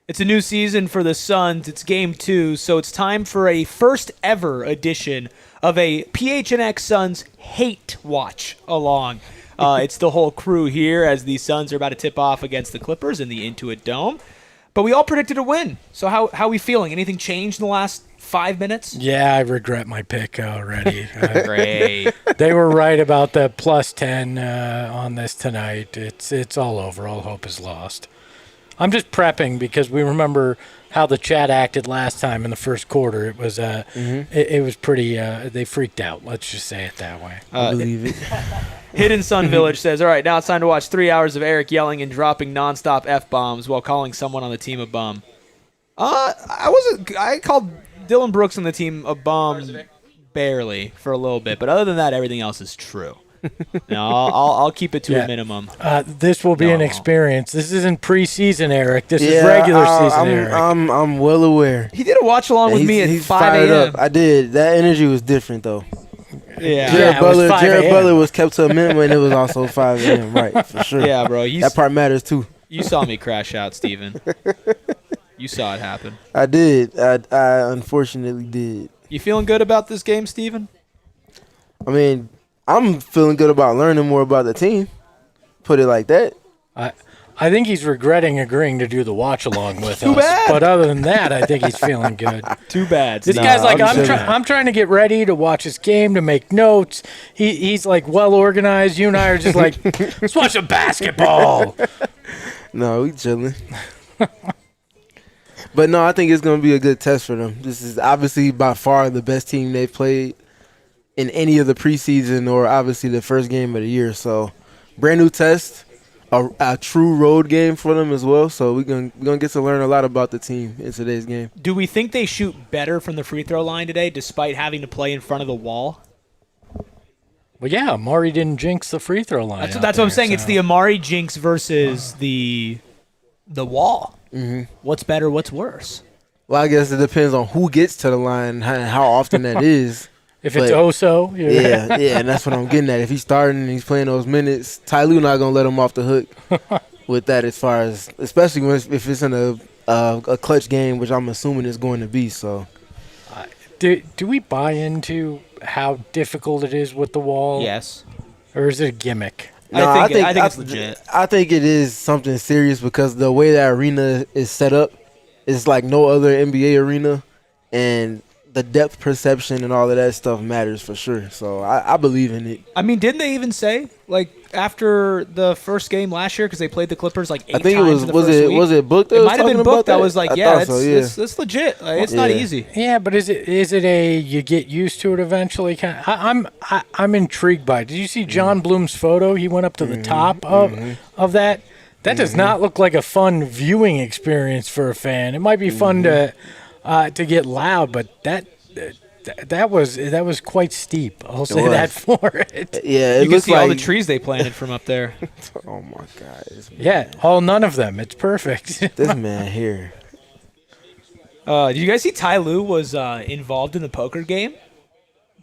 It's a new season for the Suns. It's game 2, so it's time for a first ever edition of a PHNX Suns hate watch along. It's the whole crew here as the Suns are about to tip off against the Clippers in the Intuit Dome. But we all predicted a win. So how are we feeling? Anything changed in the last 5 minutes? Yeah, I regret my pick already. Great. They were right about the plus 10 on this tonight. It's all over. All hope is lost. I'm just prepping because we remember how the chat acted last time in the first quarter. It was it was pretty. They freaked out. Let's just say it that way. I believe it. Hidden Sun Village says, all right, now it's time to watch 3 hours of Eric yelling and dropping nonstop F-bombs while calling someone on the team a bum. I called Dylan Brooks on the team a bum barely for a little bit, but other than that, everything else is true. No, I'll keep it to a minimum. This will be an experience. This isn't preseason, Eric. This is regular season, Eric. I'm well aware. He did a watch along with me at 5 a.m. I did. That energy was different, though. Yeah. Jared Butler was kept to a minimum, and it was also 5 a.m. Right, for sure. Yeah, bro. That part matters, too. You saw me crash out, Steven. You saw it happen. I did. I unfortunately did. You feeling good about this game, Steven? I mean, I'm feeling good about learning more about the team. Put it like that. I think he's regretting agreeing to do the watch along with us. Bad. But other than that, I think he's feeling good. Too bad. This guy's like, I'm trying to get ready to watch this game, to make notes. He's like well organized. You and I are just like, let's watch some basketball. No, we chilling. But no, I think it's going to be a good test for them. This is obviously by far the best team they've played in any of the preseason or obviously the first game of the year. So brand new test, a true road game for them as well. So we're gonna get to learn a lot about the team in today's game. Do we think they shoot better from the free throw line today despite having to play in front of the wall? Well, yeah, Amari didn't jinx the free throw line. That's what I'm saying. So. It's the Amari jinx versus the wall. Mm-hmm. What's better? What's worse? Well, I guess it depends on who gets to the line and how often that is. If it's Oso, yeah, and that's what I'm getting at. If he's starting and he's playing those minutes, Ty Lue not gonna let him off the hook with that. As far as, especially if it's in a clutch game, which I'm assuming it's going to be. So, do we buy into how difficult it is with the wall? Yes. Or is it a gimmick? No, I think it's legit. I think it is something serious because the way that arena is set up is like no other NBA arena, and the depth perception and all of that stuff matters for sure. So I believe in it. I mean, didn't they even say, like, after the first game last year, because they played the Clippers like 8 times I think it was, in the first week? Was it booked? It might have been booked. That was like, it's legit. Like, it's not easy. Yeah, but is it a you get used to it eventually? I'm intrigued by it. Did you see John Bloom's photo? He went up to the top of that. That does not look like a fun viewing experience for a fan. It might be fun to get loud, but that was quite steep. I'll say that for it. Yeah, you can see all the trees they planted from up there. Oh my God! Yeah, none of them. It's perfect. This man here. Did you guys see Ty Lue was involved in the poker game?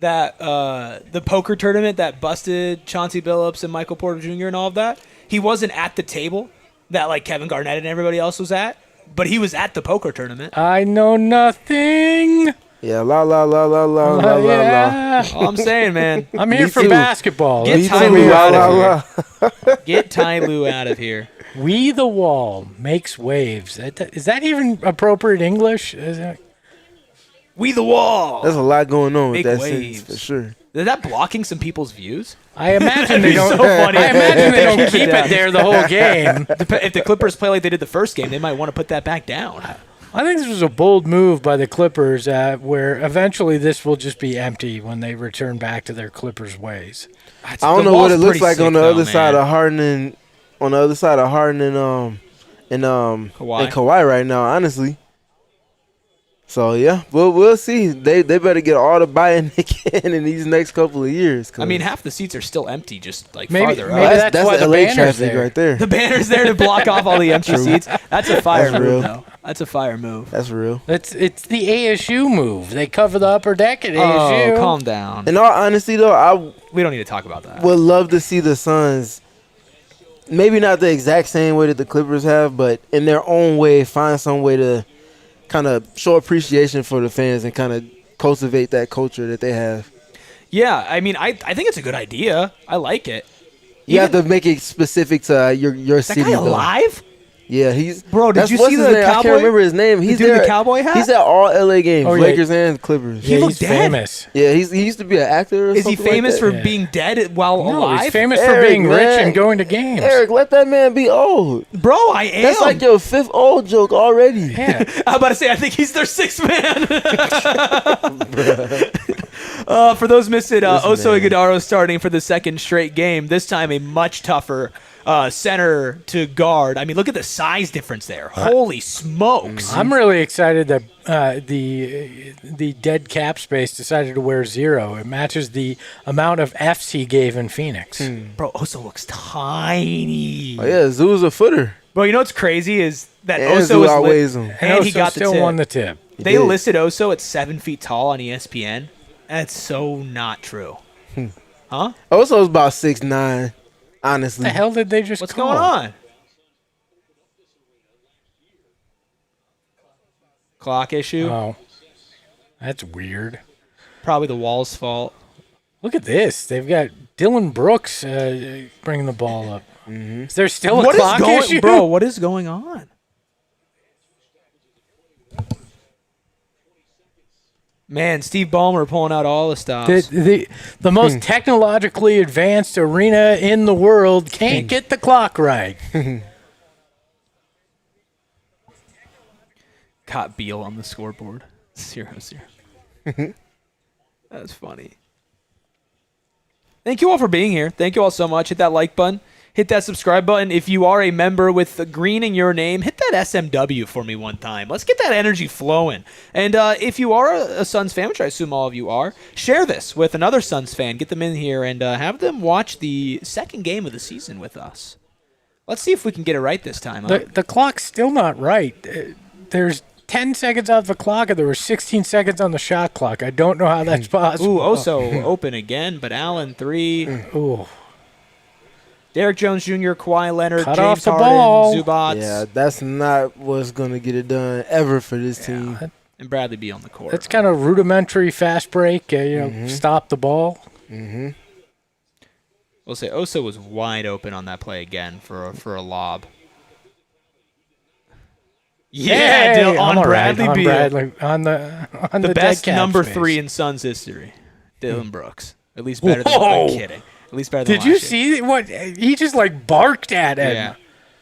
That the poker tournament that busted Chauncey Billups and Michael Porter Jr. and all of that. He wasn't at the table that like Kevin Garnett and everybody else was at. But he was at the poker tournament. I know nothing. Yeah, la. All I'm saying, man. I'm here for basketball. Get Ty Lue out of here. Get Ty Lue out of here. We the wall makes waves. Is that even appropriate English? We the wall. There's a lot going on with that waves. sentence for sure. Is that blocking some people's views? I imagine they don't. So funny. I imagine they don't keep it there the whole game. If the Clippers play like they did the first game, they might want to put that back down. I think this was a bold move by the Clippers, where eventually this will just be empty when they return back to their Clippers ways. I don't know what it looks like on the other side of Harden. On the other side of Harden and Kawhi right now, honestly. So, yeah, we'll see. They better get all the buy-in they can in these next couple of years. I mean, half the seats are still empty, just like maybe farther up. That's why the LA banner's there. right there. The banner's there to block off all the empty seats. That's a fire move, real. though. That's a fire move. That's real. It's the ASU move. They cover the upper deck at ASU. Oh, calm down. In all honesty, though, we don't need to talk about that. would love to see the Suns maybe not the exact same way that the Clippers have, but in their own way, find some way to kind of show appreciation for the fans and kind of cultivate that culture that they have. Yeah, I mean, I think it's a good idea. I like it. You have to make it specific to your Is that city. guy alive? Yeah, he's. Bro, did you what's see his the name? cowboy? I can't remember his name. He's the dude in there. the cowboy hat? He's at all LA games, Oh, yeah. Lakers and Clippers. Yeah, looked he's dead. famous. Yeah, he used to be an actor. Or Is he something famous like for that. being dead while No, alive? he's famous for Eric, being rich man. and going to games. Eric, let that man be old. Bro, I am. That's like your fifth old joke already. Yeah. I'm about to say, I think he's their sixth man. For those missed it, Oso Ighodaro starting for the second straight game. This time a much tougher center to guard. I mean, look at the size difference there. Holy smokes. I'm really excited that the dead cap space decided to wear 0. It matches the amount of Fs he gave in Phoenix. Bro, Oso looks tiny. Oh yeah, Zoo's a footer. Bro, you know what's crazy is that And Oso Zoo is outweighs him. and he Oso got the still tip. won the tip. They did. listed Oso at 7 feet tall on ESPN. That's so not true. Huh? Oso's about 6'9", honestly. What the hell did they just What's call? going on? Clock issue? Oh, that's weird. Probably the wall's fault. Look at this. They've got Dylan Brooks bringing the ball up. Is there still a What is clock going, issue? bro? What is going on? Man, Steve Ballmer pulling out all the stops. The most technologically advanced arena in the world can't get the clock right. Caught Beal on the scoreboard. 0-0. That's funny. Thank you all for being here. Thank you all so much. Hit that like button. Hit that subscribe button. If you are a member with the green in your name, hit that SMW for me one time. Let's get that energy flowing. And if you are a Suns fan, which I assume all of you are, share this with another Suns fan. Get them in here and have them watch the second game of the season with us. Let's see if we can get it right this time. Huh? The clock's still not right. There's 10 seconds off the clock, and there were 16 seconds on the shot clock. I don't know how that's possible. Ooh, Oso open again, but Allen 3. Ooh. Derek Jones Jr., Kawhi Leonard, Cut James off the Harden, ball. Zubats, Yeah, that's not what's going to get it done ever for this team. and Bradley Beal on the court. That's kind of rudimentary fast break. Stop the ball. Mm-hmm. We'll say Oso was wide open on that play again for a lob. Yeah, Yay! Dil- on I'm all right. Bradley On Beal. Bradley, on the The dead best cap number space. 3 in Suns history, Dylan Brooks. At least better than Whoa! I'm kidding. At least better than Did you last year. see what he just barked at him? Yeah.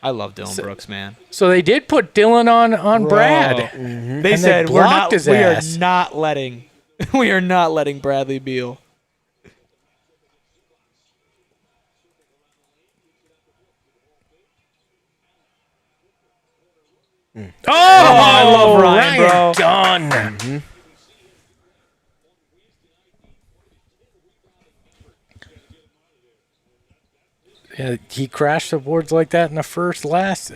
I love Dylan Brooks, man. So they did put Dylan on Brad. They And they said blocked his we ass. are not letting we are not letting Bradley Beal. Oh, I love Ryan, bro. Done. Yeah, he crashed the boards like that in the first last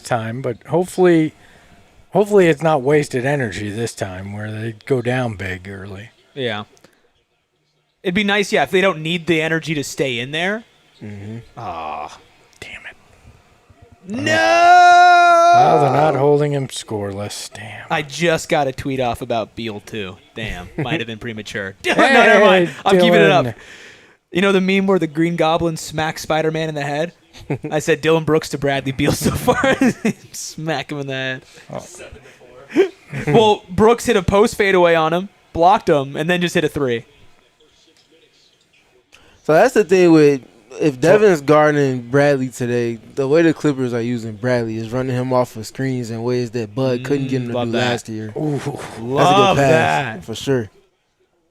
time, but hopefully it's not wasted energy this time where they go down big early. Yeah. It'd be nice, if they don't need the energy to stay in there. Damn it. No! Well, they're not holding him scoreless. Damn. I just got a tweet off about Beal, too. Damn. Might have been premature. No, never mind. I'm keeping it up. Dylan. You know the meme where the Green Goblin smacks Spider-Man in the head? I said Dylan Brooks to Bradley Beal so far. Smack him in the head. 7-4. Well, Brooks hit a post fadeaway on him, blocked him, and then just hit a 3. So that's the thing with if Devin's guarding Bradley today, the way the Clippers are using Bradley is running him off of screens in ways that Bud couldn't get him to do love that. last year. Ooh. That's a Love good pass that. for sure.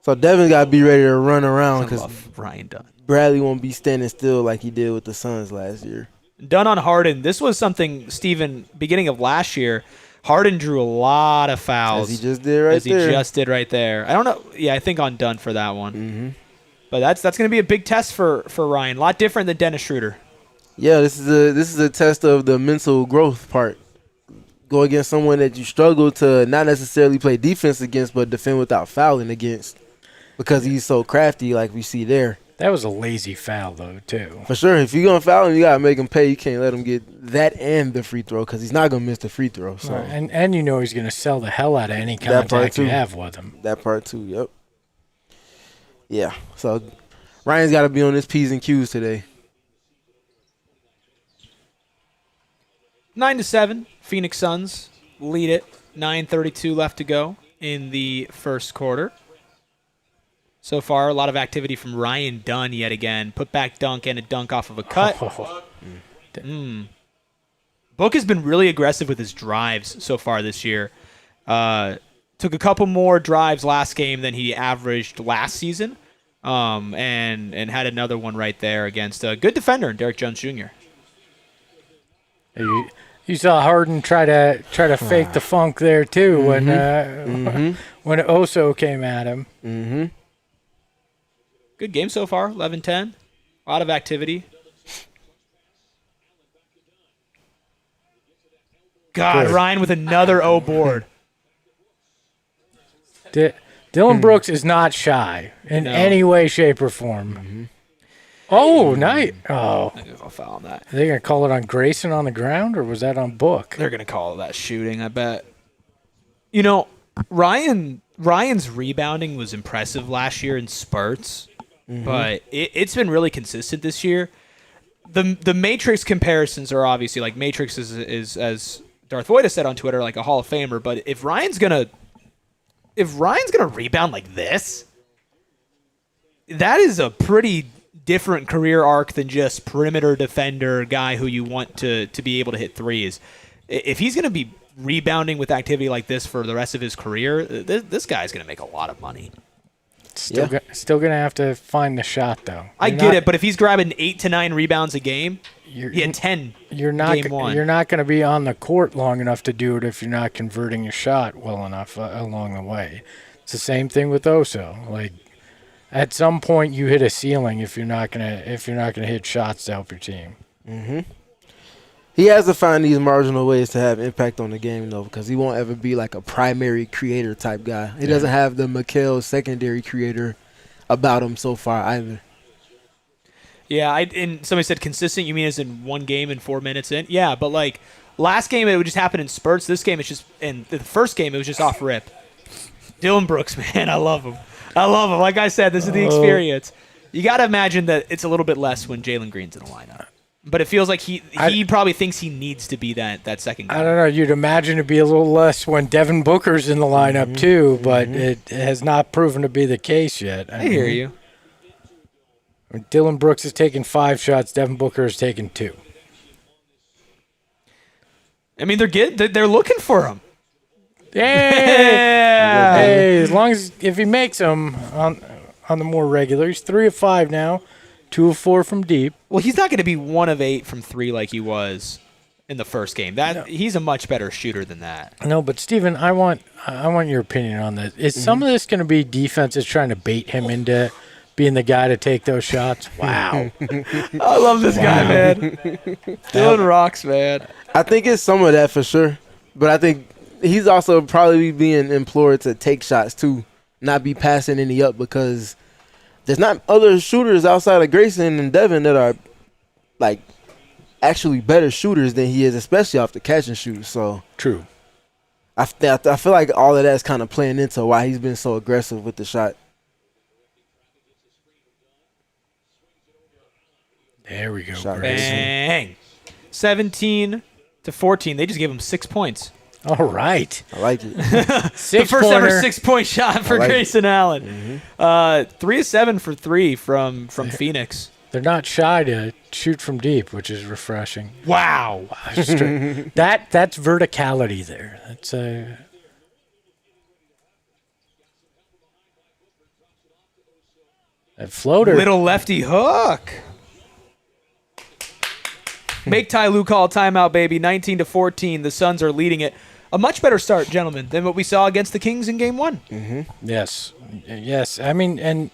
So Devin got to be ready to run around I because love Ryan Dunn. Bradley won't be standing still like he did with the Suns last year. Dunn on Harden. This was something, Steven, beginning of last year, Harden drew a lot of fouls. As he just did right as there. he just did right there. I don't know. Yeah, I think on Dunn for that one. Mm-hmm. But that's going to be a big test for Ryan. A lot different than Dennis Schroeder. Yeah, this is a test of the mental growth part. Go against someone that you struggle to not necessarily play defense against, but defend without fouling against, because he's so crafty, like we see there. That was a lazy foul, though, too. For sure. If you're going to foul him, you got to make him pay. You can't let him get that and the free throw because he's not going to miss the free throw. So And you know he's going to sell the hell out of any contact you have with him. That part, too. Yep. Yeah. So Ryan's got to be on his P's and Q's today. 9-7, Phoenix Suns lead it. 9:32 left to go in the first quarter. So far, a lot of activity from Ryan Dunn yet again. Put back dunk and a dunk off of a cut. Book has been really aggressive with his drives so far this year. Took a couple more drives last game than he averaged last season, and had another one right there against a good defender, Derek Jones Jr. You saw Harden try to fake the funk there too when Oso came at him. Mm-hmm. Good game so far, 11-10. A lot of activity. God, Good. Ryan with another O board. Dylan Brooks is not shy in any way, shape, or form. Mm-hmm. Oh, nice. Oh. I'm going to foul on that. Are they going to call it on Grayson on the ground, or was that on Book? They're going to call that shooting, I bet. You know, Ryan's rebounding was impressive last year in spurts, but it's been really consistent this year. The Matrix comparisons are obviously, like, Matrix is as Darth Vader said on Twitter, like a Hall of Famer, but if Ryan's gonna rebound like this, that is a pretty different career arc than just perimeter defender guy who you want to be able to hit threes. If he's going to be rebounding with activity like this for the rest of his career, this guy's going to make a lot of money. Still going to have to find the shot, though. I get it, but if he's grabbing 8 to 9 rebounds a game, he had 10 you're not game one. You're not going to be on the court long enough to do it if you're not converting your shot well enough along the way. It's the same thing with Oso. Like, at some point, you hit a ceiling if you're not gonna hit shots to help your team. Mm-hmm. He has to find these marginal ways to have impact on the game, though, because he won't ever be like a primary creator type guy. He doesn't have the Mikal secondary creator about him so far either. Yeah, and somebody said consistent. You mean as in one game and 4 minutes in? Yeah, but like last game it would just happen in spurts. This game it's just, and the first game it was just off rip. Dylan Brooks, man, I love him. Like I said, this is the experience. You got to imagine that it's a little bit less when Jalen Green's in the lineup. But it feels like he probably thinks he needs to be that second guy. I don't know. You'd imagine it'd be a little less when Devin Booker's in the lineup too, but it has not proven to be the case yet. I hear you. Dylan Brooks has taken 5 shots. Devin Booker has taken 2. I mean, they're looking for him. Yeah. Hey, as long as if he makes them on the more regular, he's 3 of 5 now, 2 of 4 from deep. Well, he's not going to be 1 of 8 from 3 like he was in the first game. He's a much better shooter than that. No, but Steven, I want your opinion on this. Is some of this going to be defenses trying to bait him into being the guy to take those shots? Wow. I love this guy, man. Dylan rocks, man. I think it's some of that for sure, but I think he's also probably being implored to take shots too, not be passing any up, because there's not other shooters outside of Grayson and Devin that are like actually better shooters than he is, especially off the catch and shoot. So True. I feel like all of that's kind of playing into why he's been so aggressive with the shot. There we go. Shot Bang. 17-14. They just gave him 6 points. All right. I like it. The first ever 6-point shot for Grayson Allen. 3 of 7 for 3 from Phoenix. They're not shy to shoot from deep, which is refreshing. Wow. That's verticality there. That's a that floater. Little lefty hook. Make Ty Lue call timeout, baby. 19-14. The Suns are leading it. A much better start, gentlemen, than what we saw against the Kings in Game 1. Mm-hmm. Yes. I mean, and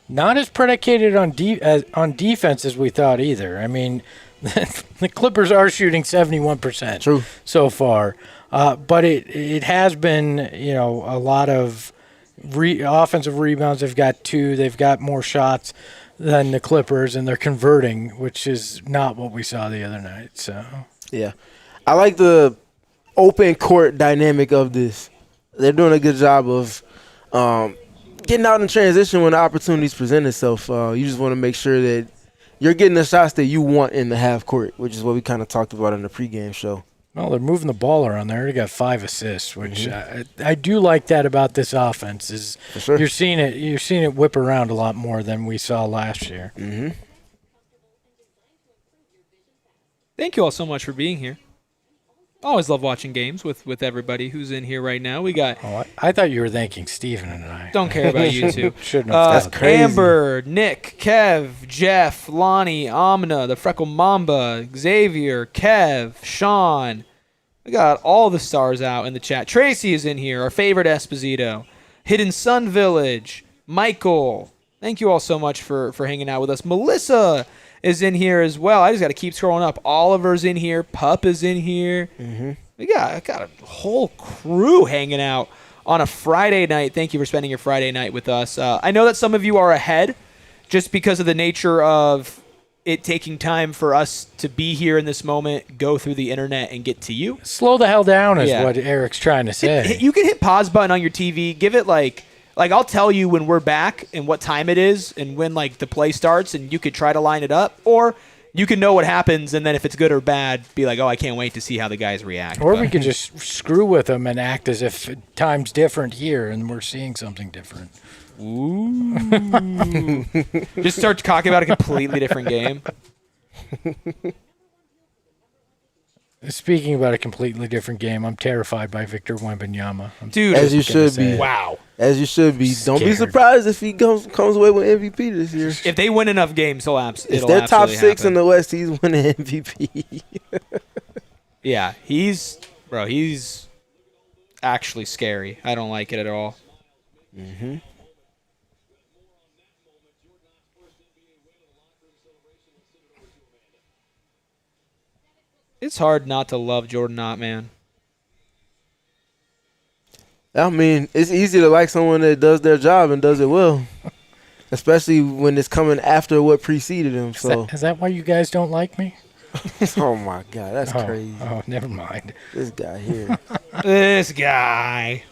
not as predicated on defense as we thought either. I mean, the Clippers are shooting 71% so far, but it has been a lot of offensive rebounds. They've got 2. They've got more shots. than the Clippers, and they're converting, which is not what we saw the other night. So Yeah. I like the open court dynamic of this. They're doing a good job of getting out in transition when the opportunities present itself. You just want to make sure that you're getting the shots that you want in the half court, which is what we kind of talked about in the pregame show. well, they're moving the ball around. They already got 5 assists, which I do like that about this offense. Is For sure. you're seeing it whip around a lot more than we saw last year. Mm-hmm. Thank you all so much for being here. Always love watching games with everybody who's in here right now. We got Oh, I thought you were thanking Steven and I. don't care about you two. Shouldn't have. That's crazy. Amber, Nick, Kev, Jeff, Lonnie, Amna, the Freckle Mamba, Xavier, Kev, Sean. We got all the stars out in the chat. Tracy is in here, our favorite Esposito. Hidden Sun Village, Michael. Thank you all so much for hanging out with us. Melissa is in here as well. I just got to keep scrolling up. Oliver's in here. Pup is in here. Mm-hmm. We got a whole crew hanging out on a Friday night. Thank you for spending your Friday night with us. I know that some of you are ahead just because of the nature of it taking time for us to be here in this moment, go through the internet, and get to you. Slow the hell down is Yeah. what Eric's trying to say. You can hit pause button on your TV. Give it like I'll tell you when we're back and what time it is and when like the play starts, and you could try to line it up, or you can know what happens, and then if it's good or bad, be like, oh, I can't wait to see how the guys react. Or But- we could just screw with them and act as if time's different here and we're seeing something different. Ooh. Just start talking about a completely different game. Speaking about a completely different game, I'm terrified by Victor Wembanyama. Dude, As you just gonna should say be. it. wow. As you should be. Don't be Scared. surprised if he comes away with MVP this year. If they win enough games, it'll If it'll they're top absolutely 6 in happen. the West, he's winning MVP. Yeah, he's actually scary. I don't like it at all. Mm-hmm. It's hard not to love Jordan Knott, man. I mean, it's easy to like someone that does their job and does it well, especially when it's coming after what preceded him. So, Is that why you guys don't like me? oh my God, that's crazy. Oh, never mind. This guy here. This guy.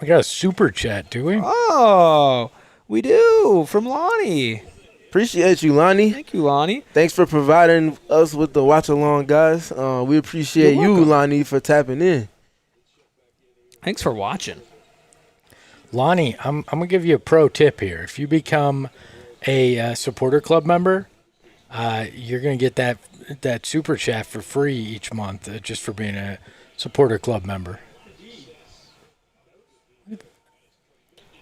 We got a super chat, do we? Oh, we do, from Lonnie. Appreciate you, Lonnie. Thank you, Lonnie. Thanks for providing us with the watch along, guys. We appreciate You're you, welcome. Lonnie, for tapping in. Thanks for watching. Lonnie, I'm going to give you a pro tip here. If you become a supporter club member, you're going to get that super chat for free each month just for being a supporter club member.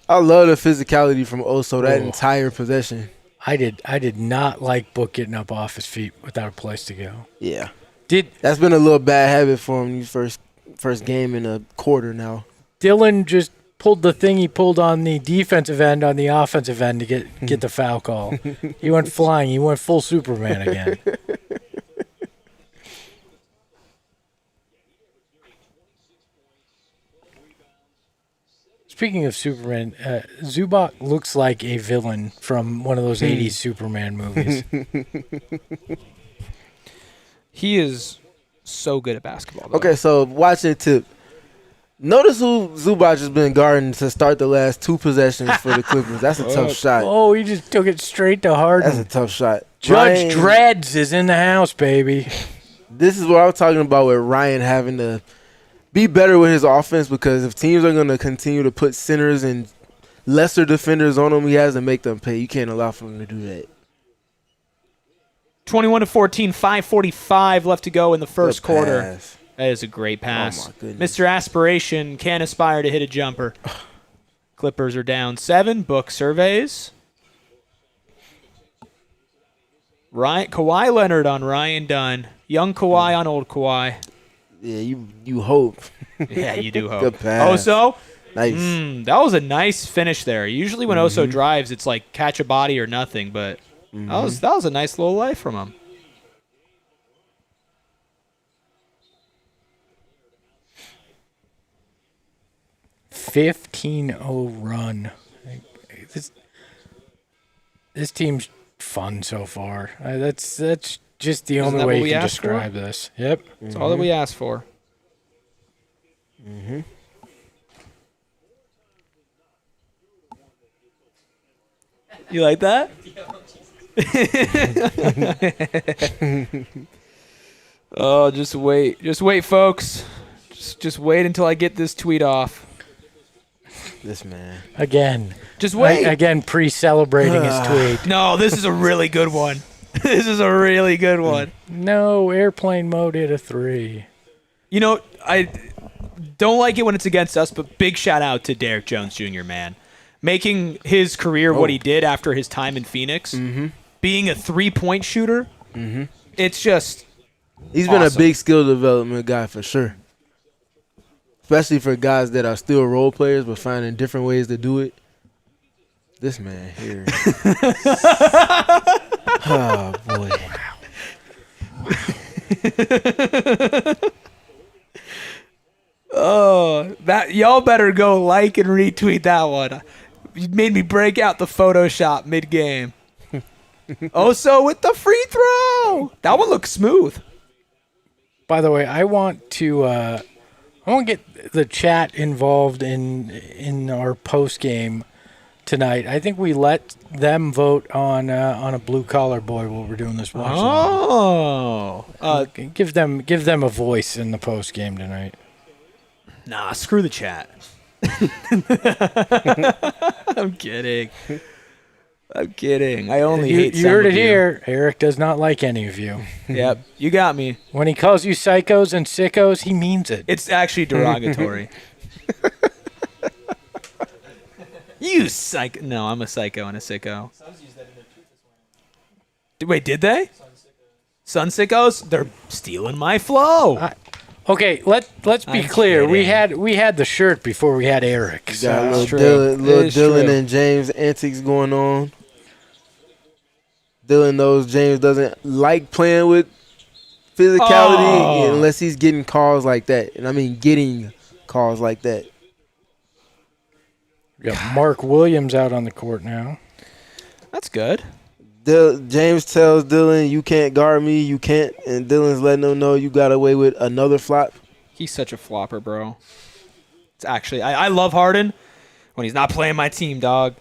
I love the physicality from Oso, that Oh. entire possession. I did not like Book getting up off his feet without a place to go. Yeah. Did That's been a little bad habit for him these first game in a quarter now. Dylan just pulled the thing he pulled on the defensive end on the offensive end to get the foul call? He went flying. He went full Superman again. Speaking of Superman, Zubac looks like a villain from one of those 80s Superman movies. He is so good at basketball, though. Okay, so watching tip. Notice who Zubac has been guarding to start the last 2 possessions for the Clippers. That's a tough shot. Oh, he just took it straight to Harden. That's a tough shot. Judge Ryan- Dreads is in the house, baby. This is what I'm talking about with Ryan having to be better with his offense, because if teams are going to continue to put centers and lesser defenders on him, he has to make them pay. You can't allow for him to do that. 21-14, 5:45 left to go in the first Good quarter. pass. That is a great pass. Oh, my goodness. Mr. Aspiration can aspire to hit a jumper. Clippers are down 7. Book surveys. Kawhi Leonard on Ryan Dunn. Young Kawhi on old Kawhi. Yeah, you hope. Yeah, you do hope. Good pass. Oso, Nice. that was a nice finish there. Usually when Oso drives, it's like catch a body or nothing, but that was a nice little life from him. $15-0 run. This team's fun so far. That's just the Isn't only that way what you we can asked for? describe this. Yep. That's all that we asked for. You like that? Oh, just wait. Just wait, folks. Just wait until I get this tweet off. This man. Again. Just wait. Again, pre-celebrating his tweet. No, this is a really good one. This is a really good one. No, airplane mode hit a 3. You know, I don't like it when it's against us, but big shout out to Derek Jones Jr., man. Making his career what he did after his time in Phoenix, being a three-point shooter, it's just He's been a awesome. big skill development guy for sure. Especially for guys that are still role players but finding different ways to do it. This man here. Oh, boy. Oh, that y'all better go like and retweet that one. You made me break out the Photoshop mid-game. Also with the free throw. That one looks smooth. By the way, I want to get the chat involved in our post game tonight. I think we let them vote on a blue collar boy while we're doing this watch. Oh. Give them a voice in the post game tonight. Nah, screw the chat. I'm kidding. I only hate You some heard of it here. Eric does not like any of you. Yep, you got me. When he calls you psychos and sickos, he means it. It's actually derogatory. You psycho. No, I'm a psycho and a sicko. Wait, did they? Sun sickos? They're stealing my flow. Okay, let's be I'm clear. kidding. We had the shirt before we had Eric. Got So. little true. Dylan, It is true. and James antics going on. Dylan knows James doesn't like playing with physicality unless he's getting calls like that. And I mean getting calls like that. We got Mark Williams out on the court now. That's good. James tells Dylan, you can't guard me, you can't. And Dylan's letting him know you got away with another flop. He's such a flopper, bro. It's actually, I love Harden when he's not playing my team, dog.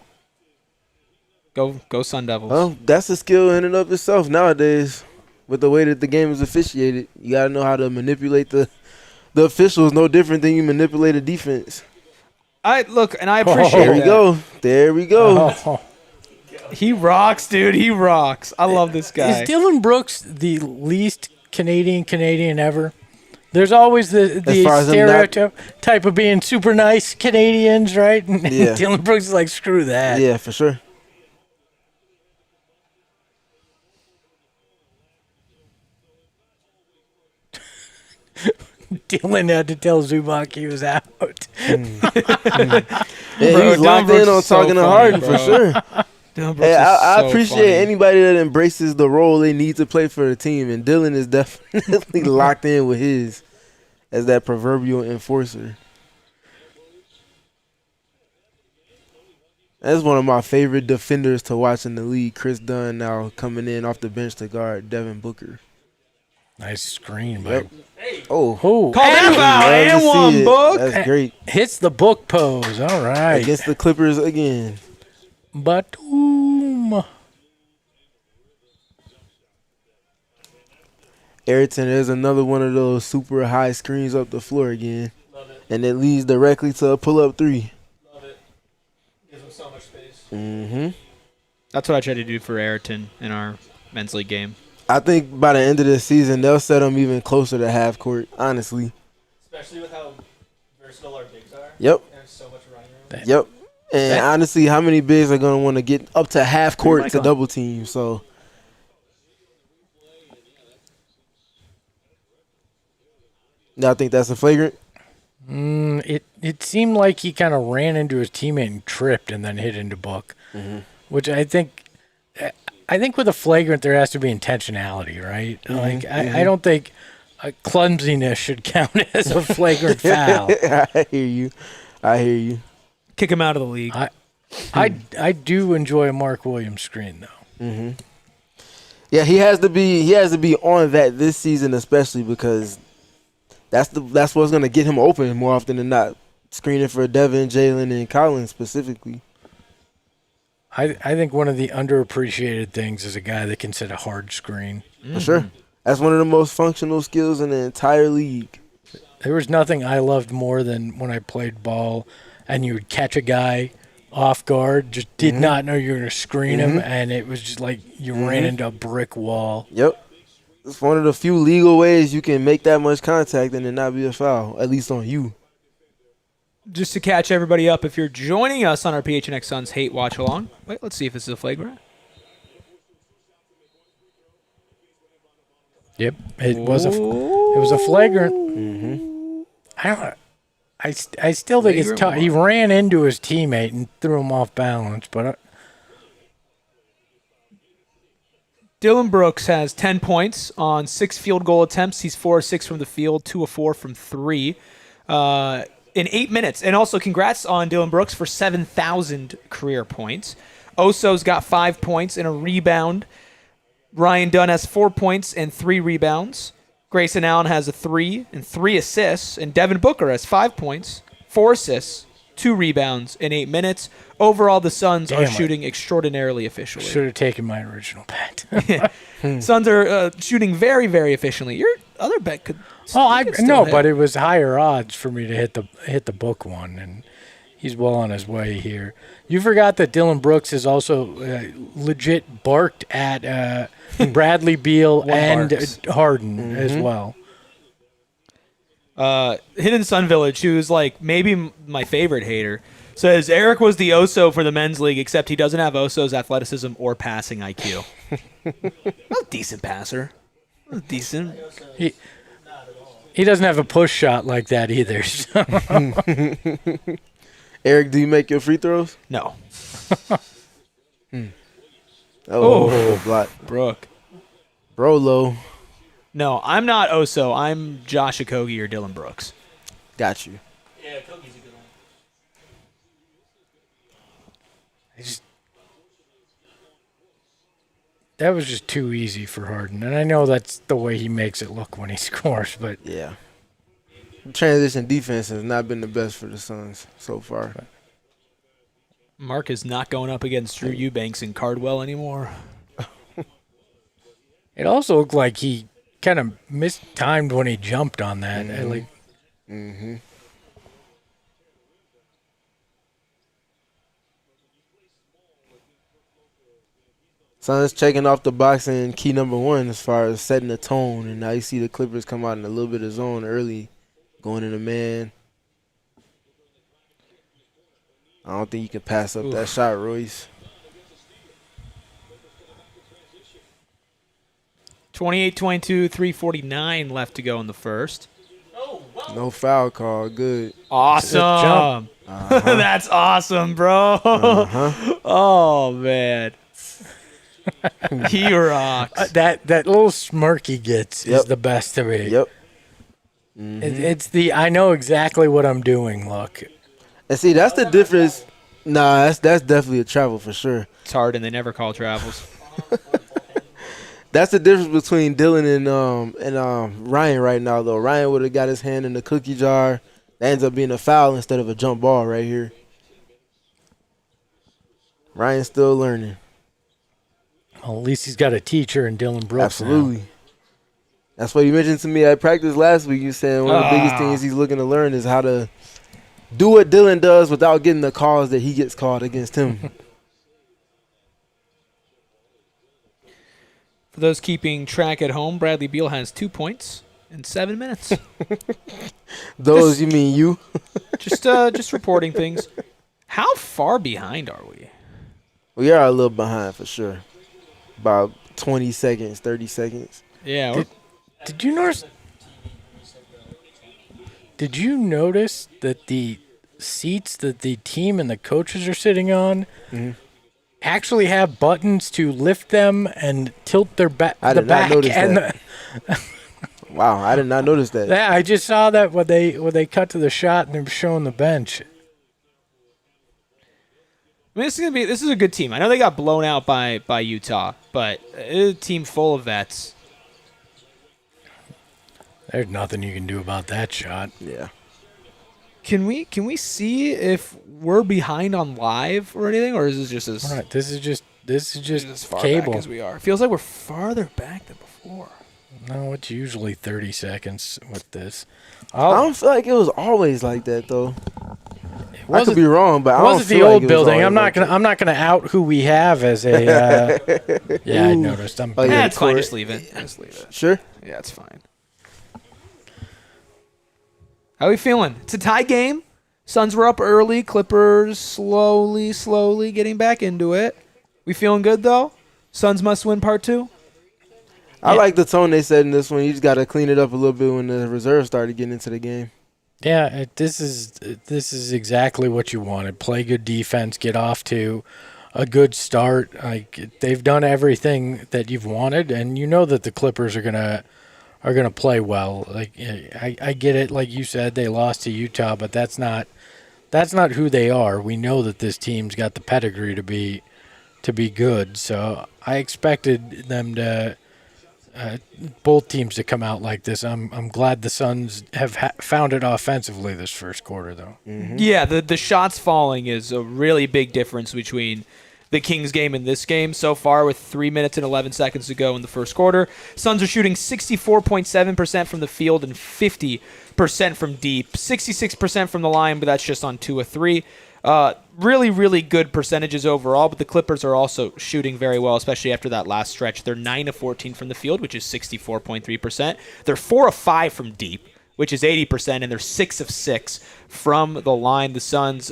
Go Sun Devils. Well, that's a skill in and of itself nowadays. With the way that the game is officiated, you got to know how to manipulate the officials no different than you manipulate a defense. I appreciate There we that. go. There we go. Oh. He rocks, dude. He rocks. I love this guy. Is Dylan Brooks the least Canadian ever? There's always the far as him not- stereotype of being super nice Canadians, right? And Yeah. Dylan Brooks is like, screw that. Yeah, for sure. Dylan had to tell Zubac he was out. Yeah, he Bro, was Dylan locked Brooks in on is so talking to funny, Harden bro. for sure. Dylan Brooks Hey, is I so appreciate funny. anybody that embraces the role they need to play for the team, and Dylan is definitely locked in with his as that proverbial enforcer. That's one of my favorite defenders to watch in the league. Chris Dunn now coming in off the bench to guard Devin Booker. Nice screen, Yep. but Oh, oh, Call that foul love to and see one, it. Book. That's great. hits the book pose. All right. Against the Clippers again. Batum. Ayrton is another one of those super high screens up the floor again. Love it. And it leads directly to a pull-up three. Love it. Gives him so much space. Mm-hmm. That's what I tried to do for Ayrton in our men's league game. I think by the end of the season, they'll set him even closer to half court, honestly. Especially with how versatile our bigs are. Yep, There's so much running room. yep. And honestly, how many bigs are going to want to get up to half court to Michael. double team? So, now I think that's a flagrant. It seemed like he kind of ran into his teammate and tripped and then hit into Book, which I think with a flagrant there has to be intentionality, right? Like I don't think clumsiness should count as a flagrant foul. I hear you. Kick him out of the league. I do enjoy a Mark Williams screen though. Mm-hmm. Yeah, he has to be on that this season, especially because that's what's gonna get him open more often than not. Screening for Devin, Jalen, and Collins specifically. I think one of the underappreciated things is a guy that can set a hard screen. For sure. That's one of the most functional skills in the entire league. There was nothing I loved more than when I played ball and you would catch a guy off guard, just did not know you were going to screen him, and it was just like you ran into a brick wall. Yep. It's one of the few legal ways you can make that much contact and it not be a foul, at least on you. Just to catch everybody up, if you're joining us on our PHNX Suns Hate Watch Along, wait, let's see if this is a flagrant. Yep, it was a flagrant. I still think it's tough. He ran into his teammate and threw him off balance, but Dylan Brooks has 10 points on 6 field goal attempts. He's 4 of 6 from the field, 2 of 4 from 3 in 8 minutes. And also congrats on Dylan Brooks for 7,000 career points. Oso's got 5 points and a rebound. Ryan Dunn has 4 points and 3 rebounds. Grayson Allen has a 3 and 3 assists. And Devin Booker has 5 points, 4 assists, 2 rebounds in 8 minutes. Overall, the Suns are shooting extraordinarily efficiently. Should have taken my original bet. Suns are shooting very, very efficiently. Your other bet could. But it was higher odds for me to hit the book one, and he's well on his way here. You forgot that Dylan Brooks is also legit barked at Bradley Beal and Harden as well. Hidden Sun Village, who's like maybe my favorite hater, says Eric was the Oso for the men's league, except he doesn't have Oso's athleticism or passing IQ. Not a decent passer. Decent. He doesn't have a push shot like that either. So. Eric, do you make your free throws? No. Block. Brooke. Brolo. No, I'm not Oso. I'm Josh Okogie or Dylan Brooks. Got you. Yeah, Okogie's a good one. That was just too easy for Harden, and I know that's the way he makes it look when he scores, but yeah. Transition defense has not been the best for the Suns so far. Mark is not going up against Drew Eubanks and Cardwell anymore. It also looked like he kind of mistimed when he jumped on that. Suns checking off the box in key number 1 as far as setting the tone, and now you see the Clippers come out in a little bit of zone early, going in a man. I don't think you can pass up that shot, Royce. 28-22, 3:49 left to go in the first. No foul call. Good. Awesome. That's awesome, bro. Oh, man. He rocks. That little smirk he gets is the best to me. Yep. It's the I know exactly what I'm doing look. And see, that's the difference. Nah, that's definitely a travel for sure. It's hard, and they never call travels. That's the difference between Dylan and Ryan right now, though. Ryan would have got his hand in the cookie jar. That ends up being a foul instead of a jump ball right here. Ryan's still learning. Well, at least he's got a teacher in Dylan Brooks. Absolutely. Now. That's what you mentioned to me at practice last week. You saying one of the biggest things he's looking to learn is how to do what Dylan does without getting the calls that he gets called against him. For those keeping track at home, Bradley Beal has 2 points in 7 minutes. Those, you mean you? just reporting things. How far behind are we? We are a little behind for sure. About 20 seconds, 30 seconds. Yeah. Did you notice? Did you notice that the seats that the team and the coaches are sitting on actually have buttons to lift them and tilt their back? I did not notice that. Wow, I did not notice that. Yeah, I just saw that when they cut to the shot and they were showing the bench. I mean, this is a good team. I know they got blown out by Utah, but it's a team full of vets. There's nothing you can do about that shot. Yeah. Can we see if we're behind on live or anything, or is this just as Right, this is just as far cable. back as we are? It feels like we're farther back than before. No, it's usually 30 seconds with this. I don't feel like it was always like that though. I Was could it- be wrong, but I don't Was it feel the like old it was building? always I'm not like gonna. that. I'm not gonna out who we have as a. Yeah, I noticed. I'm. Oh, yeah. Yeah, it's fine. Court. Just leave it. Just leave it. Sure. Yeah, it's fine. How are we feeling? It's a tie game. Suns were up early. Clippers slowly getting back into it. We feeling good though? Suns must win part 2. I like the tone they set in this one. You just got to clean it up a little bit when the reserves started getting into the game. Yeah, this is exactly what you wanted. Play good defense. Get off to a good start. Like they've done everything that you've wanted, and you know that the Clippers are gonna play well. Like I get it. Like you said, they lost to Utah, but that's not who they are. We know that this team's got the pedigree to be good. So I expected them to both teams to come out like this. I'm glad the Suns have found it offensively this first quarter, though. Mm-hmm. Yeah, the shots falling is a really big difference between the Kings game and this game so far with 3 minutes and 11 seconds to go in the first quarter. Suns are shooting 64.7% from the field and 50% from deep, 66% from the line, but that's just on 2 of 3. Really good percentages overall, but the Clippers are also shooting very well, especially after that last stretch. They're 9 of 14 from the field, which is 64.3%. They're 4 of 5 from deep, which is 80%, and they're 6 of 6 from the line. The Suns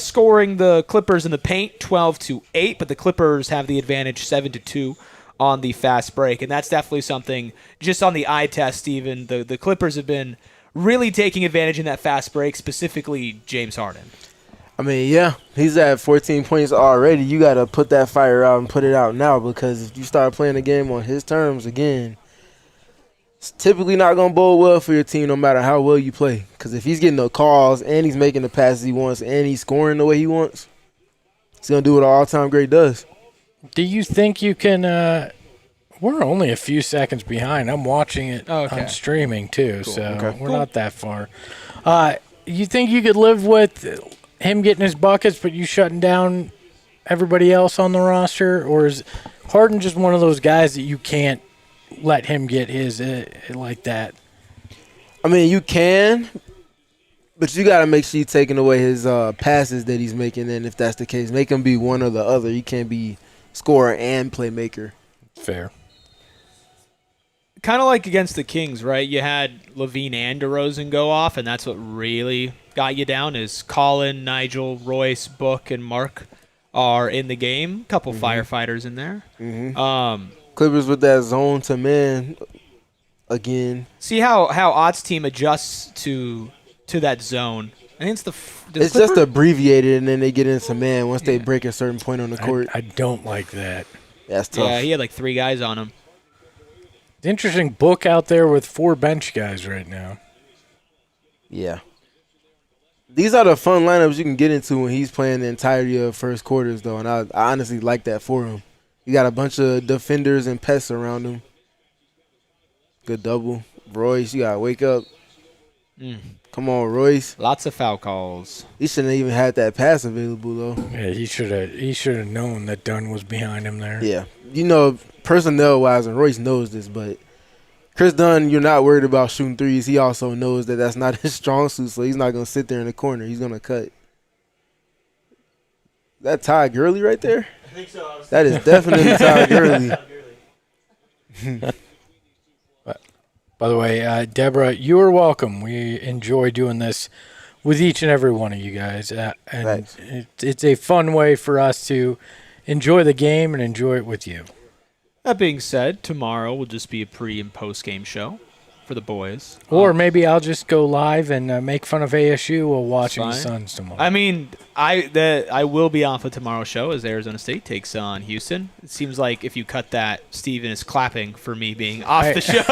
scoring the Clippers in the paint 12-8, but the Clippers have the advantage 7-2 on the fast break, and that's definitely something just on the eye test. Even the Clippers have been really taking advantage in that fast break, specifically James Harden. I mean, yeah, he's at 14 points already. You got to put that fire out and put it out now, because if you start playing the game on his terms again, it's typically not going to bode well for your team no matter how well you play. Because if he's getting the calls and he's making the passes he wants and he's scoring the way he wants, he's going to do what an all-time great does. Do you think you can we're only a few seconds behind. I'm watching it on streaming too, so we're not that far. You think you could live with him getting his buckets, but you shutting down everybody else on the roster? Or is Harden just one of those guys that you can't let him get his like that? I mean, you can, but you got to make sure you're taking away his passes that he's making, and if that's the case, make him be one or the other. You can't be scorer and playmaker. Fair. Kind of like against the Kings, right? You had Levine and DeRozan go off, and that's what really got you down is Colin, Nigel, Royce, Book, and Mark are in the game. A couple firefighters in there. Mm-hmm. Clippers with that zone to man again. See how Ott's team adjusts to that zone. I think it's it's just abbreviated, and then they get into man once they break a certain point on the court. I don't like that. That's tough. Yeah, he had like 3 guys on him. Interesting Book out there with 4 bench guys right now. Yeah. These are the fun lineups you can get into when he's playing the entirety of first quarters, though, and I honestly like that for him. You got a bunch of defenders and pests around him. Good double. Royce, you got to wake up. Come on, Royce. Lots of foul calls. He shouldn't have even had that pass available, though. Yeah, he should have known that Dunn was behind him there. Yeah. You know, personnel-wise, and Royce knows this, but Chris Dunn, you're not worried about shooting threes. He also knows that that's not his strong suit, so he's not going to sit there in the corner. He's going to cut. That Ty Gurley right there? I think so. That is definitely Ty Gurley. By the way, Deborah, you are welcome. We enjoy doing this with each and every one of you guys. And it's a fun way for us to enjoy the game and enjoy it with you. That being said, tomorrow will just be a pre- and post-game show for the boys. Or maybe I'll just go live and make fun of ASU while watching the Suns tomorrow. I mean, I will be off of tomorrow's show as Arizona State takes on Houston. It seems like if you cut that, Steven is clapping for me being off the show.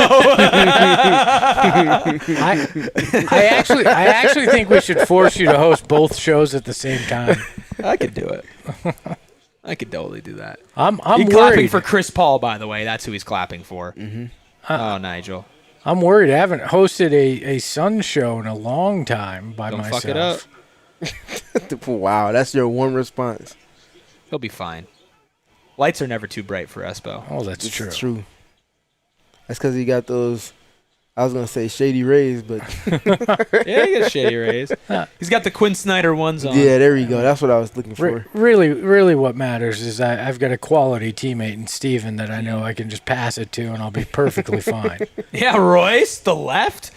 I actually think we should force you to host both shows at the same time. I could do it. I could totally do that. I'm He's worried. clapping for Chris Paul, by the way. That's who he's clapping for. Mm-hmm. Oh, Nigel. I'm worried. I haven't hosted a Sun show in a long time by Don't myself. fuck it up. Wow, that's your one response. He'll be fine. Lights are never too bright for Espo. Oh, that's It's true. true. That's because he got those, I was going to say shady rays, but Yeah, he got shady rays. He's got the Quinn Snyder ones on. yeah, there you go. That's what I was looking for. Really, what matters is I've got a quality teammate in Steven that I know I can just pass it to, and I'll be perfectly fine. Yeah, Royce, the left.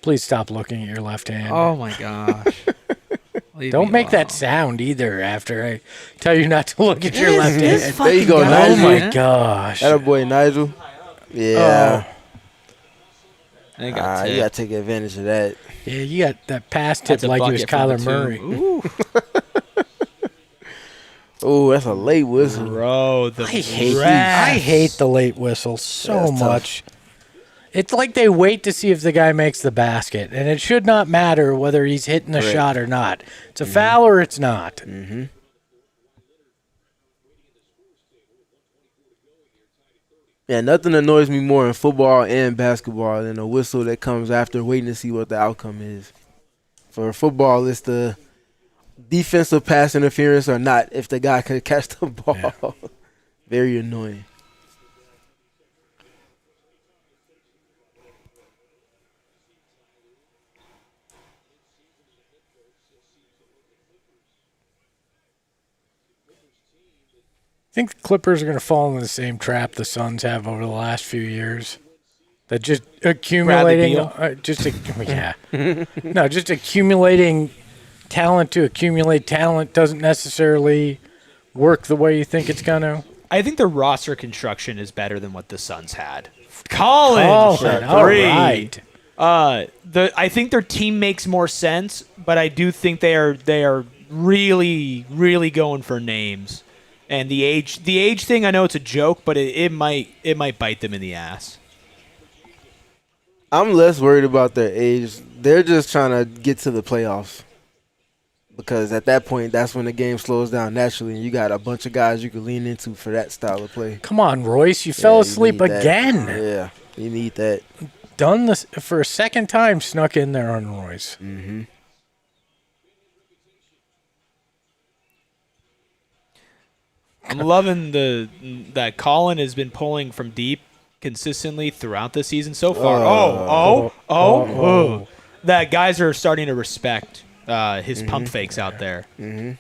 Please stop looking at your left hand. Oh my gosh. Leave Don't me make alone. that sound either after I tell you not to look at your left hand. There you go, fucking Oh Nigel. my gosh. That boy Nigel. Yeah. I got You got to take advantage of that. Yeah, you got that pass tip That's a like you was bucket from the Kyler two. Murray. Ooh, Oh, that's a late whistle. bro, the I hate refs. I hate the late whistle so That's tough. much. It's like they wait to see if the guy makes the basket, and it should not matter whether he's hitting the Correct. shot or not. It's a foul or it's not. Mm-hmm. Yeah, nothing annoys me more in football and basketball than a whistle that comes after waiting to see what the outcome is. For football, it's the defensive pass interference or not if the guy could catch the ball. Very annoying. I think the Clippers are going to fall into the same trap the Suns have over the last few years. That just accumulating, Beal? just accumulating talent to accumulate talent doesn't necessarily work the way you think it's going to. I think the roster construction is better than what the Suns had. Colin, All three. right. I think their team makes more sense, but I do think they are really, really going for names. And the age thing, I know it's a joke, but it might bite them in the ass. I'm less worried about their age. They're just trying to get to the playoffs. Because at that point, that's when the game slows down naturally, and you got a bunch of guys you can lean into for that style of play. Come on, Royce. You fell Yeah, you asleep need that. again. Yeah, you need that. Done this for a second time, snuck in there on Royce. Mm-hmm. I'm loving that Colin has been pulling from deep consistently throughout the season so far. Oh. That guys are starting to respect his pump fakes out there. Mm-hmm.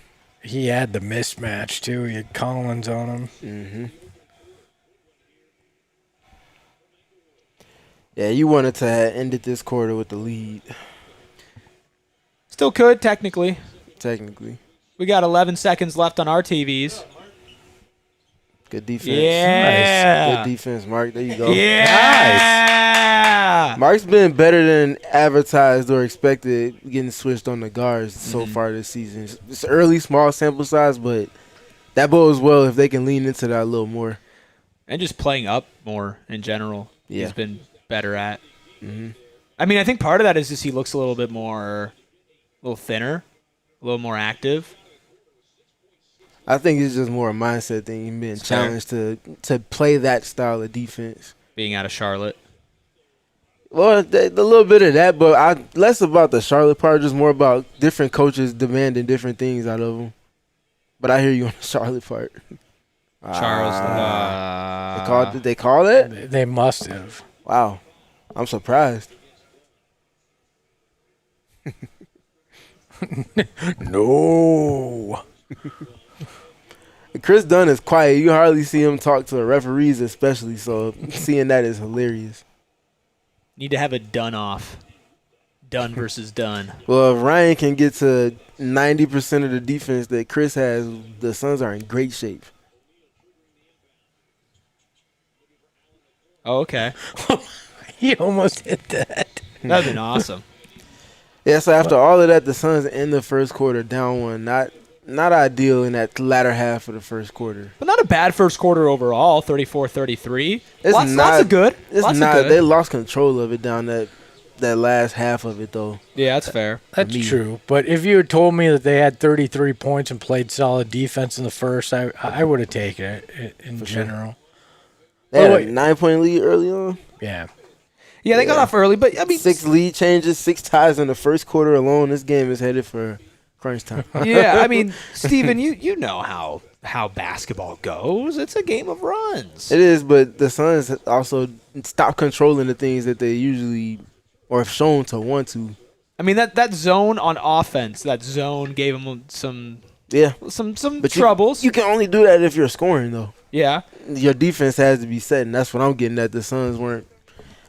He had the mismatch, too. He had Collins on him. Mm-hmm. Yeah, you wanted to have ended this quarter with the lead, Still could, technically. technically. We got 11 seconds left on our TVs. Good defense. Yeah. Good defense, Mark. There you go. Yeah. Mark's been better than advertised or expected getting switched on the guards so far this season. It's early, small sample size, but that bodes well if they can lean into that a little more. And just playing up more in general. Yeah. He's been better at. Mm-hmm. I mean, I think part of that is just he looks a little bit more, a little thinner, a little more active. I think it's just more a mindset thing. He's been It's fair. challenged to play that style of defense. Being out of Charlotte. Well, a little bit of that, but less about the Charlotte part, just more about different coaches demanding different things out of them. But I hear you on the Charlotte part. Charles. Did they call that? They must have. Wow. I'm surprised. No. Chris Dunn is quiet. You hardly see him talk to the referees especially, so seeing that is hilarious. Need to have a done off. Done versus done. Well, if Ryan can get to 90% of the defense that Chris has, the Suns are in great shape. Oh, okay. He almost hit that. That would have been awesome. Yeah, so after all of that, the Suns in the first quarter down one. Not ideal in that latter half of the first quarter. But not a bad first quarter overall, 34-33. It's Lots not of good. It's Lots not. of good. They lost control of it down that that last half of it, though. Yeah, that's fair. That's true. But if you had told me that they had 33 points and played solid defense in the first, I would have taken it in general. They had a 9-point lead early on. Yeah. Yeah, they got off early, but I mean, 6 lead changes, 6 ties in the first quarter alone. This game is headed for crunch time. yeah, I mean, Steven, you know how basketball goes. It's a game of runs. It is, but the Suns also stopped controlling the things that they usually or have shown to want to. I mean, that zone on offense, that zone gave them some but troubles. You can only do that if you're scoring, though. Yeah. Your defense has to be set, and that's what I'm getting at. The Suns weren't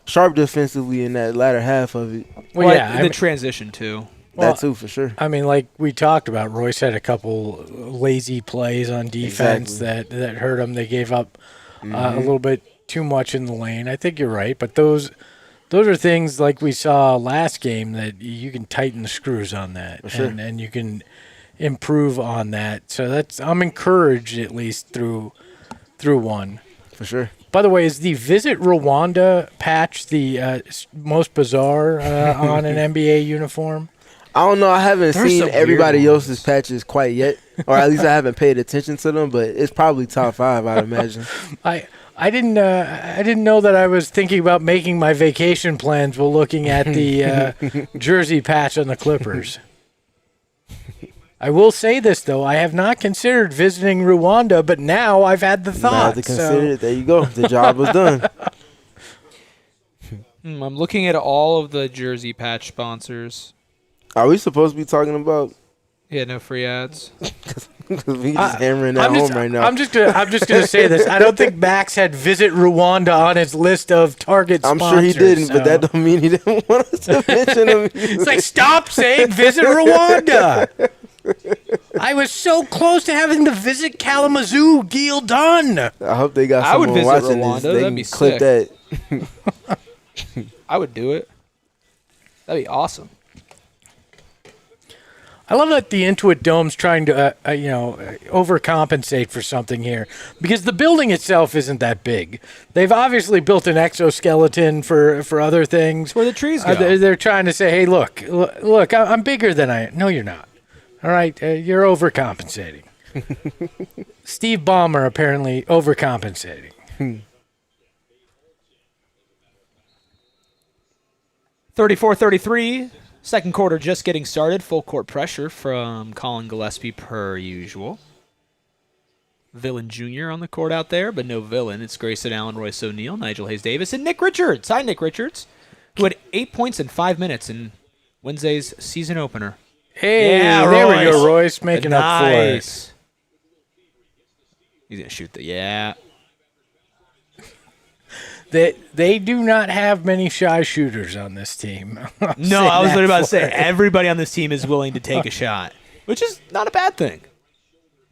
sharp defensively in that latter half of it. Well, yeah, the transition, too. That too, for sure. I mean, like we talked about, Royce had a couple lazy plays on defense that hurt him. They gave up a little bit too much in the lane. I think you're right, but those are things like we saw last game that you can tighten the screws on that, for sure. and you can improve on that. So I'm encouraged at least through one. For sure. By the way, is the Visit Rwanda patch the most bizarre on an NBA uniform? I don't know. I haven't There's seen some everybody weird else's patches quite yet, or at least I haven't paid attention to them. But it's probably top 5, I'd imagine. I didn't know that I was thinking about making my vacation plans while looking at the jersey patch on the Clippers. I will say this though, I have not considered visiting Rwanda, but now I've had the thought. You have to consider it. There you go. The job was done. I'm looking at all of the jersey patch sponsors. Are we supposed to be talking about? Yeah, no free ads. We just hammering that home right now. I'm just gonna say this. I don't think Max had Visit Rwanda on his list of target sponsors. I'm sure he didn't, but that don't mean he didn't want us to mention him. It's like, stop saying Visit Rwanda. I was so close to having the Visit Kalamazoo deal done. I hope they got I would someone visit watching Rwanda. this. They That'd can be clip sick. that. I would do it. That'd be awesome. I love that the Intuit Dome's trying to, overcompensate for something here, because the building itself isn't that big. They've obviously built an exoskeleton for other things. It's where the trees go. They're trying to say, hey, look, I'm bigger than I am. No, you're not. All right, you're overcompensating. Steve Ballmer apparently overcompensating. 34-33. Second quarter just getting started. Full court pressure from Colin Gillespie per usual. Villain Jr. on the court out there, but no villain. It's Grayson Allen, Royce O'Neal, Nigel Hayes-Davis, and Nick Richards. Hi, Nick Richards, who had 8 points in 5 minutes in Wednesday's season opener. Hey, yeah, there we go, Royce, making up for it. He's going to shoot the, yeah. They do not have many shy shooters on this team. No, I was literally about to say, everybody on this team is willing to take a shot, which is not a bad thing.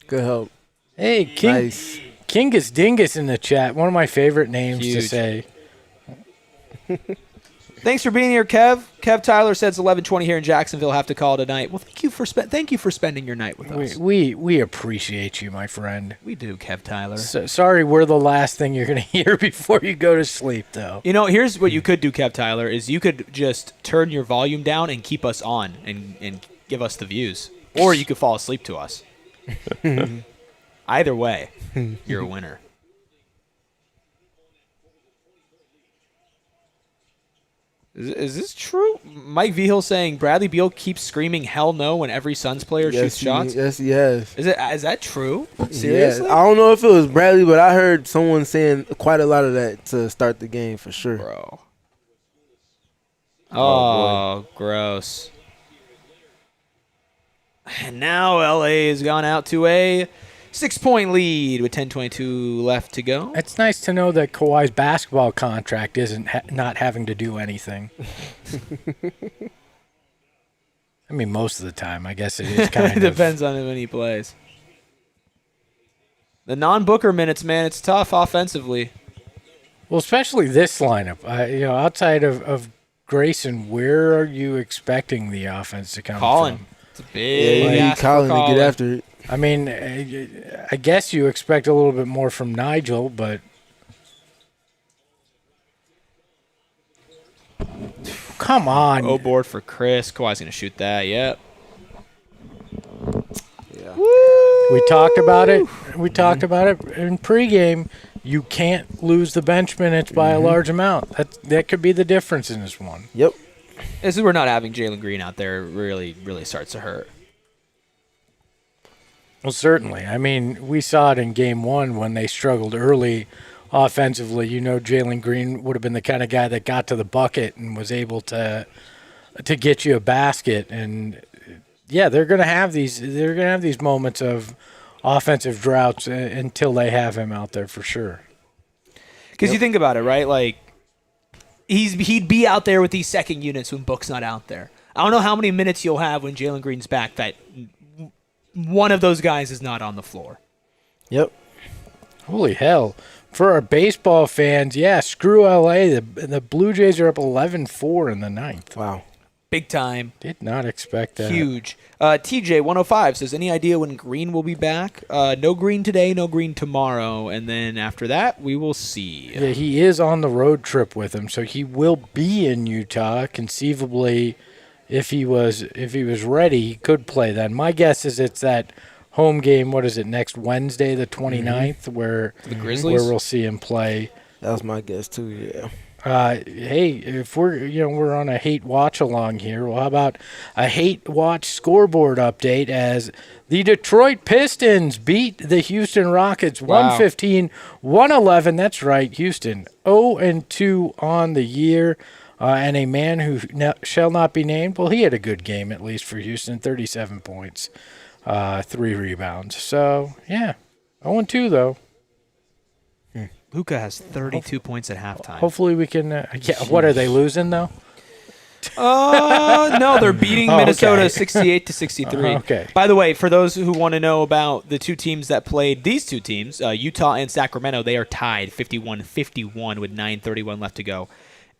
Good help. Hey, Kingus Dingus in the chat. One of my favorite names to say. Thanks for being here, Kev. Kev Tyler says 11:20 here in Jacksonville. Have to call it a night. Well, thank you for spending your night with us. We appreciate you, my friend. We do, Kev Tyler. Sorry, we're the last thing you're going to hear before you go to sleep, though. You know, here's what you could do, Kev Tyler, is you could just turn your volume down and keep us on and give us the views. Or you could fall asleep to us. Either way, you're a winner. Is this true? Mike Vigil saying Bradley Beal keeps screaming "Hell no" when every Suns player shoots shots. Yes, he has. Is that true? Seriously? Yeah. I don't know if it was Bradley, but I heard someone saying quite a lot of that to start the game for sure. Bro. Oh, gross. And now LA has gone out to a 6-point lead with 10:22 left to go. It's nice to know that Kawhi's basketball contract isn't not having to do anything. I mean, most of the time, I guess it is kind It depends on when he plays. The non-Booker minutes, man, it's tough offensively. Well, especially this lineup. Outside of Grayson, where are you expecting the offense to come from? It's a big you need Colin to get after it. I mean, I guess you expect a little bit more from Nigel, but come on. O board for Chris. Kawhi's going to shoot that. Yep. Yeah. We talked about it. We talked about it in pregame. You can't lose the bench minutes by a large amount. That could be the difference in this one. Yep. This is we're not having Jalen Green out there really starts to hurt. Well, certainly. I mean, we saw it in game one when they struggled early offensively. Jalen Green would have been the kind of guy that got to the bucket and was able to get you a basket. And yeah, they're going to have these moments of offensive droughts until they have him out there for sure. Because you think about it, right? Like he'd be out there with these second units when Book's not out there. I don't know how many minutes you'll have when Jalen Green's back that one of those guys is not on the floor. Yep. Holy hell. For our baseball fans, yeah, screw LA. The Blue Jays are up 11-4 in the ninth. Wow. Big time. Did not expect that. Huge. TJ105 says, any idea when Green will be back? No Green today, no Green tomorrow. And then after that, we will see. Yeah, he is on the road trip with him, so he will be in Utah. Conceivably, if he was ready, he could play then. My guess is it's that home game, what is it, next Wednesday, the 29th, where the Grizzlies? Where we'll see him play. That was my guess too, yeah. Hey, if we're on a hate watch along here, well, how about a hate watch scoreboard update as the Detroit Pistons beat the Houston Rockets 115-111. That's right, Houston 0-2 on the year. And a man who shall not be named, well, he had a good game at least for Houston, 37 points, 3 rebounds. So, yeah, 0-2 though. Luka has 32 points at halftime. Hopefully we can what are they losing though? No, they're beating Minnesota 68-63. Okay. By the way, for those who want to know about the two teams that played, these two teams, Utah and Sacramento, they are tied 51-51 with 9:31 left to go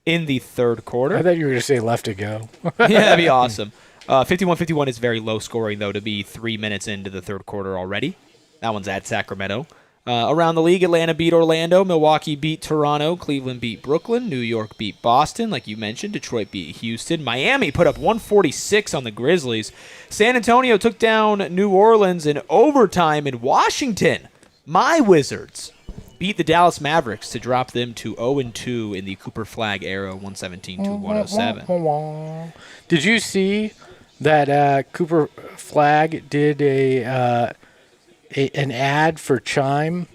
in the third quarter. I thought you were going to say left to go. Yeah, that'd be awesome. 51-51 is very low scoring, though, to be 3 minutes into the third quarter already. That one's at Sacramento. Around the league, Atlanta beat Orlando, Milwaukee beat Toronto, Cleveland beat Brooklyn, New York beat Boston, like you mentioned, Detroit beat Houston, Miami put up 146 on the Grizzlies, San Antonio took down New Orleans in overtime, in Washington, my Wizards beat the Dallas Mavericks to drop them to 0-2 in the Cooper Flag era, 117-107. Did you see that Cooper Flag did an ad for Chime,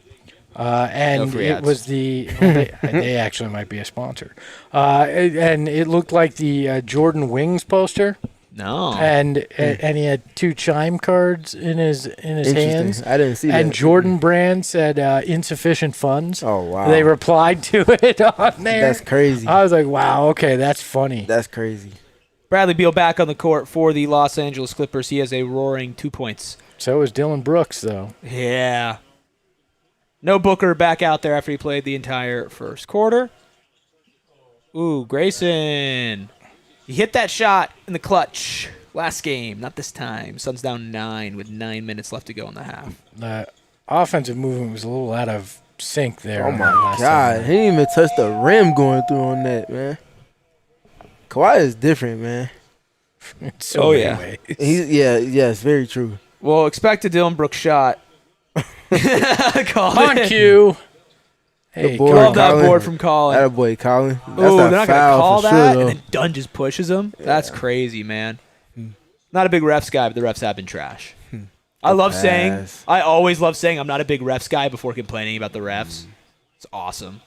and free it ads. was they actually might be a sponsor, and it looked like the Jordan Wings poster. No. And he had 2 Chime cards in his hands. I didn't see that. And Jordan Brand said insufficient funds. Oh, wow. They replied to it on there. That's crazy. I was like, wow, okay, that's funny. That's crazy. Bradley Beal back on the court for the Los Angeles Clippers. He has a roaring 2 points. So is Dylan Brooks, though. Yeah. No Booker back out there after he played the entire first quarter. Ooh, Grayson. He hit that shot in the clutch last game. Not this time. Suns down 9 with 9 minutes left to go in the half. The offensive movement was a little out of sync there. Oh, on my that last God. time. He didn't even touch the rim going through on that, man. Kawhi is different, man. In so many ways. Yes, very true. Well, expect a Dylan Brooks shot. On cue. Hey, boy, Love that Colin. board from Colin. That boy, Colin. That's Oh, they're not not going to foul call for that, sure, and though. then Dunn just pushes him. That's crazy, man. Not a big refs guy, but the refs have been trash. I always love saying I'm not a big refs guy before complaining about the refs. It's awesome.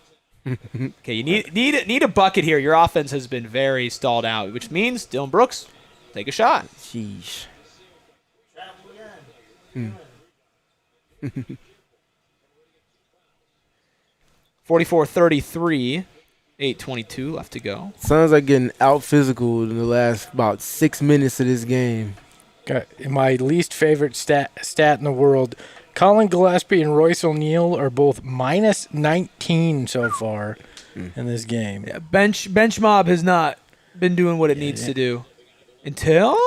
Okay, you need a bucket here. Your offense has been very stalled out, which means Dylan Brooks, take a shot. Sheesh. 44-33, 8:22 left to go. Suns are getting out physical in the last about 6 minutes of this game. Got my least favorite stat in the world. Colin Gillespie and Royce O'Neal are both minus 19 so far in this game. Yeah, bench mob has not been doing what it needs to do until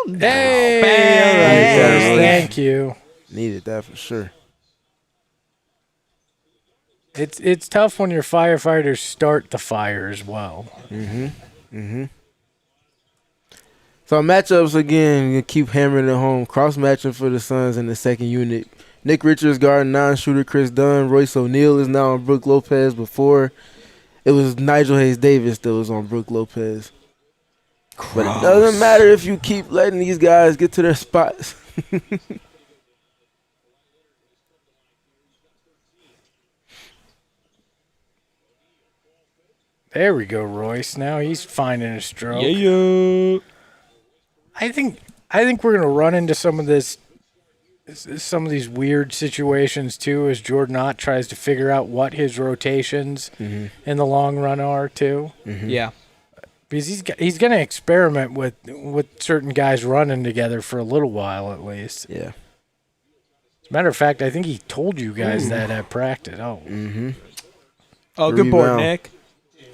now. Hey, Bang. all right, thank you. Needed that for sure. It's tough when your firefighters start the fire as well. So matchups again, you keep hammering it home. Cross matchup for the Suns in the second unit. Nick Richards guarding non-shooter Chris Dunn. Royce O'Neal is now on Brook Lopez. Before, it was Nigel Hayes-Davis that was on Brook Lopez. But it doesn't matter if you keep letting these guys get to their spots. There we go, Royce. Now he's finding a stroke. Yeah. I think we're gonna run into some of these weird situations too, as Jordan Ott tries to figure out what his rotations in the long run are too. Yeah. Because he's gonna experiment with certain guys running together for a little while at least. Yeah. As a matter of fact, I think he told you guys that at practice. Oh. Oh, good board, Rebound. Nick.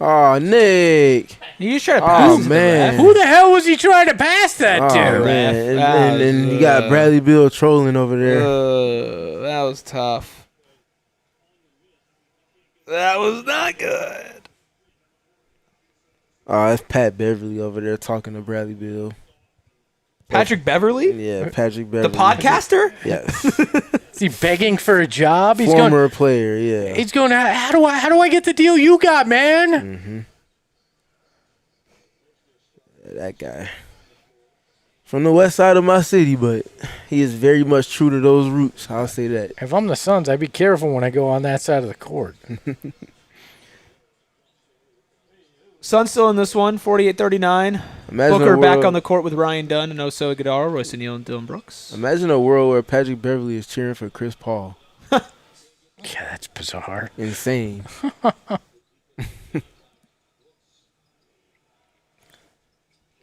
Oh, Nick. You just try to pass it to the man. ref. Who the hell was he trying to pass that Oh, to? man. That And was, you got Bradley Beal trolling over there. That was tough. That was not good. Oh, that's Pat Beverly over there talking to Bradley Beal. Patrick Beverly? Yeah, Patrick Beverly. The podcaster? Yes. Is he begging for a job? He's Former player, yeah. He's going. How do I get the deal you got, man? That guy. From the west side of my city, but he is very much true to those roots. I'll say that. If I'm the Suns, I'd be careful when I go on that side of the court. Suns still in this one, 48-39. Imagine Booker a back world- on the court with Ryan Dunn and Oso Iguodala, Royce O'Neal, and Dylan Brooks. Imagine a world where Patrick Beverly is cheering for Chris Paul. Yeah, that's bizarre. Insane.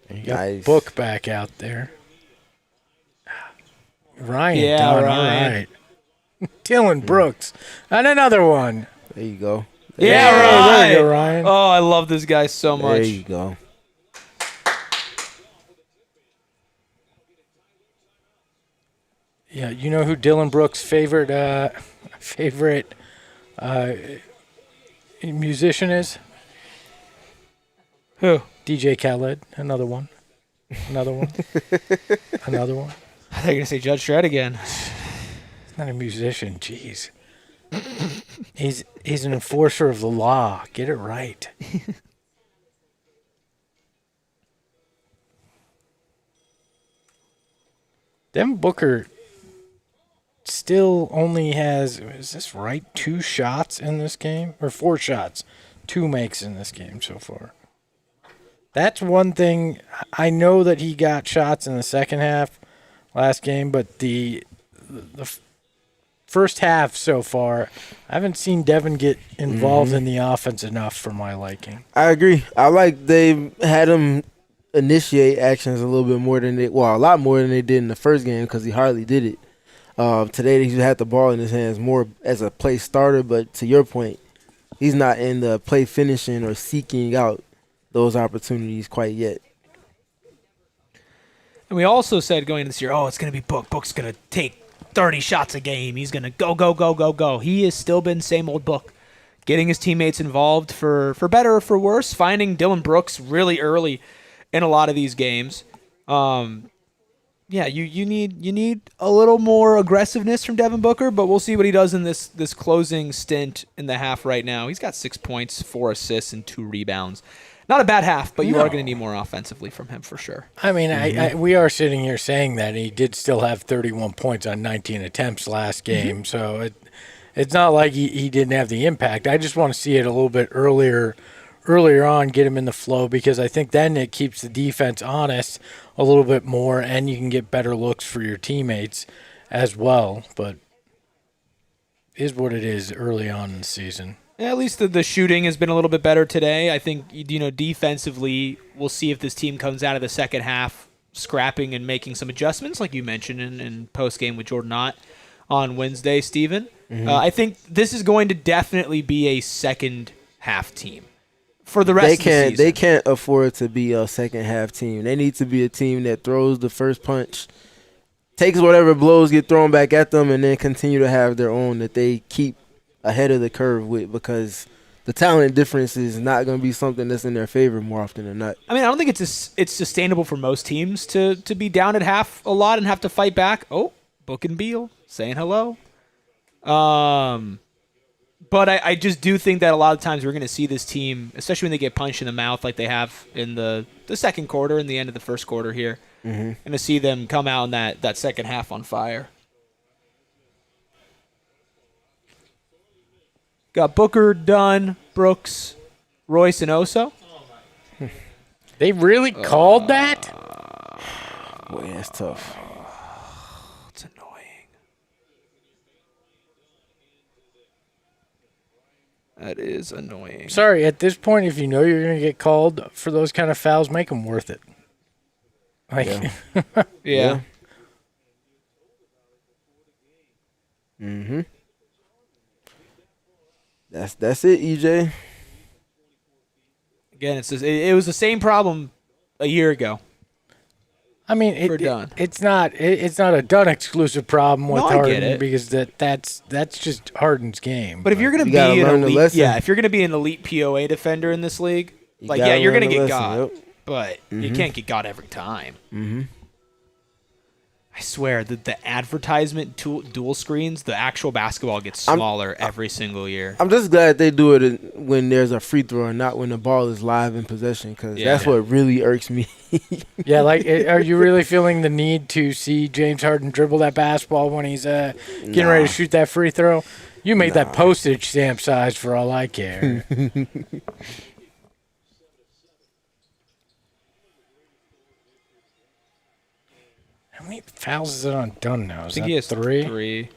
You got Nice. Book back out there. Ryan Yeah, Dunn, Ryan. all right. Dylan Brooks. And another one. There you go. Yeah, There right. you go, Ryan. Oh, I love this guy so There much. you go. Yeah, you know who Dylan Brooks' favorite musician is? Who? DJ Khaled. Another one. Another one. Another one. I thought you were going to say Judge Dredd again. He's not a musician. Jeez. He's an enforcer of the law. Get it right. Devin Booker still only has, is this right, 2 shots in this game? Or 4 shots. 2 makes in this game so far. That's one thing. I know that he got shots in the second half last game, but the first half so far, I haven't seen Devin get involved in the offense enough for my liking. I agree. I like they had him initiate actions a little bit more than a lot more than they did in the first game because he hardly did it. Today he had the ball in his hands more as a play starter, but to your point, he's not in the play finishing or seeking out those opportunities quite yet. And we also said going into this year, it's going to be Book. Book's going to take 30 shots a game. He's going to go. He has still been same old Book. Getting his teammates involved for better or for worse. Finding Dylan Brooks really early in a lot of these games. Yeah, you need a little more aggressiveness from Devin Booker, but we'll see what he does in this closing stint in the half right now. He's got 6 points, 4 assists, and 2 rebounds. Not a bad half, but you are going to need more offensively from him for sure. I mean, we are sitting here saying that he did still have 31 points on 19 attempts last game, so it's not like he didn't have the impact. I just want to see it a little bit earlier on, get him in the flow, because I think then it keeps the defense honest a little bit more, and you can get better looks for your teammates as well. But it is what it is early on in the season. Yeah, at least the shooting has been a little bit better today. I think, defensively, we'll see if this team comes out of the second half scrapping and making some adjustments, like you mentioned in post-game with Jordan Ott on Wednesday, Steven. I think this is going to definitely be a second half team for the rest of the season. They can't afford to be a second half team. They need to be a team that throws the first punch, takes whatever blows get thrown back at them, and then continue to have their own that they keep ahead of the curve with, because the talent difference is not going to be something that's in their favor more often than not. I mean, I don't think it's sustainable for most teams to be down at half a lot and have to fight back. Oh, Book and Beal saying hello. But I just do think that a lot of times we're going to see this team, especially when they get punched in the mouth like they have in the second quarter and the end of the first quarter here, and to see them come out in that second half on fire. Got Booker, Dunn, Brooks, Royce, and Oso. They really called that? Boy, that's tough. It's annoying. That is annoying. Sorry, at this point, if you know you're going to get called for those kind of fouls, make them worth it. Like, Yeah. Mm-hmm. That's it, EJ. Again, it was the same problem a year ago. I mean, it's not a Dunn exclusive problem with No, I get Harden it. because that's just Harden's game. But if you're going to You be gotta an learn the elite, lesson. if you're going to be an elite POA defender in this league, you're gotta going to learn the get lesson, got, yep. but you can't get got every time. Mm-hmm. I swear that the advertisement dual screens, the actual basketball gets smaller every single year. I'm just glad they do it when there's a free throw and not when the ball is live in possession, because that's what really irks me. Yeah, like, are you really feeling the need to see James Harden dribble that basketball when he's getting ready to shoot that free throw? You make that postage stamp size for all I care. How many fouls is it on Dunn now? I think he has three.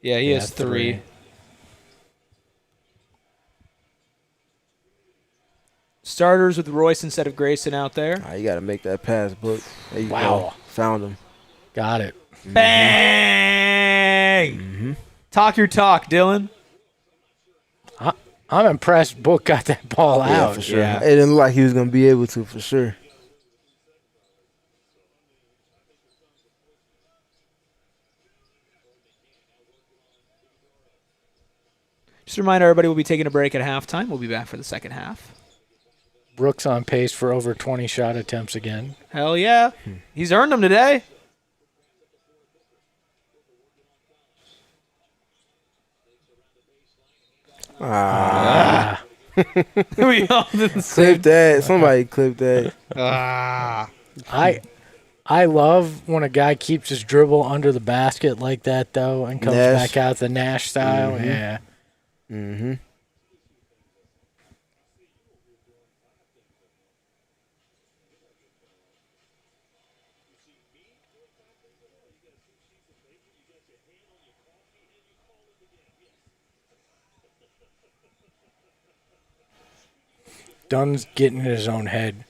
Yeah, he has three. Starters with Royce instead of Grayson out there. You got to make that pass, Book. There you Wow. go. Found him. Got it. Bang! Talk your talk, Dylan. I'm impressed Book got that ball Yeah, out. for sure. Yeah. It didn't look like he was going to be able to, for sure. Just a reminder, everybody will be taking a break at halftime. We'll be back for the second half. Brooks on pace for over 20 shot attempts again. Hell yeah. He's earned them today. We all did the same. Clip that. Somebody clip that. I love when a guy keeps his dribble under the basket like that, though, and comes Nash. back out the Nash style. Yeah. Mm-hmm. Dunn's getting in his own head.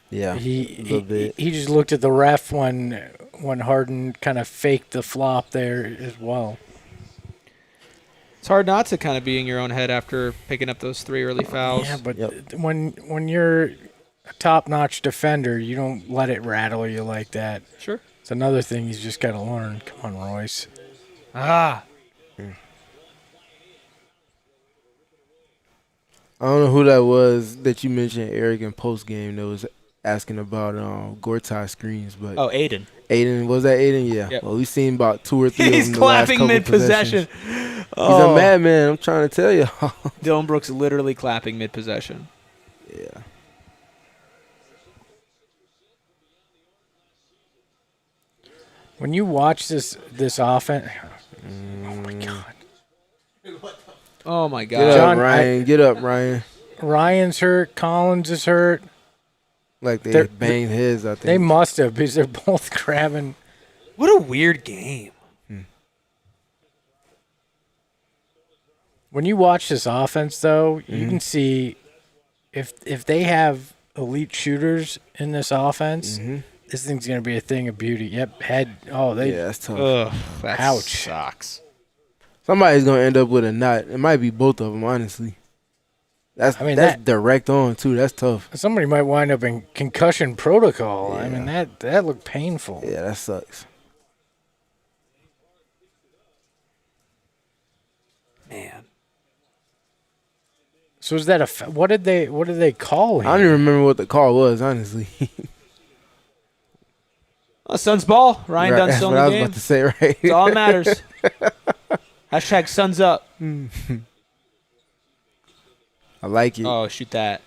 Yeah, a little bit. He just looked at the ref when Harden kind of faked the flop there as well. It's hard not to kind of be in your own head after picking up those three early fouls. Yeah, but when you're a top-notch defender, you don't let it rattle you like that. Sure. It's another thing he's just got to learn. Come on, Royce. I don't know who that was that you mentioned, Eric, in post game that was asking about Gortai screens, but Aiden. Aiden, was that Aiden? Yeah. Yep. Well, we've seen about 2 or 3 of them. He's the last clapping couple mid-possession. possessions. He's a madman. I'm trying to tell you. Dylan Brooks literally clapping mid-possession. Yeah. When you watch this offense, oh my God. Oh, my God. Get John, up, Ryan. Get up, Ryan. Ryan's hurt. Collins is hurt. Like they They're- banged his, I think. They must have because they're both grabbing. What a weird game. When you watch this offense, though, you can see if they have elite shooters in this offense, this thing's going to be a thing of beauty. Yep, head. Oh, they. Yeah, that's tough. Ugh, that Ouch. sucks. Somebody's going to end up with a knot. It might be both of them, honestly. That's direct on, too. That's tough. Somebody might wind up in concussion protocol. I mean, that looked painful. Yeah, that sucks. Man. So is that what did they call him? I don't even remember what the call was, honestly. Suns ball. Ryan Right, Dunn's that's still what in I the was game. about to say, right? That's all that matters. Hashtag Suns up. I like it. Oh, shoot that.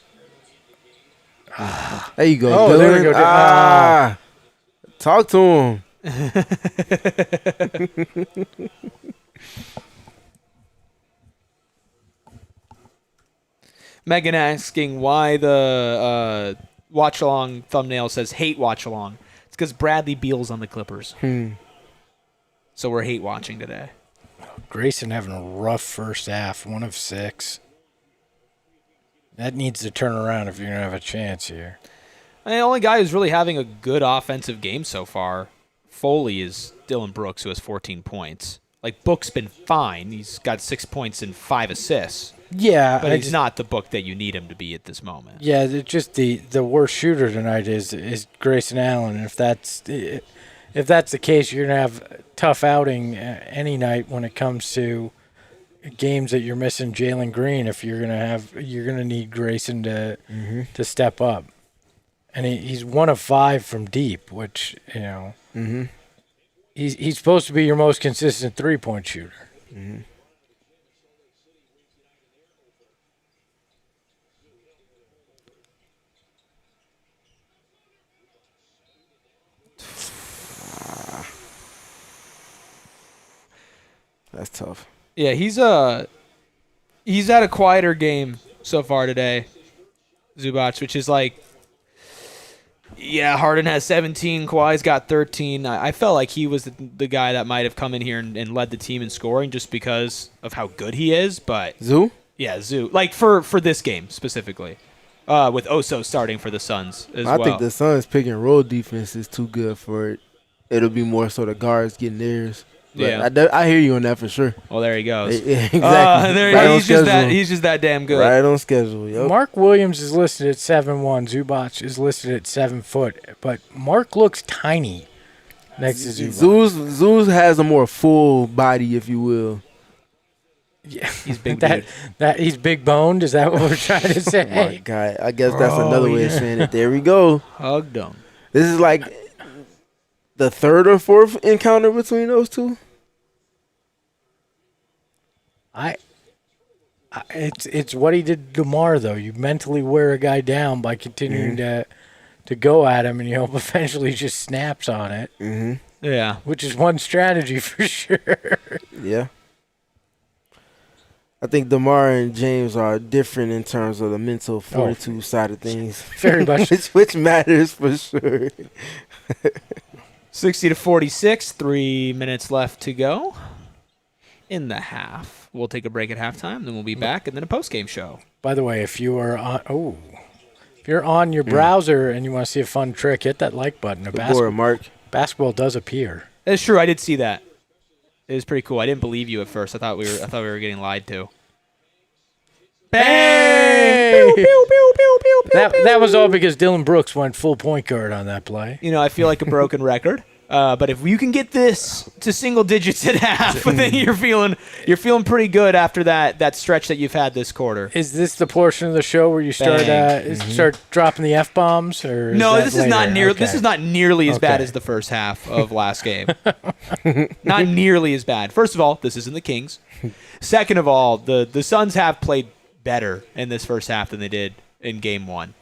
There you go, Oh, Dylan. there we go, Dylan. Talk to him. Megan asking why the watch along thumbnail says hate watch along. It's because Bradley Beal's on the Clippers. So we're hate watching today. Grayson having a rough first half, 1 of 6. That needs to turn around if you're going to have a chance here. The only guy who's really having a good offensive game so far, Foley, is Dylan Brooks, who has 14 points. Like, Book's been fine. He's got 6 points and 5 assists. Yeah. But he's not the Book that you need him to be at this moment. Yeah, just the worst shooter tonight is Grayson Allen. And if that's the case, you're going to have a tough outing any night when it comes to games that you're missing Jalen Green. If you're gonna need Grayson to step up, and he's 1 of 5 from deep, which he's supposed to be your most consistent 3-point shooter. That's tough. Yeah, he's had a quieter game so far today, Zubac, which is like, yeah, Harden has 17, Kawhi's got 13. I felt like he was the guy that might have come in here and led the team in scoring just because of how good he is. But Zoo? Yeah, Zoo. Like for this game specifically, with Oso starting for the Suns as well. I think the Suns pick and roll defense is too good for it. It'll be more so the guards getting theirs. But yeah, I hear you on that for sure. Well, there he goes. Yeah, exactly. He's just that damn good. Right on schedule. Yep. Mark Williams is listed at 7'1". Zubac is listed at 7 foot, but Mark looks tiny next to Zubac. Zeus has a more full body, if you will. Yeah, he's big. that he's big boned. Is that what we're trying to say? Oh my God, I guess that's another way of saying it. There we go. Hugged him. This is like the third or fourth encounter between those two. It's what he did to DeMar, though. You mentally wear a guy down by continuing to go at him, and you hope eventually he just snaps on it. Yeah, which is one strategy for sure. Yeah. I think DeMar and James are different in terms of the mental fortitude side of things. Very much. which matters for sure. 60-46, 3 minutes left to go in the half. We'll take a break at halftime, then we'll be back, and then a post-game show. By the way, if you're on your browser and you want to see a fun trick, hit that like button. Basketball does appear. That's true. I did see that. It was pretty cool. I didn't believe you at first. I thought we were getting lied to. Bang! Pew, pew, pew, pew, pew, pew, that was all because Dylan Brooks went full point guard on that play. You know, I feel like a broken record. But if you can get this to single digits at half, then you're feeling pretty good after that stretch that you've had this quarter. Is this the portion of the show where you start dropping the F-bombs? Or no, this is not near. This is not nearly as bad as the first half of last game. Not nearly as bad. First of all, this isn't the Kings. Second of all, the Suns have played better in this first half than they did in Game 1.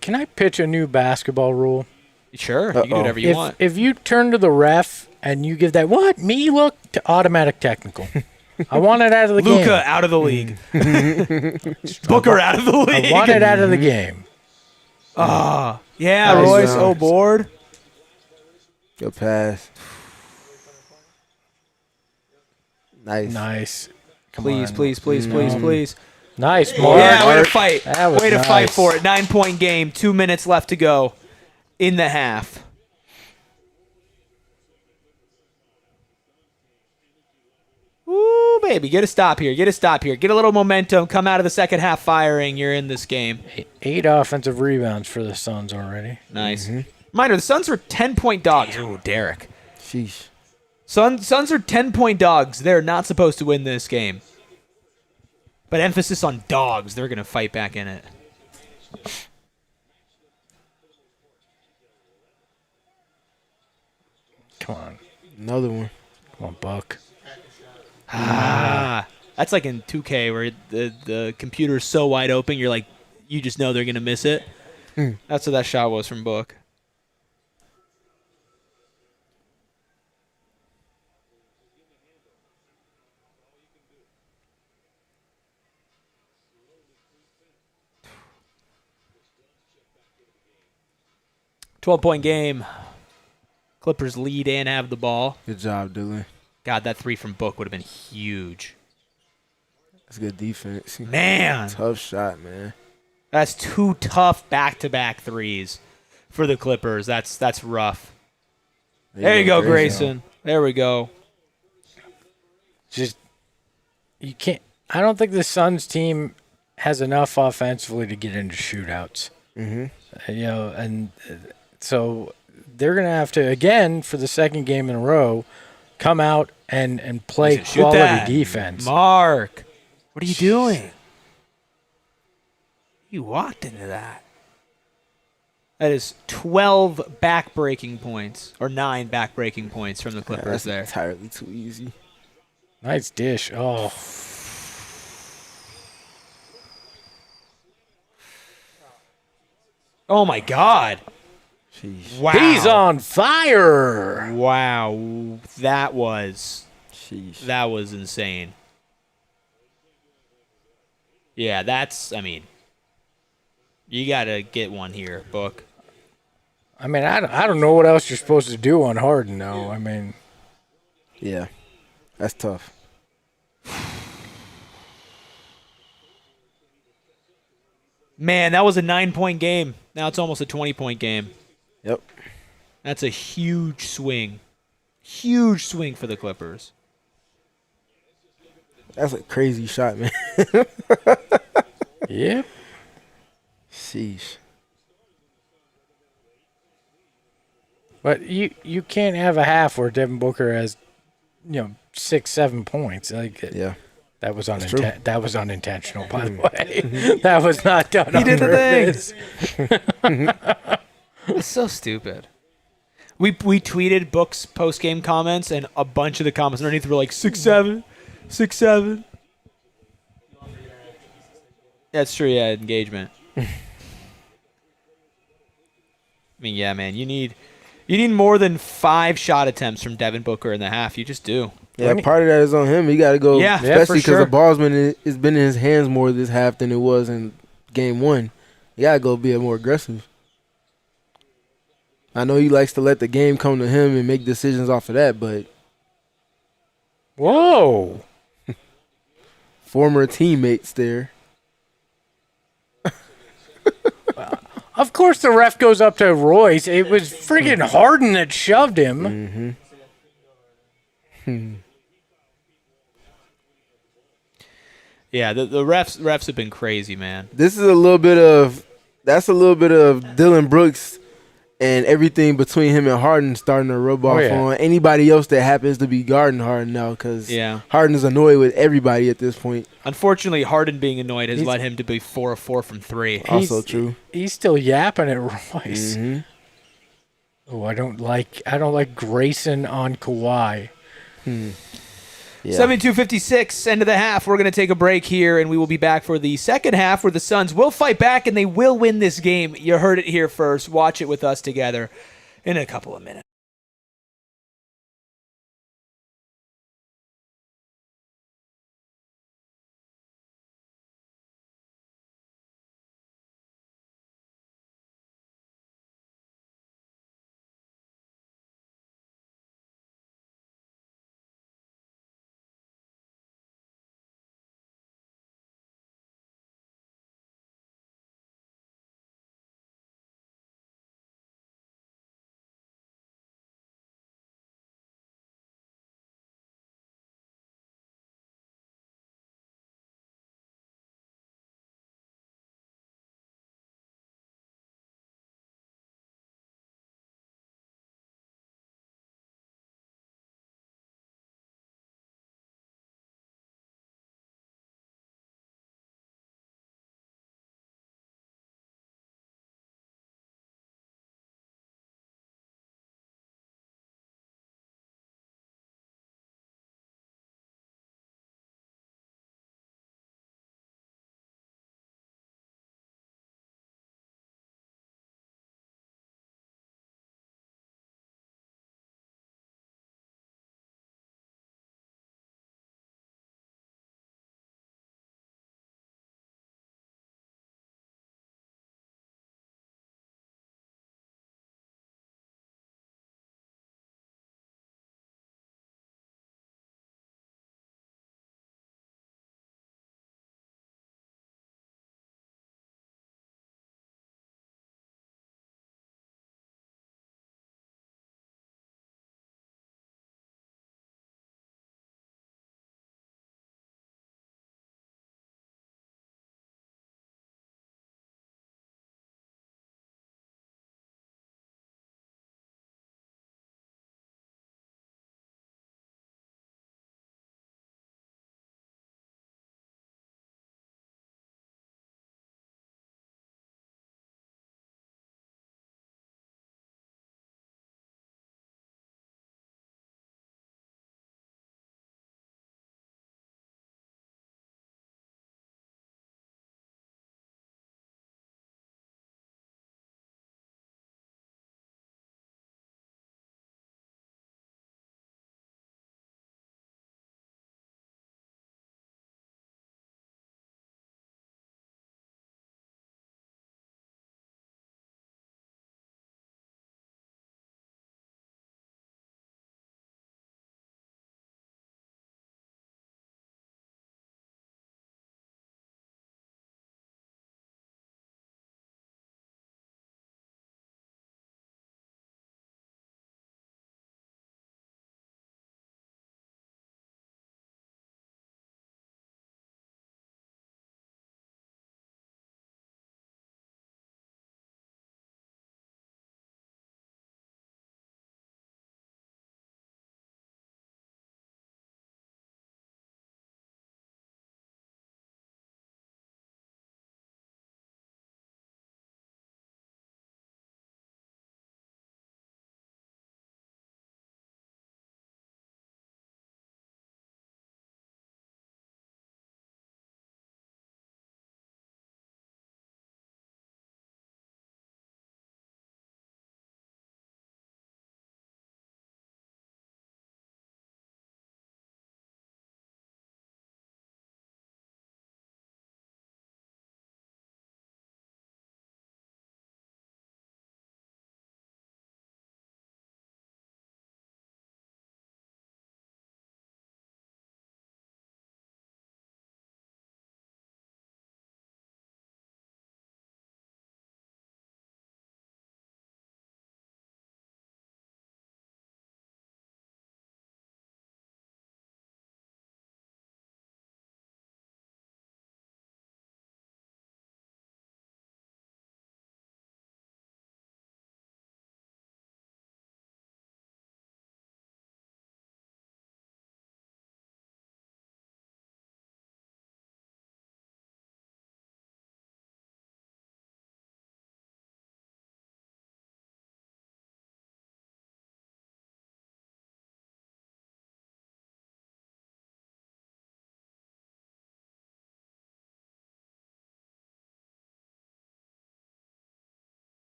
Can I pitch a new basketball rule? Sure, you can do whatever you want. If you turn to the ref and you give that look to automatic technical. I want it out of the game. Luka out of the league. Booker out of the league. I want it out of the game. Yeah, Nice. Royce, board. Good pass. Nice. Please. Nice, Mark. Yeah, way to fight. Way to fight for it. 9-point game, 2 minutes left to go in the half. Ooh, baby, get a stop here. Get a little momentum. Come out of the second half firing. You're in this game. 8 offensive rebounds for the Suns already. Nice. Minor, the Suns are 10-point dogs. Ooh, Derek. Sheesh. Suns are 10-point dogs. They're not supposed to win this game. But emphasis on dogs. They're going to fight back in it. Come on. Another one. Come on, Buck. That's like in 2K where the computer's so wide open, you're like, you just know they're going to miss it. That's what that shot was from Book. .12 game. Clippers lead and have the ball. Good job, Dylan. God, that three from Book would have been huge. That's good defense. Man. Tough shot, man. That's two tough back-to-back threes for the Clippers. That's rough. There you go, Grayson. There we go. Just, you can't. I don't think the Suns team has enough offensively to get into shootouts. And so they're going to have to, again, for the second game in a row, come out and play quality defense. Mark, what are you doing? You walked into that. That is 12 back-breaking points, or 9 back-breaking points from the Clippers That's there. entirely too easy. Nice dish. Oh. Oh, my God. Sheesh. Wow. He's on fire. Wow. That was Sheesh. insane. Yeah, that's, I mean, you got to get one here, Book. I mean, I don't know what else you're supposed to do on Harden, though. I mean, Yeah. That's tough. Man, that was a 9-point game. Now it's almost a 20-point game. Yep. That's a huge swing. Huge swing for the Clippers. That's a crazy shot, man. yeah. Sheesh. But you can't have a half where Devin Booker has, 6-7 points. Like Yeah. that was That's true. that was unintentional, by the way. That was not done. He did the thing. It's so stupid. We tweeted Book's post-game comments, and a bunch of the comments underneath were like 6-7, 6-7. That's true, yeah, engagement. I mean, yeah, man, you need more than 5 shot attempts from Devin Booker in the half. You just do. Yeah, part of that is on him. He got to go, Yeah, especially because for sure. the ball's it's been in his hands more this half than it was in game 1. You got to go be more aggressive. I know he likes to let the game come to him and make decisions off of that, but Whoa. former teammates there. Of course the ref goes up to Royce. It was friggin' Harden that shoved him. Yeah, the refs have been crazy, man. That's a little bit of Dylan Brooks and everything between him and Harden starting to rub off on anybody else that happens to be guarding Harden now, because Harden is annoyed with everybody at this point. Unfortunately, Harden being annoyed has led him to be 4 of 4 from 3. Also true. He's still yapping at Royce. Oh, I don't like Grayson on Kawhi. Yeah. 72-56, end of the half. We're going to take a break here, and we will be back for the second half where the Suns will fight back, and they will win this game. You heard it here first. Watch it with us together in a couple of minutes.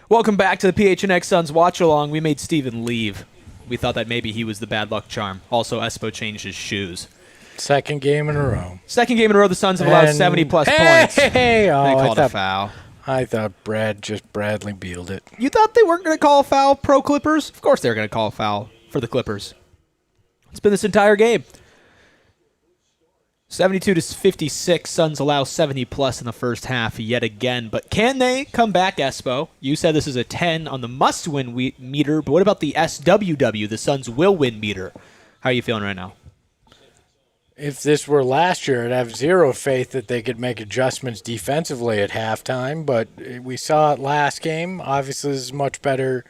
Welcome back to the PHNX Suns Watch Along. We made Steven leave. We thought that maybe he was the bad luck charm. Also, Espo changed his shoes. Second game in a row. Second game in a row, the Suns have allowed 70-plus points. Hey, They called a foul. I thought Brad just Bradley Bealed it. You thought they weren't going to call a foul, pro Clippers? Of course they were going to call a foul for the Clippers. It's been this entire game. 72-56, Suns allow 70-plus in the first half yet again. But can they come back, Espo? You said this is a 10 on the must-win meter, but what about the SWW, the Suns will-win meter? How are you feeling right now? If this were last year, I'd have zero faith that they could make adjustments defensively at halftime, but we saw it last game. Obviously, this is much better,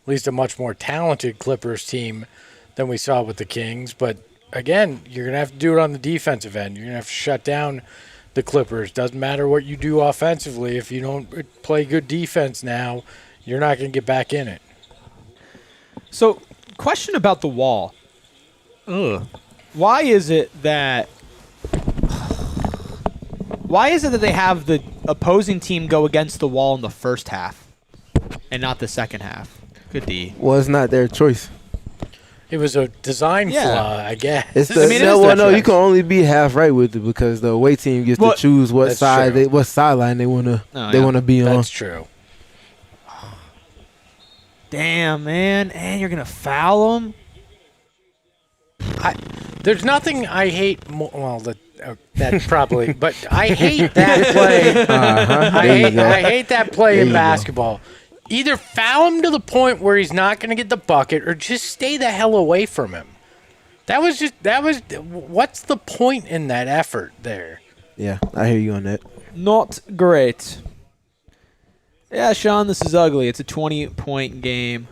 at least a much more talented Clippers team than we saw with the Kings. But, again, you're going to have to do it on the defensive end. You're going to have to shut down the Clippers. Doesn't matter what you do offensively. If you don't play good defense now, you're not going to get back in it. So, question about the wall. Ugh. Why is it that they have the opposing team go against the wall in the first half and not the second half? Good D. Well, it's not their choice. It was a design flaw, I guess. It's the, you can only be half right with it because the away team gets to choose what sideline they wanna be on. That's true. Damn, man, and you're gonna foul them. There's nothing I hate more. Well, that probably, but I hate that play. I hate that play in basketball. Either foul him to the point where he's not going to get the bucket, or just stay the hell away from him. What's the point in that effort there? Yeah, I hear you on that. Not great. Yeah, Sean, this is ugly. It's a 20-point game.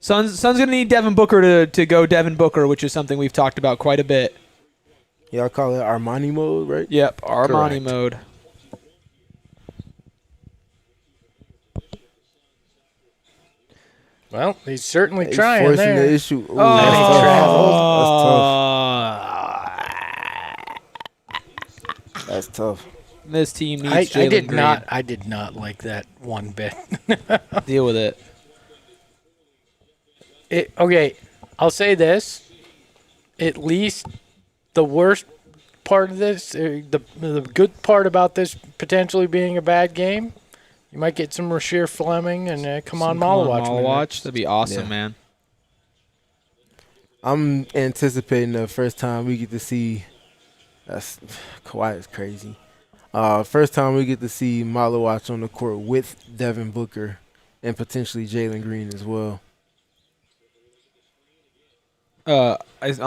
Suns going to need Devin Booker to go Devin Booker, which is something we've talked about quite a bit. Y'all call it Armani mode, right? Yep, Armani mode. Well, he's certainly trying forcing there. the issue. Ooh, that's tough. This team needs Jalen Green. I did not like that one bit. Deal with it. Okay, I'll say this. At least the worst part of this, the good part about this potentially being a bad game, you might get some Rasheer Fleming and come on Malawatch. That'd be awesome, man. I'm anticipating the first time we get to see. Kawhi is crazy. First time we get to see Malawatch on the court with Devin Booker and potentially Jalen Green as well. I'm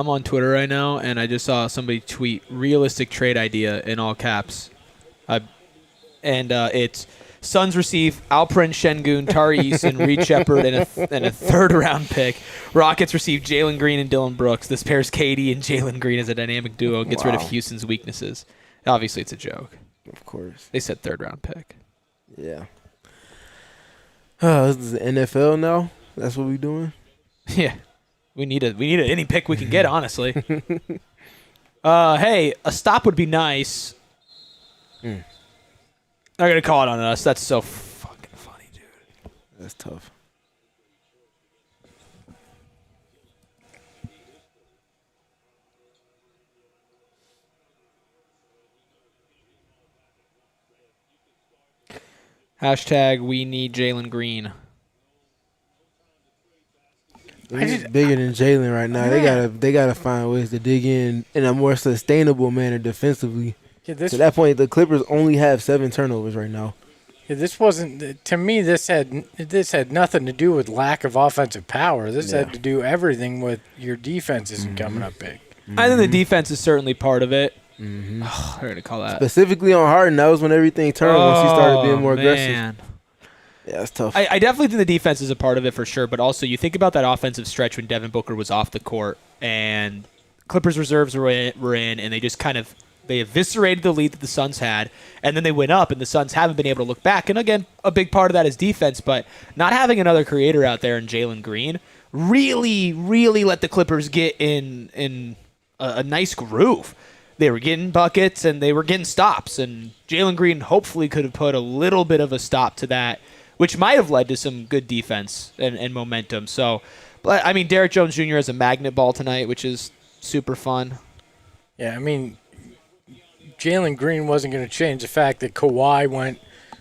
on Twitter right now, and I just saw somebody tweet realistic trade idea in all caps. It's Suns receive Alperen Şengün, Tari Eason, Reed Shepherd, and a third-round pick. Rockets receive Jalen Green and Dylan Brooks. This pairs KD and Jalen Green as a dynamic duo. Gets rid of Houston's weaknesses. Obviously, it's a joke. Of course. They said third-round pick. Yeah. This is the NFL now? That's what we doing? Yeah. We need any pick we can get, honestly. Hey, a stop would be nice. They're going to call it on us. That's so fucking funny, dude. That's tough. Hashtag we need Jalen Green. He's bigger than Jalen right now. They gotta find ways to dig in a more sustainable manner defensively. To that point, the Clippers only have 7 turnovers right now. Yeah, this wasn't to me. This had nothing to do with lack of offensive power. This had to do everything with your defense isn't coming up big. I think the defense is certainly part of it. Oh, they're gonna call that specifically on Harden. That was when everything turned once he started being more aggressive. Yeah, it's tough. I definitely think the defense is a part of it for sure, but also you think about that offensive stretch when Devin Booker was off the court and Clippers reserves were in, and they just they eviscerated the lead that the Suns had, and then they went up, and the Suns haven't been able to look back. And again, a big part of that is defense, but not having another creator out there in Jalen Green really, really let the Clippers get in a nice groove. They were getting buckets, and they were getting stops, and Jalen Green hopefully could have put a little bit of a stop to that which might have led to some good defense and momentum. So, but I mean, Derek Jones Jr. has a magnet ball tonight, which is super fun. Yeah, I mean, Jalen Green wasn't going to change the fact that Kawhi went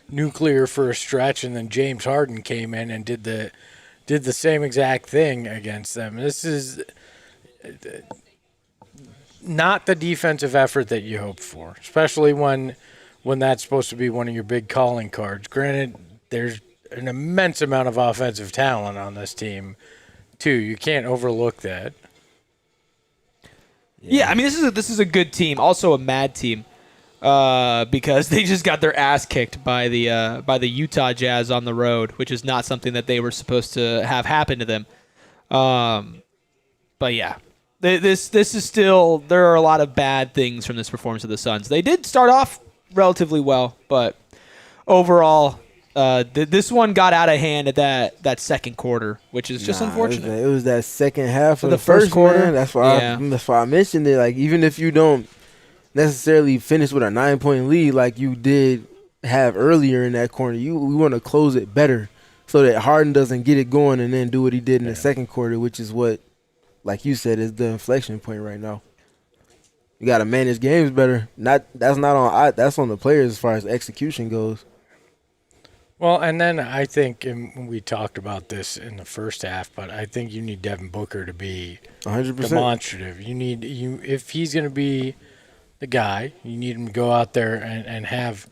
nuclear for a stretch, and then James Harden came in and did the same exact thing against them. This is not the defensive effort that you hoped for, especially when that's supposed to be one of your big calling cards. Granted, there's an immense amount of offensive talent on this team, too. You can't overlook that. Yeah, I mean, this is a good team, also a mad team, because they just got their ass kicked by the Utah Jazz on the road, which is not something that they were supposed to have happen to them. But yeah, this is still, there are a lot of bad things from this performance of the Suns. They did start off relatively well, but overall, this one got out of hand at that second quarter, which is just unfortunate. It was that second half of the the first quarter. quarter. That's why I mentioned it. Like, even if you don't necessarily finish with a 9-point lead like you did have earlier in that corner, we want to close it better so that Harden doesn't get it going and then do what he did in the second quarter, which is what, like you said, is the inflection point right now. You got to manage games better. That's on the players as far as execution goes. Well, and then I think, and we talked about this in the first half, but I think you need Devin Booker to be 100%. demonstrative. If he's going to be the guy, you need him to go out there and have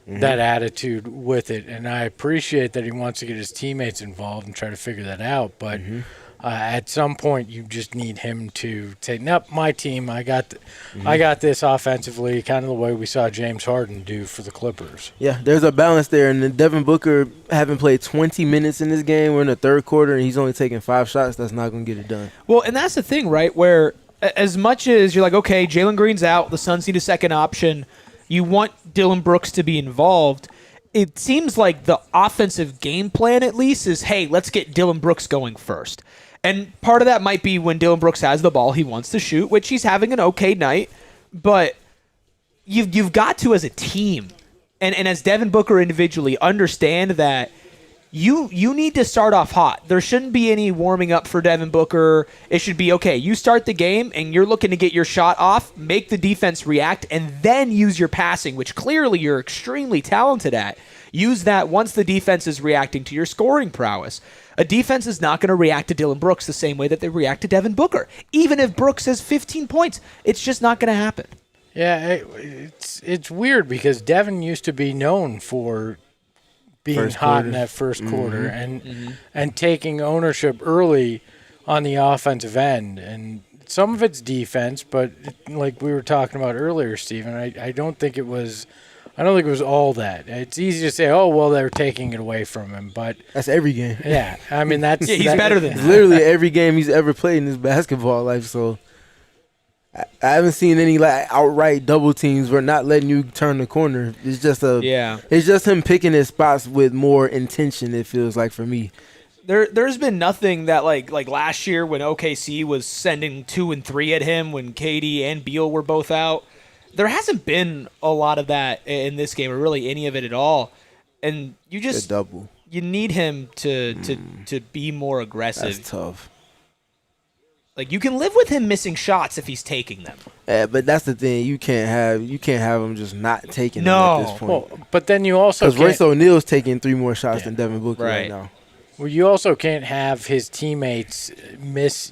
that attitude with it. And I appreciate that he wants to get his teammates involved and try to figure that out. But at some point, you just need him to say, "Nope, my team. I got this offensively," kind of the way we saw James Harden do for the Clippers. Yeah, there's a balance there. And then Devin Booker, having played 20 minutes in this game, we're in the third quarter, and he's only taking 5 shots. That's not going to get it done. Well, and that's the thing, right, where as much as you're like, okay, Jalen Green's out, the Suns need a second option, you want Dillon Brooks to be involved. It seems like the offensive game plan, at least, is, hey, let's get Dillon Brooks going first. And part of that might be when Dillon Brooks has the ball, he wants to shoot, which he's having an okay night. But you've got to, as a team, and as Devin Booker individually, understand that you need to start off hot. There shouldn't be any warming up for Devin Booker. It should be, okay, you start the game, and you're looking to get your shot off, make the defense react, and then use your passing, which clearly you're extremely talented at. Use that once the defense is reacting to your scoring prowess. A defense is not going to react to Dillon Brooks the same way that they react to Devin Booker. Even if Brooks has 15 points, it's just not going to happen. Yeah, it's weird because Devin used to be known for being hot in that first quarter and taking ownership early on the offensive end. And some of it's defense, but like we were talking about earlier, Steven, I don't think it was all that. It's easy to say, oh, well, they're taking it away from him, but that's every game. Yeah, I mean, that's he's better than that. Literally every game he's ever played in his basketball life. So I haven't seen any like outright double teams where not letting you turn the corner. It's just It's just him picking his spots with more intention. It feels like for me. There's been nothing that like last year when OKC was sending 2 and 3 at him when KD and Beal were both out. There hasn't been a lot of that in this game, or really any of it at all. And you just double. You need him to be more aggressive. That's tough. Like, you can live with him missing shots if he's taking them. Yeah, but that's the thing. You can't have him just not taking them at this point. Well, but then you also because Royce O'Neal's taking 3 more shots than Devin Booker right now. Well, you also can't have his teammates miss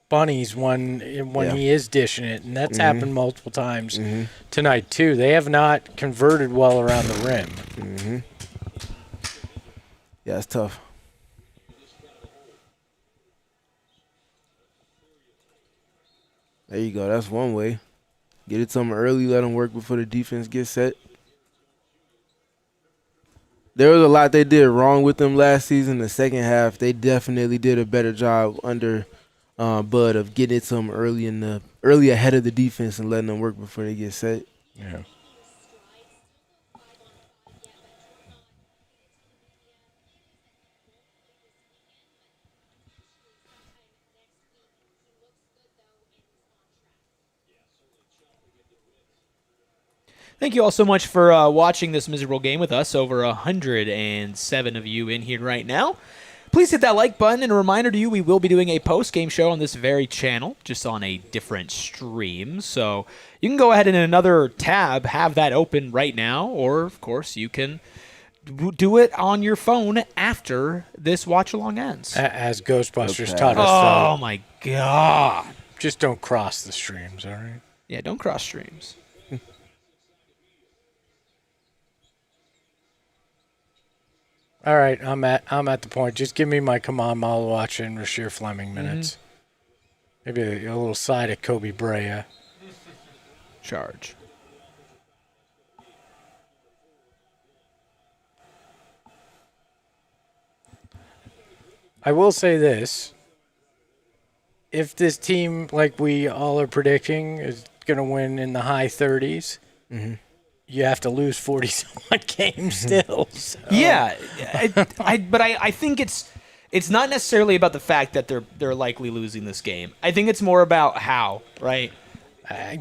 bunnies when he is dishing it, and that's happened multiple times tonight too. They have not converted well around the rim. Yeah, it's tough. There you go. That's one way. Get it to them early, let them work before the defense gets set. There was a lot they did wrong with them last season. The second half, they definitely did a better job under Bud of getting it to them early ahead of the defense and letting them work before they get set. Yeah. Thank you all so much for watching this miserable game with us. Over 107 of you in here right now. Please hit that like button, and a reminder to you, we will be doing a post-game show on this very channel, just on a different stream. So you can go ahead and in another tab have that open right now, or, of course, you can do it on your phone after this watch-along ends. As Ghostbusters taught Oh, us. my God. Just don't cross the streams, all right? Yeah, don't cross streams. All right, I'm at the point. Just give me my Kamal Malawacha and Rasheer Fleming minutes. Maybe a little side of Kobe Brea. Charge. I will say this. If this team, like we all are predicting, is going to win in the high 30s, you have to lose 40-some games still. So. Yeah, but I think it's not necessarily about the fact that they're likely losing this game. I think it's more about how, right?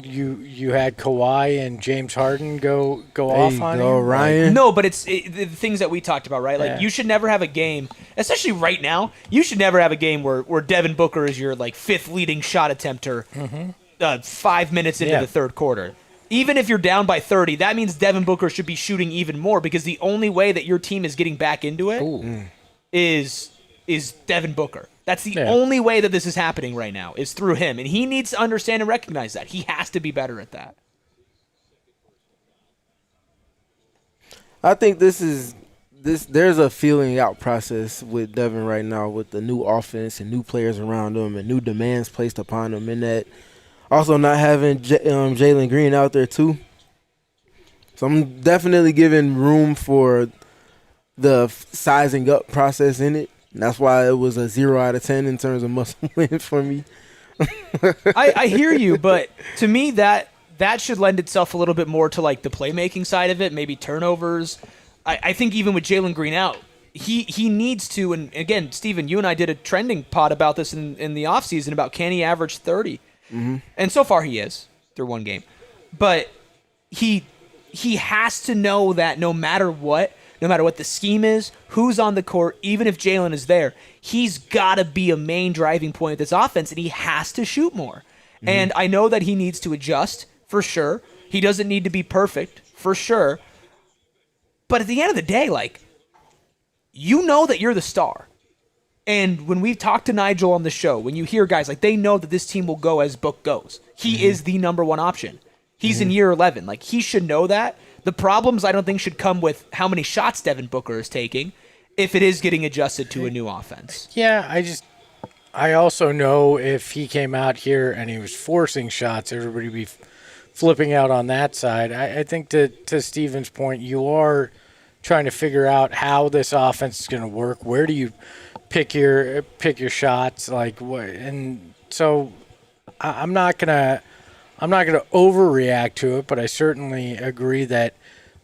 You had Kawhi and James Harden go off on you, Ryan. No, but it's the things that we talked about, right? Like you should never have a game, especially right now. You should never have a game where Devin Booker is your like fifth leading shot attempter, 5 minutes into the third quarter. Even if you're down by 30, that means Devin Booker should be shooting even more, because the only way that your team is getting back into it is Devin Booker. That's the only way that this is happening right now, is through him. And he needs to understand and recognize that. He has to be better at that. I think there's a feeling out process with Devin right now, with the new offense and new players around him and new demands placed upon him, and that also not having Jalen Green out there too. So I'm definitely giving room for the sizing up process in it. And that's why it was a 0 out of 10 in terms of must win for me. I hear you, but to me that should lend itself a little bit more to like the playmaking side of it, maybe turnovers. I think even with Jalen Green out, he needs to, and again, Steven, you and I did a trending pod about this in the offseason about can he average 30. And so far he is through one game. But he has to know that no matter what the scheme is, who's on the court, even if Jalen is there, he's got to be a main driving point of this offense, and he has to shoot more. And I know that he needs to adjust, for sure. He doesn't need to be perfect, for sure. But at the end of the day, like, you know that you're the star. And when we've talked to Nigel on the show, when you hear guys, like, they know that this team will go as Book goes. He is the number one option. He's in year 11. Like, he should know that. The problems, I don't think, should come with how many shots Devin Booker is taking if it is getting adjusted to a new offense. Yeah, I also know if he came out here and he was forcing shots, everybody would be flipping out on that side. I think to Steven's point, you are trying to figure out how this offense is going to work. Where do you pick your shots? Like what? And so I'm not gonna overreact to it, but I certainly agree that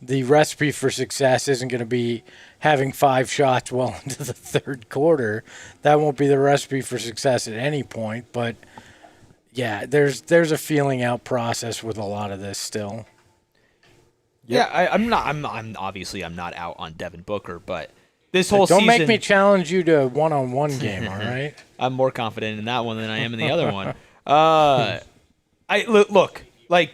the recipe for success isn't going to be having 5 shots well into the third quarter. That won't be the recipe for success at any point. But yeah, there's a feeling out process with a lot of this still. Yep. Yeah, I'm obviously not out on Devin Booker, but this whole Don't season, make me challenge you to a one-on-one game, all right? I'm more confident in that one than I am in the other one. Look, like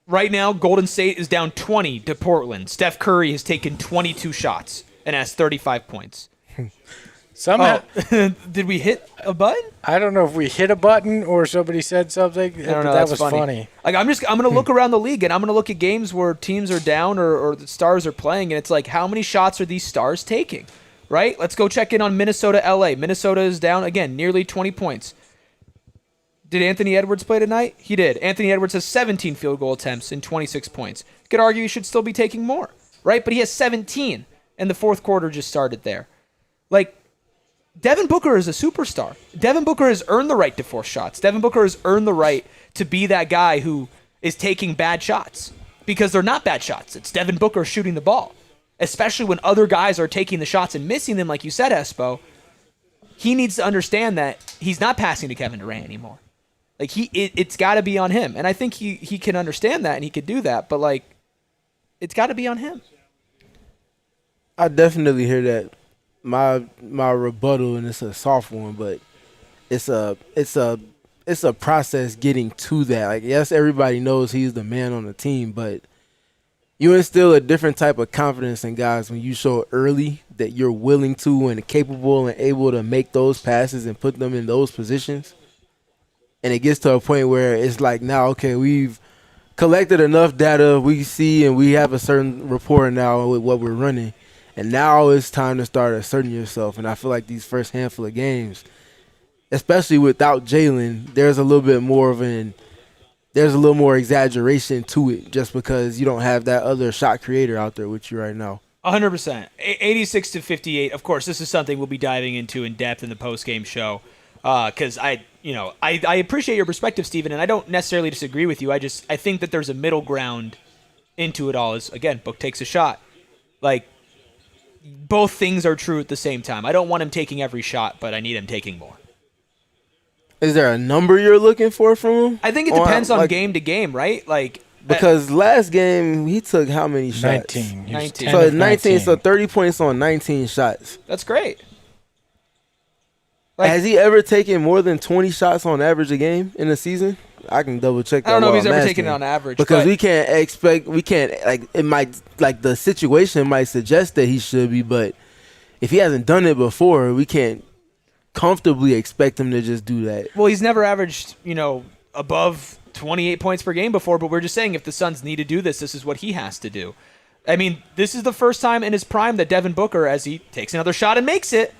right now, Golden State is down 20 to Portland. Steph Curry has taken 22 shots and has 35 points. Somehow, did we hit a button? I don't know if we hit a button or somebody said something. I don't know. That That's was funny. Like I'm gonna look around the league and I'm gonna look at games where teams are down or the stars are playing, and it's like, how many shots are these stars taking? Right? Let's go check in on Minnesota, LA. Minnesota is down again, nearly 20 points. Did Anthony Edwards play tonight? He did. Anthony Edwards has 17 field goal attempts and 26 points. Could argue he should still be taking more, right? But he has 17, and the fourth quarter just started there. Like, Devin Booker is a superstar. Devin Booker has earned the right to force shots. Devin Booker has earned the right to be that guy who is taking bad shots, because they're not bad shots. It's Devin Booker shooting the ball, especially when other guys are taking the shots and missing them, like you said, Espo. He needs to understand that he's not passing to Kevin Durant anymore. Like, it's got to be on him. And I think he can understand that and he could do that. But, like, it's got to be on him. I definitely hear that. My rebuttal, and it's a soft one, but it's a process getting to that. Like, yes, everybody knows he's the man on the team, but you instill a different type of confidence in guys when you show early that you're willing to and capable and able to make those passes and put them in those positions. And it gets to a point where it's like, now, okay, we've collected enough data, we see and we have a certain rapport now with what we're running. And now it's time to start asserting yourself. And I feel like these first handful of games, especially without Jalen, there's a little more exaggeration to it just because you don't have that other shot creator out there with you right now. 100%. 86-58. Of course, this is something we'll be diving into in depth in the post-game show. Because I appreciate your perspective, Steven, and I don't necessarily disagree with you. I think that there's a middle ground into it all. Is, again, Book takes a shot. Like, both things are true at the same time. I don't want him taking every shot, but I need him taking more. Is there a number you're looking for from him? I think it depends on game to game, right? Like, because last game he took how many shots? 19. So 19. So 30 points on 19 shots. That's great. Like, has he ever taken more than 20 shots on average a game in a season? I can double check that. I don't know if he's ever taken it on average. Because we can't, it might, like, the situation might suggest that he should be, but if he hasn't done it before, we can't comfortably expect him to just do that. Well, he's never averaged, above 28 points per game before, but we're just saying if the Suns need to do this, this is what he has to do. I mean, this is the first time in his prime that Devin Booker, as he takes another shot and makes it,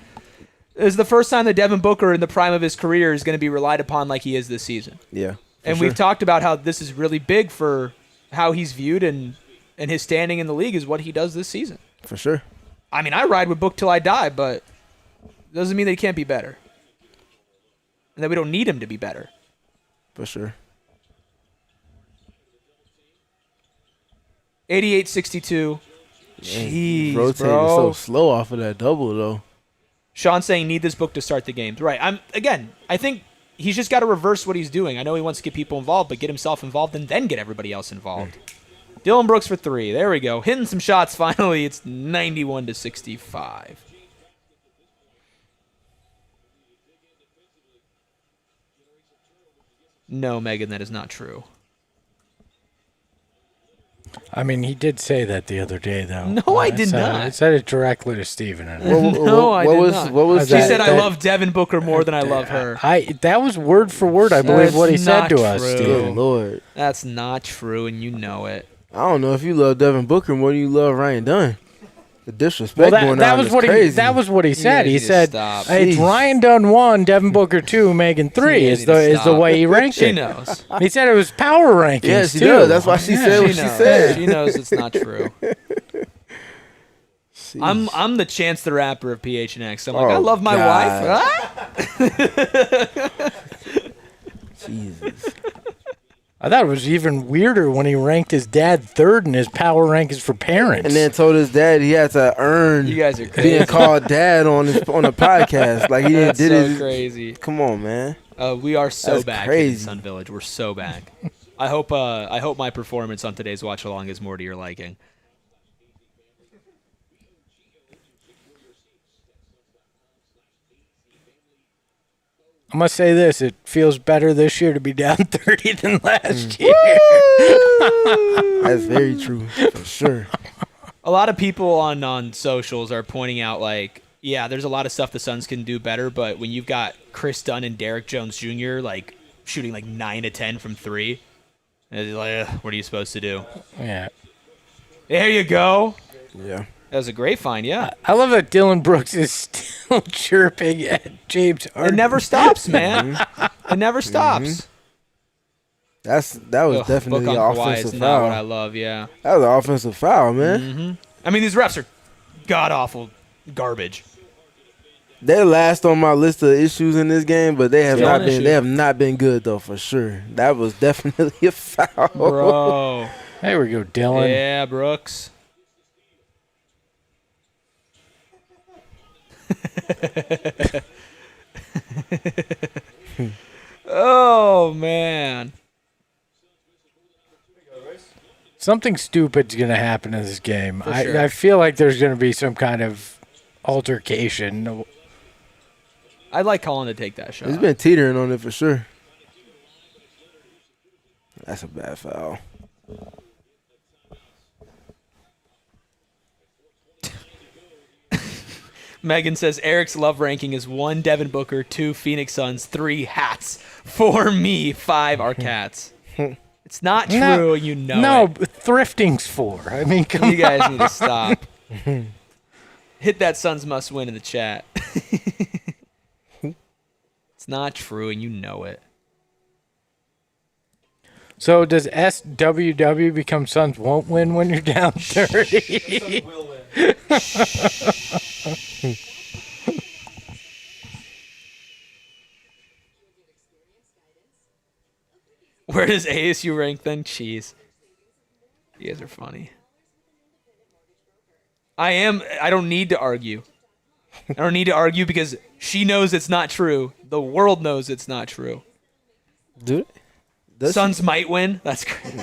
is the first time that Devin Booker in the prime of his career is going to be relied upon like he is this season. Yeah. And we've talked about how this is really big for how he's viewed and his standing in the league is what he does this season. For sure. I mean, I ride with Book till I die, but it doesn't mean that he can't be better. And that we don't need him to be better. For sure. 88-62. Jeez, rotating bro. so slow off of that double, though. Sean saying need this Book to start the games. Right. I think he's just got to reverse what he's doing. I know he wants to get people involved, but get himself involved and then get everybody else involved. Dylan Brooks for 3. There we go. Hitting some shots finally. It's 91-65. No, Megan, that is not true. I mean, he did say that the other day, though. No, I did not. I said it directly to Steven. I did not. What was she said, I love Devin Booker more than I love her. That was word for word, I believe, what he said to us, true. Steven. Good Lord. That's not true, and you know it. I don't know if you love Devin Booker more than you love Ryan Dunn. The disrespect going that on was is what crazy. that was what he said. He said, stop. it's Ryan Dunn 1, Devin Booker 2, Megan 3 is the way he ranked She it. knows. He said it was power rankings, Yes, she too. does. That's why she said what she said. She knows it's not true. I'm the Chance the Rapper of PHNX. I'm like, I love my wife. Jesus. I thought it was even weirder when he ranked his dad 3rd in his power rankings for parents. And then told his dad he had to earn You guys are crazy. being called dad on a podcast. Like he didn't That's did so it. crazy. Come on, man. We are so That's back crazy. in Sun Village. We're so back. I hope my performance on today's watch along is more to your liking. I must say this, it feels better this year to be down 30 than last year. That's very true, for sure. A lot of people on socials are pointing out, like, yeah, there's a lot of stuff the Suns can do better, but when you've got Chris Dunn and Derek Jones Jr., like, shooting like 9 of 10 from 3, it's like, what are you supposed to do? Yeah. There you go. Yeah. That was a great find, yeah. I love that Dylan Brooks is still chirping at James Harden. It never stops, man. It never stops. That was definitely Book an on Kawhi offensive is not what I foul. love, yeah. That was an offensive foul, man. I mean, these refs are god-awful garbage. They're last on my list of issues in this game, but they have Still not an been. issue. They have not been good though, for sure. That was definitely a foul, Bro. There we go, Dylan. Yeah, Brooks. Oh, man. Something stupid's going to happen in this game. sure. I feel like there's going to be some kind of altercation. I'd like Colin to take that shot. He's been teetering on it for sure. That's a bad foul. Megan says Eric's love ranking is 1 Devin Booker, 2 Phoenix Suns, 3 hats, 4 me, 5 are cats. It's not true, No, you know No, it. thrifting's 4. I mean, come You guys need to stop. Hit that Suns must win in the chat. It's not true, and you know it. So does SWW become Suns won't win when you're down 30? Will win. Where does ASU rank then? Jeez. You guys are funny. I don't need to argue. I don't need to argue because she knows it's not true. The world knows it's not true. Dude. Suns might win. That's great.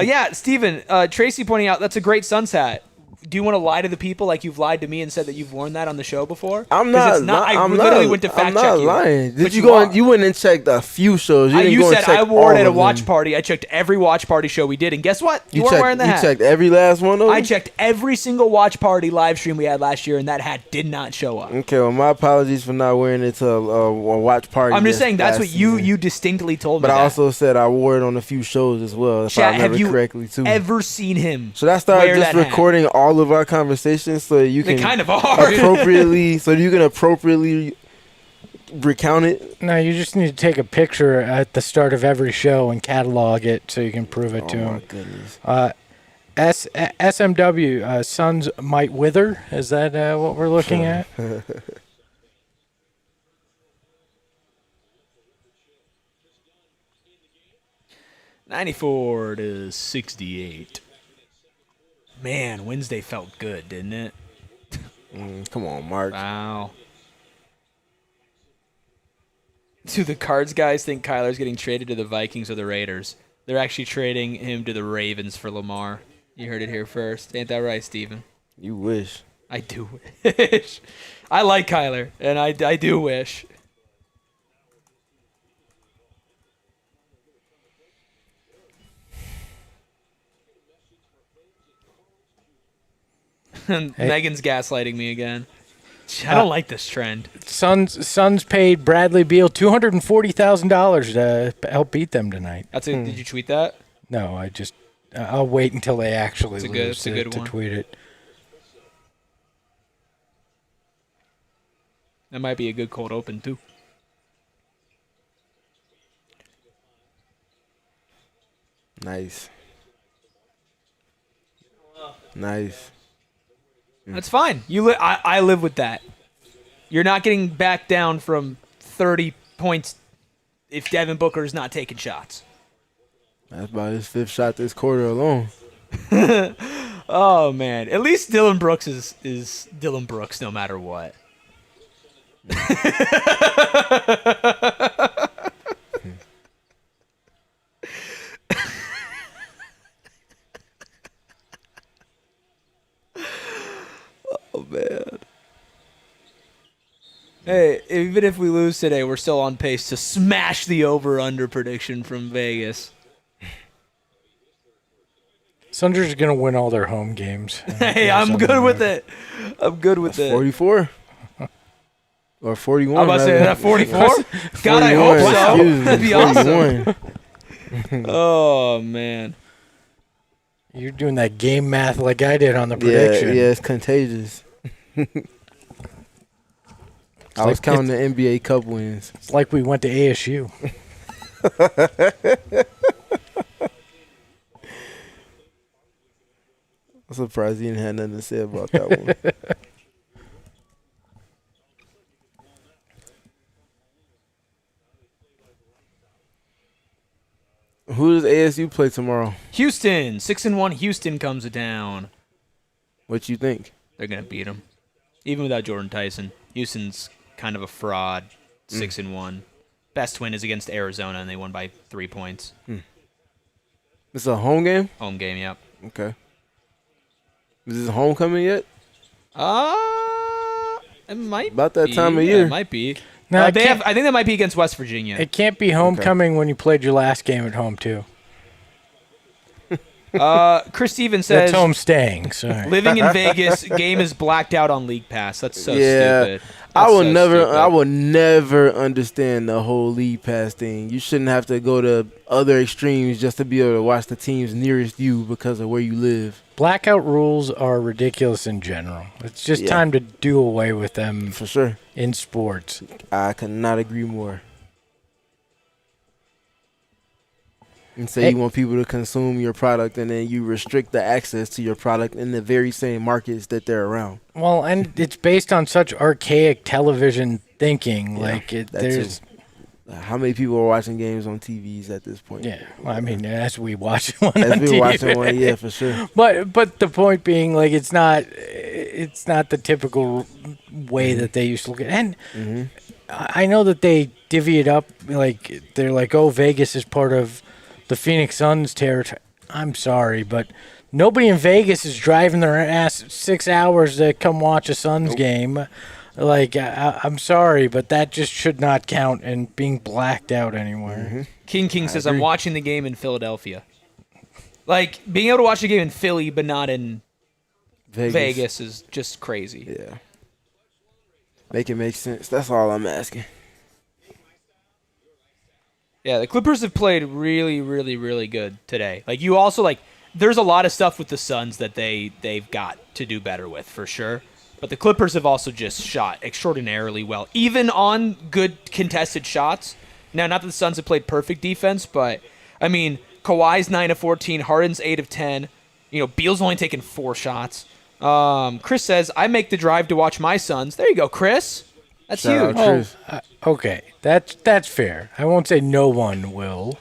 Yeah, Steven, Tracy pointing out that's a great Suns hat. Do you want to lie to the people like you've lied to me and said that you've worn that on the show before? I'm 'Cause not. I literally went to fact check you. Lying. But Did you go? are. You went and checked a few shows. You didn't You go and said check I wore it all at a of watch them. party. I checked every watch party show we did, and guess what? You You weren't checked. wearing the You hat. checked every last one of them. I checked every single watch party live stream we had last year, and that hat did not show up. Okay, well, my apologies for not wearing it to a watch party. I'm just saying that's what last you season. distinctly told me. But I that. also said I wore it on a few shows as well, if Chat, I have remember you correctly too. ever seen him? Should I start wear just that hat? recording all of our conversations so that you They can kind of are. appropriately, so you can appropriately recount it? No, you just need to take a picture at the start of every show and catalog it so you can prove it to Oh my them. goodness! SMW, Suns might wither. Is that what we're looking at? 94-68. Man, Wednesday felt good, didn't it? Come on, Mark. Wow. Do the Cards guys think Kyler's getting traded to the Vikings or the Raiders? They're actually trading him to the Ravens for Lamar. You heard it here first. Ain't that right, Steven? You wish. I do wish. I like Kyler, and I do wish. Megan's gaslighting me again. I don't like this trend. Suns paid Bradley Beal $240,000 to help beat them tonight. Did you tweet that? No, I just I'll wait until they actually It's a lose good to one. tweet it. That might be a good cold open, too. Nice. Nice. That's fine. I live with that. You're not getting back down from 30 points if Devin Booker is not taking shots. That's about his 5th shot this quarter alone. Oh, man. At least Dylan Brooks is Dylan Brooks no matter what. Oh, man. Hey, even if we lose today, we're still on pace to smash the over-under prediction from Vegas. Suns are going to win all their home games. Hey, I'm good with it. I'm good with it. 44 or 41. I'm about to say rather. that 44. God, I 41, hope so. excuse me, That'd be awesome. 41. Oh man. You're doing that game math like I did on the prediction. Yeah, it's contagious. I was counting the NBA Cup wins. It's like we went to ASU. I'm surprised you didn't have nothing to say about that one. Who does ASU play tomorrow? Houston, 6-1. Houston comes down. What you think? They're gonna beat them, even without Jordan Tyson. Houston's kind of a fraud. 6-1. Best win is against Arizona, and they won by 3 points. It's a home game? Home game, yep. Okay. Is this homecoming yet? It might About that be. time of Yeah, year. it might be. No, I think that might be against West Virginia. It can't be homecoming when you played your last game at home too. Chris Stevens says, That's home staying. Sorry. living in Vegas, game is blacked out on League Pass. That's so Yeah. stupid. I That's will so never stupid. I will never understand the whole league pass thing. You shouldn't have to go to other extremes just to be able to watch the teams nearest you because of where you live. Blackout rules are ridiculous in general. It's just time to do away with them For sure. in sports. I could not agree more. And say you want people to consume your product and then you restrict the access to your product in the very same markets that they're around. Well, and it's based on such archaic television thinking. Yeah, like there's how many people are watching games on TVs at this point? Yeah, well, I mean, as we watch one As on we TV. watching one, yeah, for sure. But the point being, like, it's not the typical way that they used to look at it. And I know that they divvy it up. Like, they're like, oh, Vegas is part of the Phoenix Suns territory. I'm sorry, but nobody in Vegas is driving their ass 6 hours to come watch a Suns game. Like, I'm sorry, but that just should not count and being blacked out anywhere. King says, I'm watching the game in Philadelphia. Like, being able to watch the game in Philly but not in Vegas is just crazy. Yeah. Make it make sense. That's all I'm asking. Yeah, the Clippers have played really, really, really good today. Like, you also, like, there's a lot of stuff with the Suns that they've got to do better with, for sure. But the Clippers have also just shot extraordinarily well, even on good contested shots. Now, not that the Suns have played perfect defense, but, I mean, Kawhi's 9 of 14, Harden's 8 of 10. You know, Beal's only taken 4 shots. Chris says, I make the drive to watch my Suns. There you go, Chris. That's Shout huge. out, Chris. Okay, that's fair. I won't say no one will.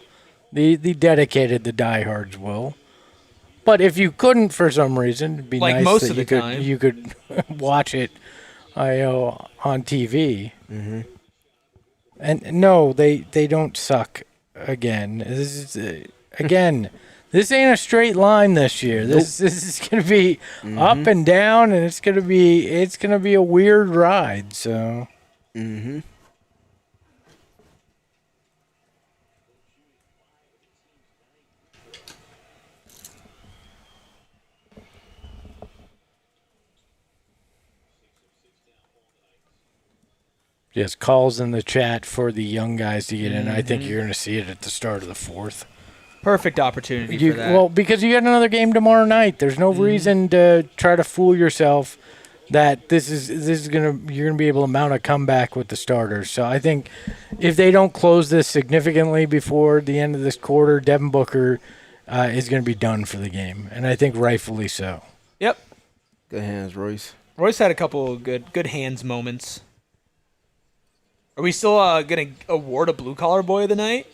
The dedicated, the diehards will. But if you couldn't for some reason, it'd be Like nice most that of the you could time. you could watch it, on TV. And no, they don't suck again. This is this ain't a straight line this year. This is gonna be up and down, and it's gonna be a weird ride. So. Yes, calls in the chat for the young guys to get in. I think you're going to see it at the start of the fourth. Perfect opportunity for that. Well, because you got another game tomorrow night. There's no reason to try to fool yourself that you're gonna be able to mount a comeback with the starters. So I think if they don't close this significantly before the end of this quarter, Devin Booker is going to be done for the game, and I think rightfully so. Yep. Good hands, Royce. Royce had a couple of good hands moments. Are we still going to award a blue-collar boy of the night?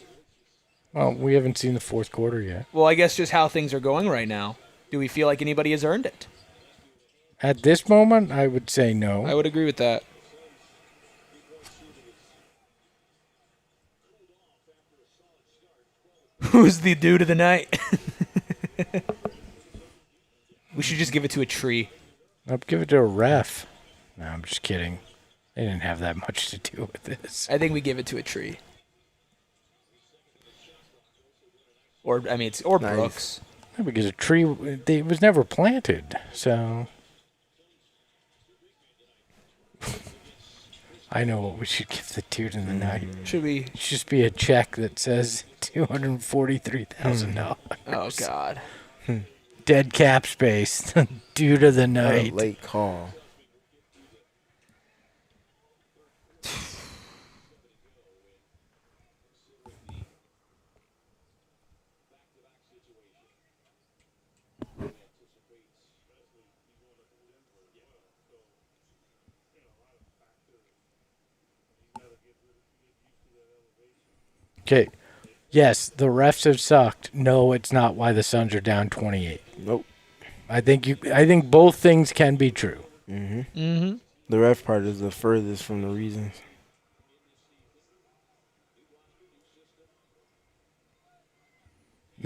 Well, we haven't seen the fourth quarter yet. Well, I guess just how things are going right now. Do we feel like anybody has earned it? At this moment, I would say no. I would agree with that. Who's the dude of the night? We should just give it to a tree. I'll give it to a ref. No, I'm just kidding. They didn't have that much to do with this. I think we give it to a tree. Or Nice. Brooks. Yeah, because a tree, it was never planted, so. I know what we should give the dude in the night. Should we? It should just be a check that says $243,000. Oh, God. Dead cap space. Dude of the night. Late call. Okay. Yes, the refs have sucked. No, it's not why the Suns are down 28. Nope. I think both things can be true. Mm-hmm. The ref part is the furthest from the reasons.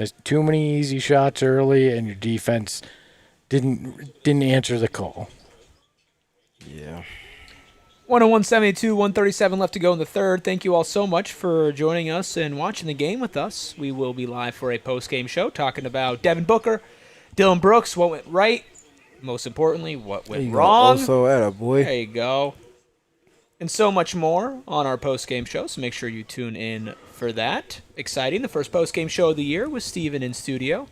Missed too many easy shots early, and your defense didn't answer the call. Yeah. 101-72, 137 left to go in the third. Thank you all so much for joining us and watching the game with us. We will be live for a post-game show talking about Devin Booker, Dylan Brooks, what went right, most importantly, what went wrong. Also, at a boy. There you go. And so much more on our post-game show, so make sure you tune in for that. Exciting, the first post-game show of the year with Steven in studio.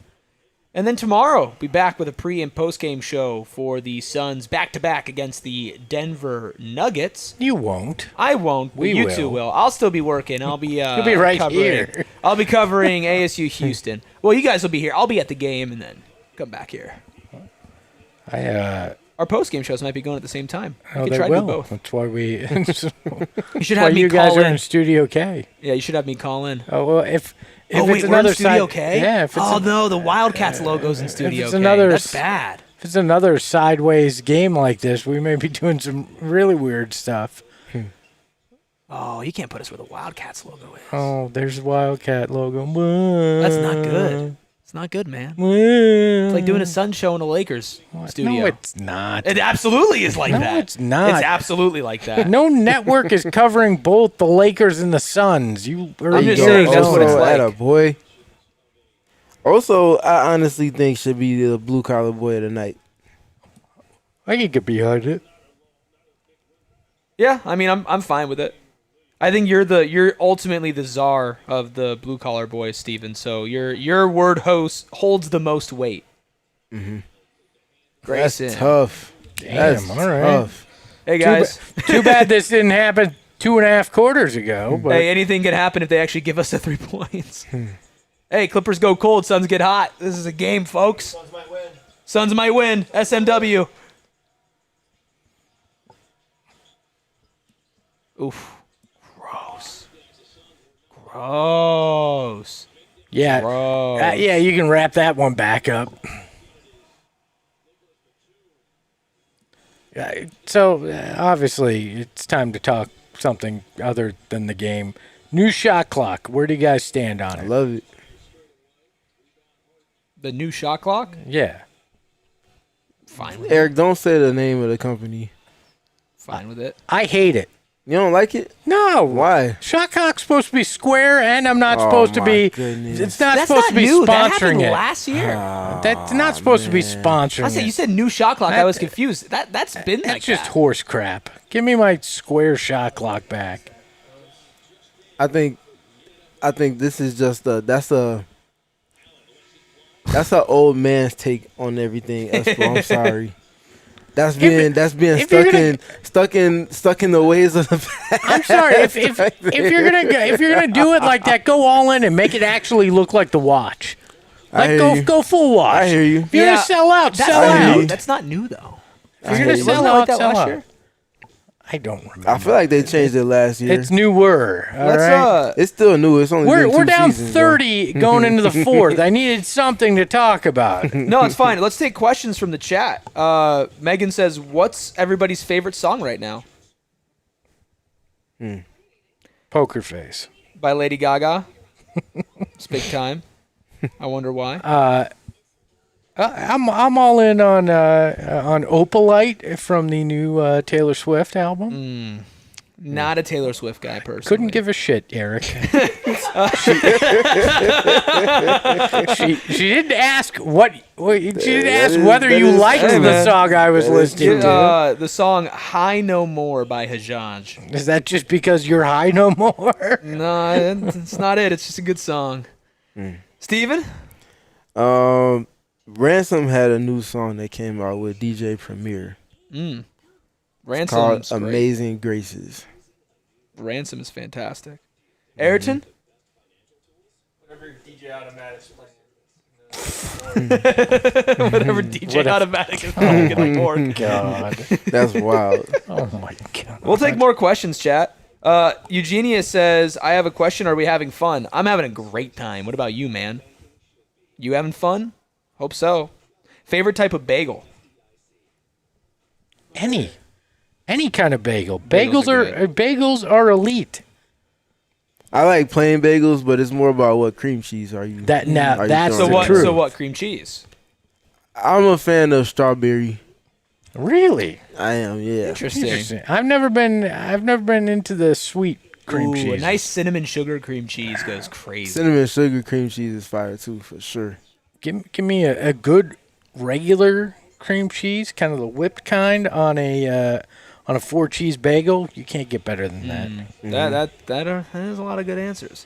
And then tomorrow, be back with a pre- and post-game show for the Suns back-to-back against the Denver Nuggets. You won't. I won't, but you will. two will. I'll still be working. I'll be You'll be right covering, here. I'll be covering ASU Houston. Well, you guys will be here. I'll be at the game and then come back here. Our post-game shows might be going at the same time. We could they try to will. do both. That's why we. You should why have me you guys call are in. in Studio K. Yeah, you should have me call in. Oh well, if Oh, it's wait, we're another in Studio side, K? yeah. If it's No, the Wildcats logo's in Studio it's K. another That's s- bad. if it's another sideways game like this, we may be doing some really weird stuff. Oh, you can't put us where the Wildcats logo is. Oh, there's the Wildcat logo. That's not good. It's not good, man. It's It's like doing a Sun show in a Lakers studio. No, it's not. It absolutely is like No, that. it's not. It's absolutely like that. No network is covering both the Lakers and the Suns. You I'm already just know saying that. that's what it's Also, like. at a boy. Also, I honestly think should be the blue collar boy of the night. I can get behind it. Yeah, I mean, I'm fine with it. I think you're ultimately the czar of the blue collar boys, Steven. So your word holds the most weight. Mm-hmm. Grayson. That's tough. Damn, That's all right. tough. Hey guys. Too bad this didn't happen 2.5 quarters ago. But Hey, anything can happen if they actually give us the 3 points. Hey, Clippers go cold, Suns get hot. This is a game, folks. Suns might win. Suns might win. SMW. Oof. Gross. Gross. yeah, Gross. yeah, you can wrap that one back up. So obviously, it's time to talk something other than the game. New shot clock. Where do you guys stand on I it? love it. The new shot clock? Yeah. Fine with it. Eric, don't say the name of the company. Fine with it. I hate it. You don't like it? No. Why? Shot clock's supposed to be square, and I'm not Oh, supposed to my be. goodness. It's not That's supposed not to be new. That sponsoring happened it. last year. That's not supposed to be sponsoring I said it. you said new shot clock. I was confused. That's been That's like just that. horse crap. Give me my square shot clock back. I think this is just that's a old man's take on everything. Espo. I'm sorry. That's being if you're stuck in the ways of the past. I'm sorry if you're gonna do it like that, go all in and make it actually look like the watch. I Like hear you. go full watch. I hear you. If you're Yeah, gonna sell out, That's sell not I hear out. new. you. That's not new though. If you're gonna hear sell Wasn't it out, like that sell last out. year? I don't remember. I feel like they changed it last year. It's newer. All Let's right. It's still new. It's only been We're 2 down seasons, though. 30 going into the fourth. I needed something to talk about. No, it's fine. Let's take questions from the chat. Megan says, "What's everybody's favorite song right now?" Poker face. By Lady Gaga. It's big time. I wonder why. I'm all in on Opalite from the new Taylor Swift album. Not a Taylor Swift guy, personally. Couldn't give a shit, Eric. she didn't ask she didn't ask whether you liked hey, the man. song I was listening to. The song "High No More" by Hajaj. Is that just because you're high no more? No, it's not it. It's just a good song. Steven? Ransom had a new song that came out with DJ Premier called Ransom's great. "Amazing Graces." Ransom is fantastic. Ayrton? Whatever DJ Automatic's playing. Whatever DJ Automatic is playing on the board. God. That's wild. Oh my God. We'll take more questions, chat. Eugenia says, "I have a question. Are we having fun?" I'm having a great time. What about you, man? You having fun? Hope so. Favorite type of bagel? Any kind of bagel. Bagels are Bagels are elite. I like plain bagels, but it's more about what cream cheese are you. That now are you that's throwing the in? truth. So what? Cream cheese. I'm a fan of strawberry. Really I am, yeah. interesting. I've never been into the sweet cream Ooh, cheese. a nice cinnamon sugar cream cheese goes crazy. Cinnamon sugar cream cheese is fire too, for sure. Give me a good regular cream cheese, kind of the whipped kind on a 4-cheese bagel. You can't get better than that. That is a lot of good answers.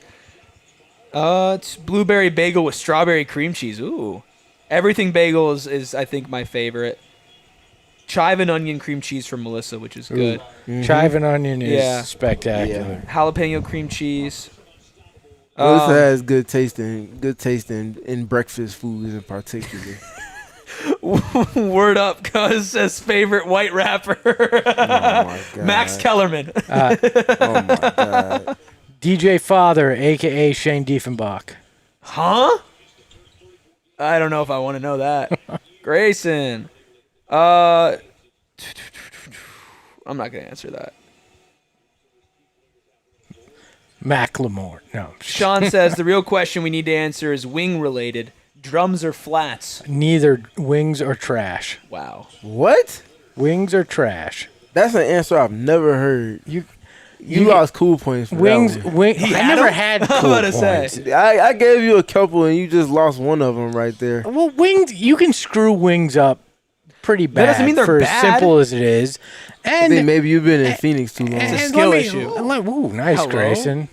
It's blueberry bagel with strawberry cream cheese. Ooh, everything bagel is I think my favorite. Chive and onion cream cheese from Melissa, which is good. Chive and onion is Yeah. spectacular. Jalapeno cream cheese. Melissa has good taste in breakfast foods in particular. Word up, cuz says favorite white rapper. Oh my god. Max Kellerman. Oh my god. DJ Father, a.k.a. Shane Diefenbach. Huh? I don't know if I want to know that. Grayson. I'm not going to answer that. Macklemore. No. Sean says the real question we need to answer is wing related. Drums or flats? Neither wings or trash. Wow. What? Wings or trash. That's an answer I've never heard. You You lost cool points for Wings. that one. Wing, He I had never them? had I'm cool about to say. points. I gave you a couple and you just lost one of them right there. Well, wings. You can screw wings up pretty bad. doesn't mean they're for bad. as simple as it is. I think maybe you've been in Phoenix too long. It's a skill issue. Ooh, nice, Hello? Grayson.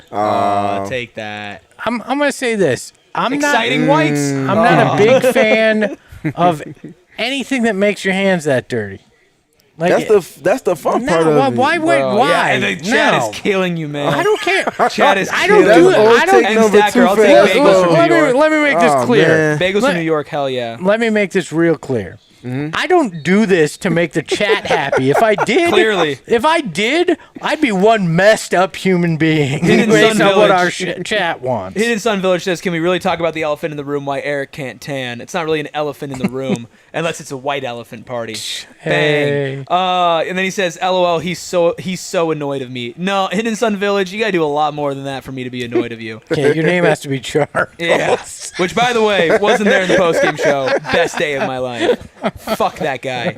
Take that. I'm gonna say this. I'm Exciting not. whites? I'm not a big fan of anything that makes your hands that dirty. Like That's the fun part of it. why? Bro, Why? Yeah, and the chat No. is killing you, man. I don't care. Chat is I don't killing do you. it. I don't. Take And number Stacker, two I'll take fast. bagels from New York. Let me make this Oh, clear. man. Bagels Let- from New York, hell yeah. Let me make this real clear. I don't do this to make the chat happy. If I did, Clearly. I'd be one messed up human being Hidden based Sun on what our Village. chat wants. Hidden Sun Village says, can we really talk about the elephant in the room, why Eric can't tan? It's not really an elephant in the room, unless it's a white elephant party. Hey. Bang. And then he says, LOL, he's so annoyed of me. No, Hidden Sun Village, you gotta do a lot more than that for me to be annoyed of you. Okay, your name has to be Charles. Yeah. Which, by the way, wasn't there in the postgame show. Best day of my life. Fuck that guy.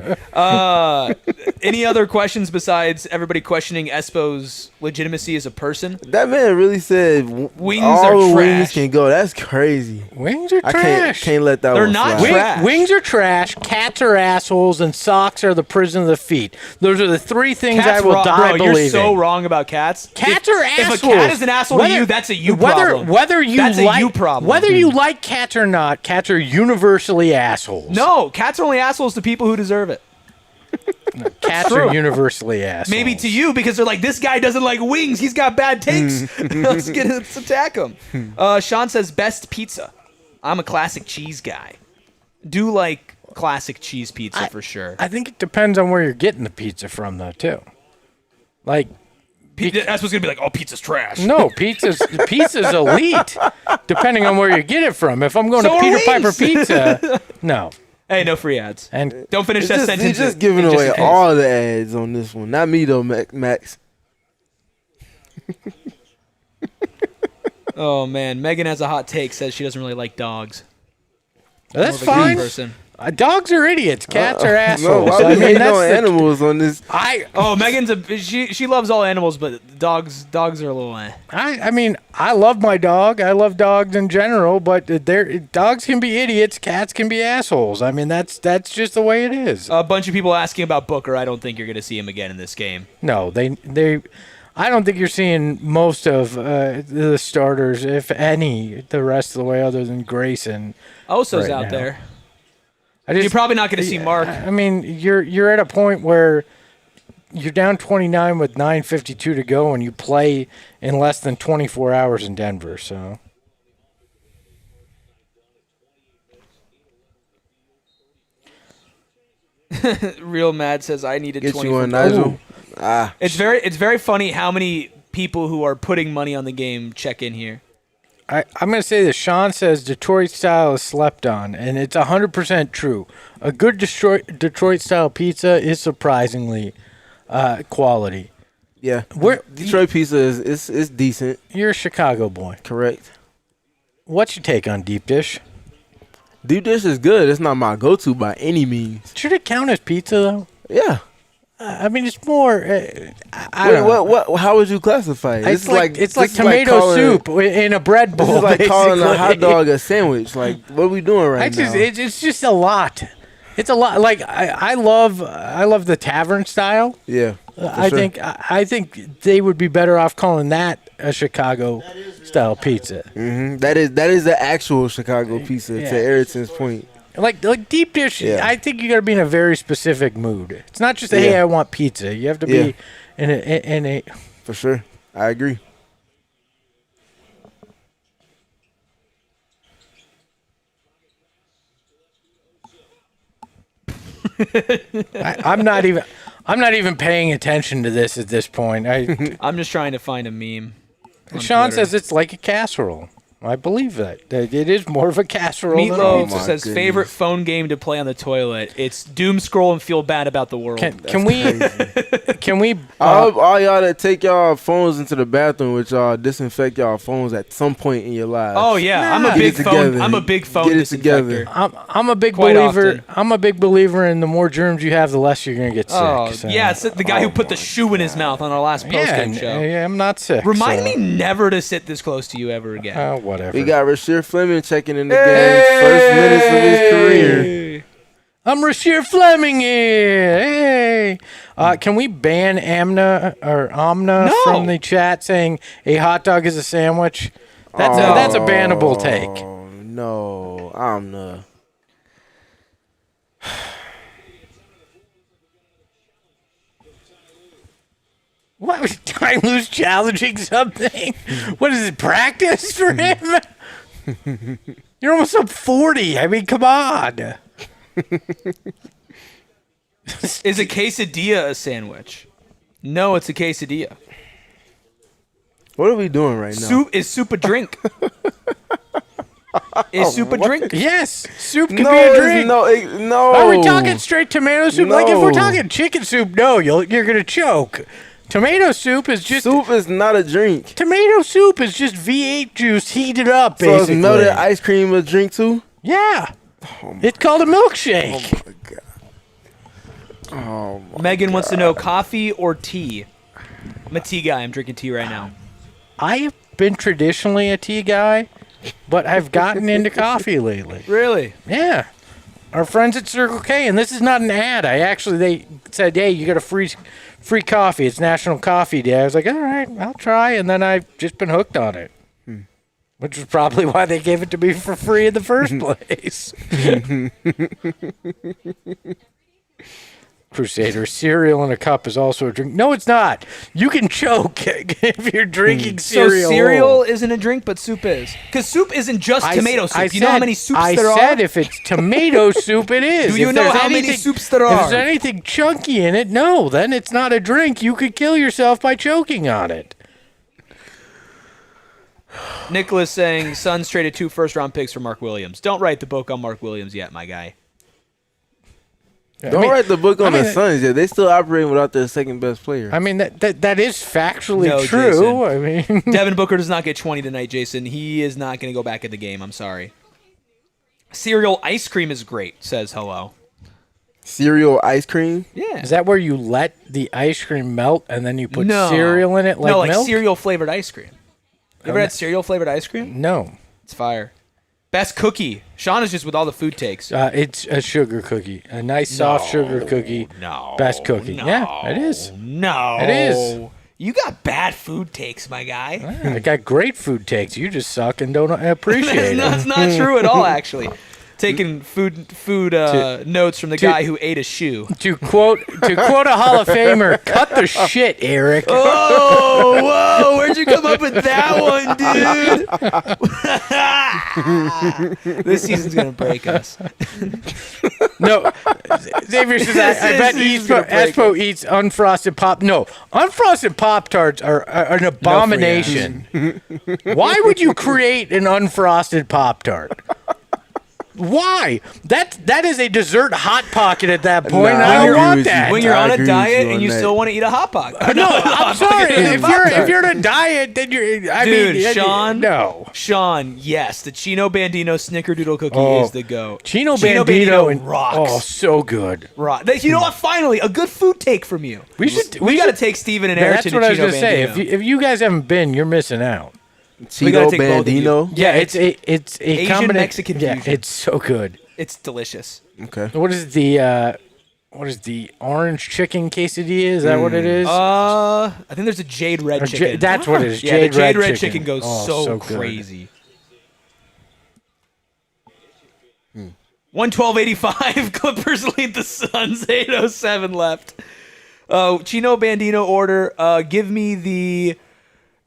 Any other questions besides everybody questioning Espo's legitimacy as a person? That man really said Wings all are wings trash. can go. That's crazy. Wings are I trash. can't let that They're one not slide. trash. Wings are trash. Cats are assholes, and socks are the prison of the feet. Those are the three things Cats I will wrong. die Bro, believing. you're so wrong about cats. Cats if, are assholes. If a cat is an asshole to you, that's a you problem. Whether you that's like, a you problem. Whether you like cats or not, cats are universally assholes. No, cats are only assholes to people who deserve it. Cats true. are universally assholes. Maybe to you because they're like, this guy doesn't like wings. He's got bad takes. Let's attack him. Sean says best pizza. I'm a classic cheese guy. Do like classic cheese pizza for sure. I think it depends on where you're getting the pizza from, though, too. Like, That's what's gonna be like. Oh, pizza's trash. no, pizza's elite, depending on where you get it from. If I'm going So to are Peter Piper wings. Pizza, no. Hey, no free ads. And Don't finish that sentence. He's just giving just away in case. all the ads on this one. Not me though, Max. Oh man, Megan has a hot take. Says she doesn't really like dogs. that's More of a cat fine. person. Dogs are idiots. Cats are No, assholes. why we hating on the- animals on this? Oh, Megan's she loves all animals, but dogs are a little. I mean, I love my dog. I love dogs in general, but dogs can be idiots. Cats can be assholes. I mean, that's just the way it is. A bunch of people asking about Booker. I don't think you're going to see him again in this game. No, they. I don't think you're seeing most of the starters, if any, the rest of the way, other than Grayson. Oso's Right out now. there. I just, You're probably not going to see Mark. I mean, you're at a point where you're down 29 with 9:52 to go, and you play in less than 24 hours in Denver. So Real Mad says I needed Get 20. you one, for- Nigel. Ooh. It's very funny how many people who are putting money on the game check in here. I'm going to say this. Sean says Detroit style is slept on, and it's 100% true. A good Detroit style pizza is surprisingly quality. Yeah. Where Detroit pizza is decent. you're a Chicago boy. Correct. What's your take on deep dish? Deep dish is good. It's not my go-to by any means. Should it count as pizza though? Yeah. I mean, it's more. I don't know. What? How would you classify it? It's like tomato soup in a bread bowl. This is like calling a hot basically. dog a sandwich. Like, what are we doing right now? It's just a lot. It's a lot. Like I love the tavern style. Yeah. I think they would be better off calling that a Chicago style pizza. Mm-hmm. That is the actual Chicago pizza. Yeah. To Erickson's point. Like deep dish. Yeah. I think you got to be in a very specific mood. It's not just hey, I want pizza. You have to be in a. For sure, I agree. I'm not even paying attention to this at this point. I'm just trying to find a meme. on Sean Twitter. says it's like a casserole. I believe that it is more of a casserole. than a Meatloaf pizza. says goodness. favorite phone game to play on the toilet. It's doom scroll and feel bad about the world. Can we? All y'all that take y'all phones into the bathroom with y'all disinfect y'all phones at some point in your lives. Oh yeah, I'm a Get big it phone. together. I'm a big phone Get it disinfector. together. I'm a big Quite believer. often. I'm a big believer in the more germs you have, the less you're gonna get sick. Oh so. yeah, it's the guy who put the shoe in his mouth on our last post game show. Yeah, I'm not sick. Remind so. me never to sit this close to you ever again. Oh, whatever. We got Rashir Fleming checking in the game. First minutes of his career. I'm Rashir Fleming here. Hey. Can we ban Amna No. from the chat saying a hot dog is a sandwich? That's a bannable take. Oh no, I'm the. What was I lose challenging something? What is it? Practice for him? You're almost up 40. I mean, come on. Is a quesadilla a sandwich? No, it's a quesadilla. What are we doing right now? Is soup a drink? Is soup a drink? Yes, soup can No, be a it's drink. no. Are we talking straight tomato soup? Like if we're No. talking chicken soup, no, you're gonna choke. Tomato soup is just Soup is not a drink. tomato soup is just V8 juice heated up, So basically. is melted ice cream a drink too? Yeah, it's called a milkshake. Megan wants to know coffee or tea. I'm a tea guy. I'm drinking tea right now. I have been traditionally a tea guy, but I've gotten into coffee lately. Really? Yeah. Our friends at Circle K, and this is not an ad. They said, hey, you got a free coffee. It's National Coffee Day. I was like, all right, I'll try. And then I've just been hooked on it, which is probably why they gave it to me for free in the first place. Crusader, cereal in a cup is also a drink. No, it's not. You can choke if you're drinking cereal. So cereal isn't a drink, but soup is. Because soup isn't just tomato soup. You know how many soups there are? I said if it's tomato soup, it is. Do you If know there's how many soups there If are? there's anything chunky in it, no, then it's not a drink. You could kill yourself by choking on it. Nicholas saying Suns traded 2 first-round picks for Mark Williams. Don't write the book on Mark Williams yet, my guy. Don't write the book on the that- Suns yet. They still operating without their second best player. I mean, that is factually No, true. I mean, Devin Booker does not get 20 tonight, Jason. He is not going to go back in the game. I'm sorry. Cereal ice cream is great, says hello. Cereal ice cream? Yeah. is that where you let the ice cream melt and then you put No. cereal in it like no, like milk? cereal-flavored ice cream. You ever had cereal-flavored ice cream? No. It's fire. Best cookie. Sean is just with all the food takes. It's a sugar cookie. A nice soft sugar cookie. No. Best cookie. No, Yeah, it is. No. It is. You got bad food takes, my guy. I got great food takes. You just suck and don't appreciate That's it. not true at all, actually. Taking food notes from the guy who ate a shoe. To quote a Hall of Famer, cut the shit, Eric. Oh, whoa! Where'd you come up with that one, dude? This season's gonna break us. No, Xavier says I bet This is gonna break Espo eats unfrosted pop. No, unfrosted Pop Tarts are an abomination. Why would you create an unfrosted Pop Tart? Why? That is a dessert hot pocket at that point. Nah, and I I don't agree want with you. that. When you're I on a agree with diet you and on you that. still want to eat a hot pocket. No, I'm sorry. If you're on a diet, then you're. I Dude, mean, Sean. No. Sean, yes, the Chino Bandino Snickerdoodle cookie Oh, is the goat. Chino Bandito and rocks. Oh, so good. You know what? Finally, a good food take from you. We should. We got to should- take Steven and Yeah, Ayrton that's what to I was Chino gonna say. Bandino. If you guys haven't been, you're missing out. We gotta Cheeto take both of you. Bandino. Yeah, it's a Asian combination. Mexican Yeah, fusion. it's so good. It's delicious. Okay. What is the orange chicken quesadilla? Is that what it is? I think there's a Jade Red Or chicken. that's what it is. Yeah, the Jade Red chicken. chicken goes Oh, so good. crazy. 112.85. Clippers lead the Suns. 8:07 left. Chino Bandino order. Give me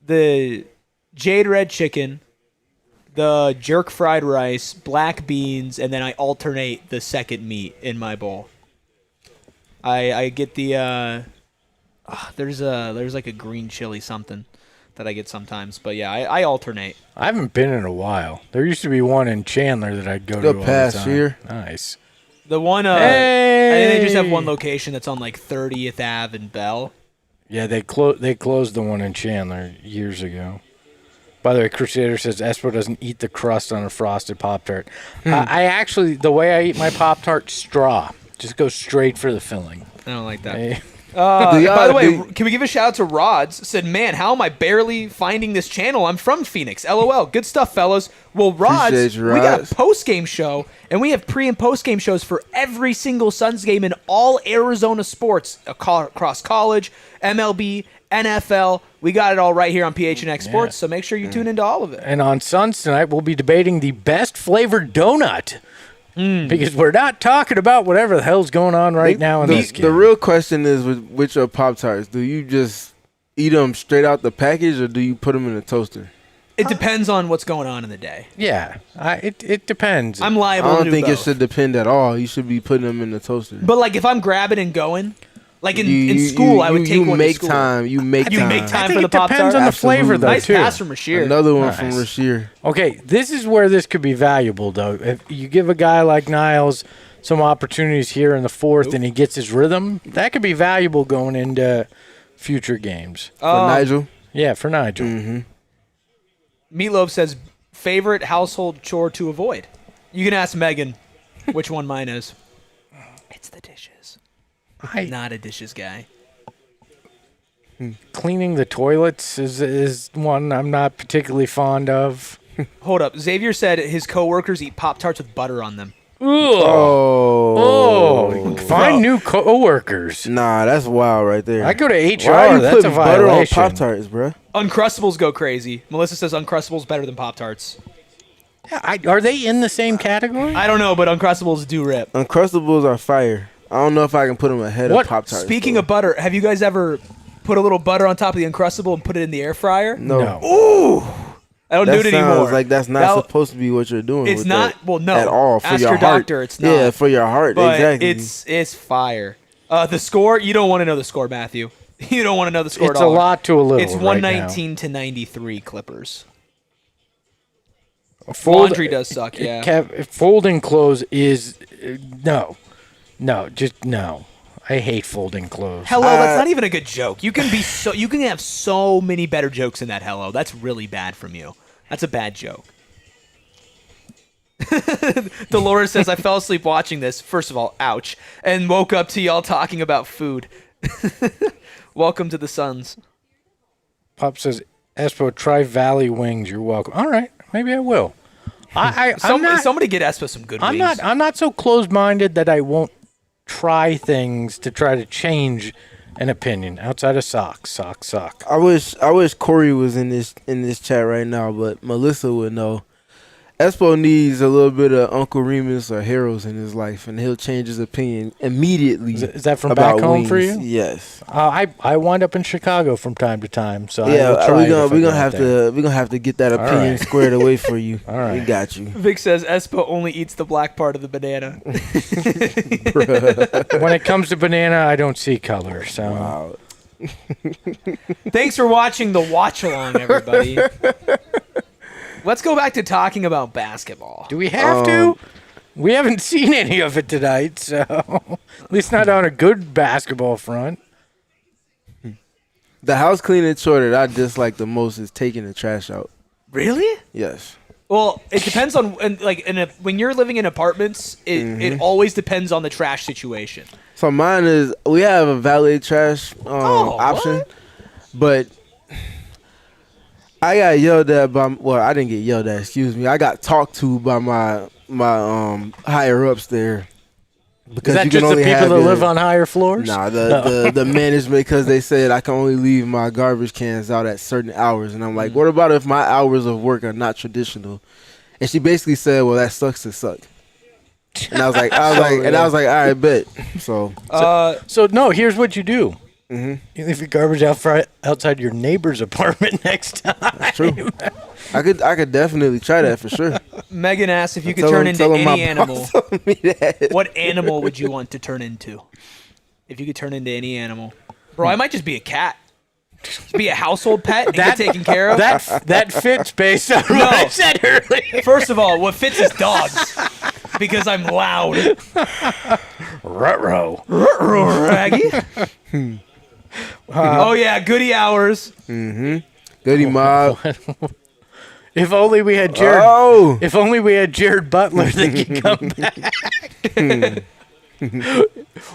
the Jade Red chicken, the jerk fried rice, black beans, and then I alternate the second meat in my bowl. I get the there's like a green chili something that I get sometimes, but yeah, I alternate. I haven't been in a while. There used to be one in Chandler that I'd go to Good all pass the time. here. Nice. The one I think they just have one location that's on like 30th Ave and Bell. Yeah, they closed the one in Chandler years ago. By the way, Crusader says Espo doesn't eat the crust on a frosted Pop-Tart. I actually, the way I eat my Pop-Tart, straw. Just go straight for the filling. I don't like that. Hey. By the way, can we give a shout out to Rods? Said, man, how am I barely finding this channel? I'm from Phoenix. LOL. Good stuff, fellas. Well, Rods, Appreciate you, we got a Rods. post-game show, and we have pre- and post-game shows for every single Suns game in all Arizona sports, across college, MLB, NFL. We got it all right here on PHNX Sports, so make sure you tune into all of it. And on Suns tonight, we'll be debating the best flavored donut. Because we're not talking about whatever the hell's going on right now in this game. The real question is with your Pop-Tarts, do you just eat them straight out the package or do you put them in a toaster? It depends on what's going on in the day. Yeah, it depends. I'm liable I to don't do think it both. should depend at all. You should be putting them in the toaster. But like if I'm grabbing and going, like in You- school, you- I would you take one to make school. time. You make You time. make time I for think the it depends Pop-Tart? on the flavor, though, Nice too. pass from Rashir. Another one Nice. from Rashir. Okay, this is where this could be valuable, though. If you give a guy like Niles some opportunities here in the fourth and he gets his rhythm, that could be valuable going into future games. For Nigel. Yeah, for Nigel. Mm-hmm. Meatloaf says, favorite household chore to avoid. You can ask Megan which one mine is. It's the dishes. Not a dishes guy. Cleaning the toilets is one I'm not particularly fond of. Hold up. Xavier said his coworkers eat Pop-Tarts with butter on them. Oh, find new coworkers. Nah, that's wild right there. I go to HR. Why are you That's a putting butter on violation. Pop-Tarts, bro? Uncrustables go crazy. Melissa says Uncrustables better than Pop-Tarts. Yeah, are they in the same category? I don't know, but Uncrustables do rip. Uncrustables are fire. I don't know if I can put them ahead What? of Pop-Tarts. Speaking though. of butter, have you guys ever put a little butter on top of the Uncrustable and put it in the air fryer? No. Ooh! I don't That do it anymore. sounds like that's not That- supposed to be what you're doing. It's with not. that Well, no. at all. For Ask your your heart. doctor. It's not. Yeah, for your heart. But exactly. it's fire. The score. You don't want to know the score, Matthew. You don't want to know the score It's at a all. lot to a little. It's right 119 to 93 Clippers. now. Laundry does suck. Yeah. Folding clothes is no, just no. I hate folding clothes. Hello, that's not even a good joke. You can have so many better jokes than that. Hello, that's really bad from you. That's a bad joke. Dolores says, I fell asleep watching this. First of all, ouch. And woke up to y'all talking about food. Welcome to the Suns. Pop says, Espo, try Valley Wings. You're welcome. All right, maybe I will. I'm not. Somebody get Espo some good wings. I'm not so closed-minded that I won't try things to try to change an opinion outside of sock. I wish Corey was in this chat right now, but Melissa would know. Espo needs a little bit of Uncle Remus or Heroes in his life, and he'll change his opinion immediately. Is that from about back home wings. for you? Yes. I wind up in Chicago from time to time, so Yeah, I will try we're gonna have to get that opinion right. squared away for you. All right. We got you. Vic says Espo only eats the black part of the banana. When it comes to banana, I don't see color. So Wow. Thanks for watching the watch along, everybody. Let's go back to talking about basketball. do we have to? We haven't seen any of it tonight, so at least not on a good basketball front. The house cleaning chore that I dislike the most is taking the trash out. Really? Yes. Well, it depends on when you're living in apartments. It always depends on the trash situation. So mine is we have a valet trash option, what? but I got yelled at by. Well, I didn't get yelled at. Excuse me. I got talked to by my higher ups there. Because Is that you just can the only people have that live on higher floors? Nah, the management, because they said I can only leave my garbage cans out at certain hours, and I'm like, what about if my hours of work are not traditional? And she basically said, well, that sucks to suck. And I was like, all right, bet. So no. Here's what you do. You leave your garbage outside your neighbor's apartment next time. that's true. I could definitely try that for sure. Megan asks if you could turn into any animal. What animal would you want to turn into? If you could turn into any animal, bro, I might just be a cat. Just be a household pet and get taken care of. That fits based on what I said earlier. First of all, what fits is dogs because I'm loud. Ruh-roh. Raggy. Oh yeah, goody hours. Goody mob. If only we had Jared. Oh. If only we had Jared Butler that could come back.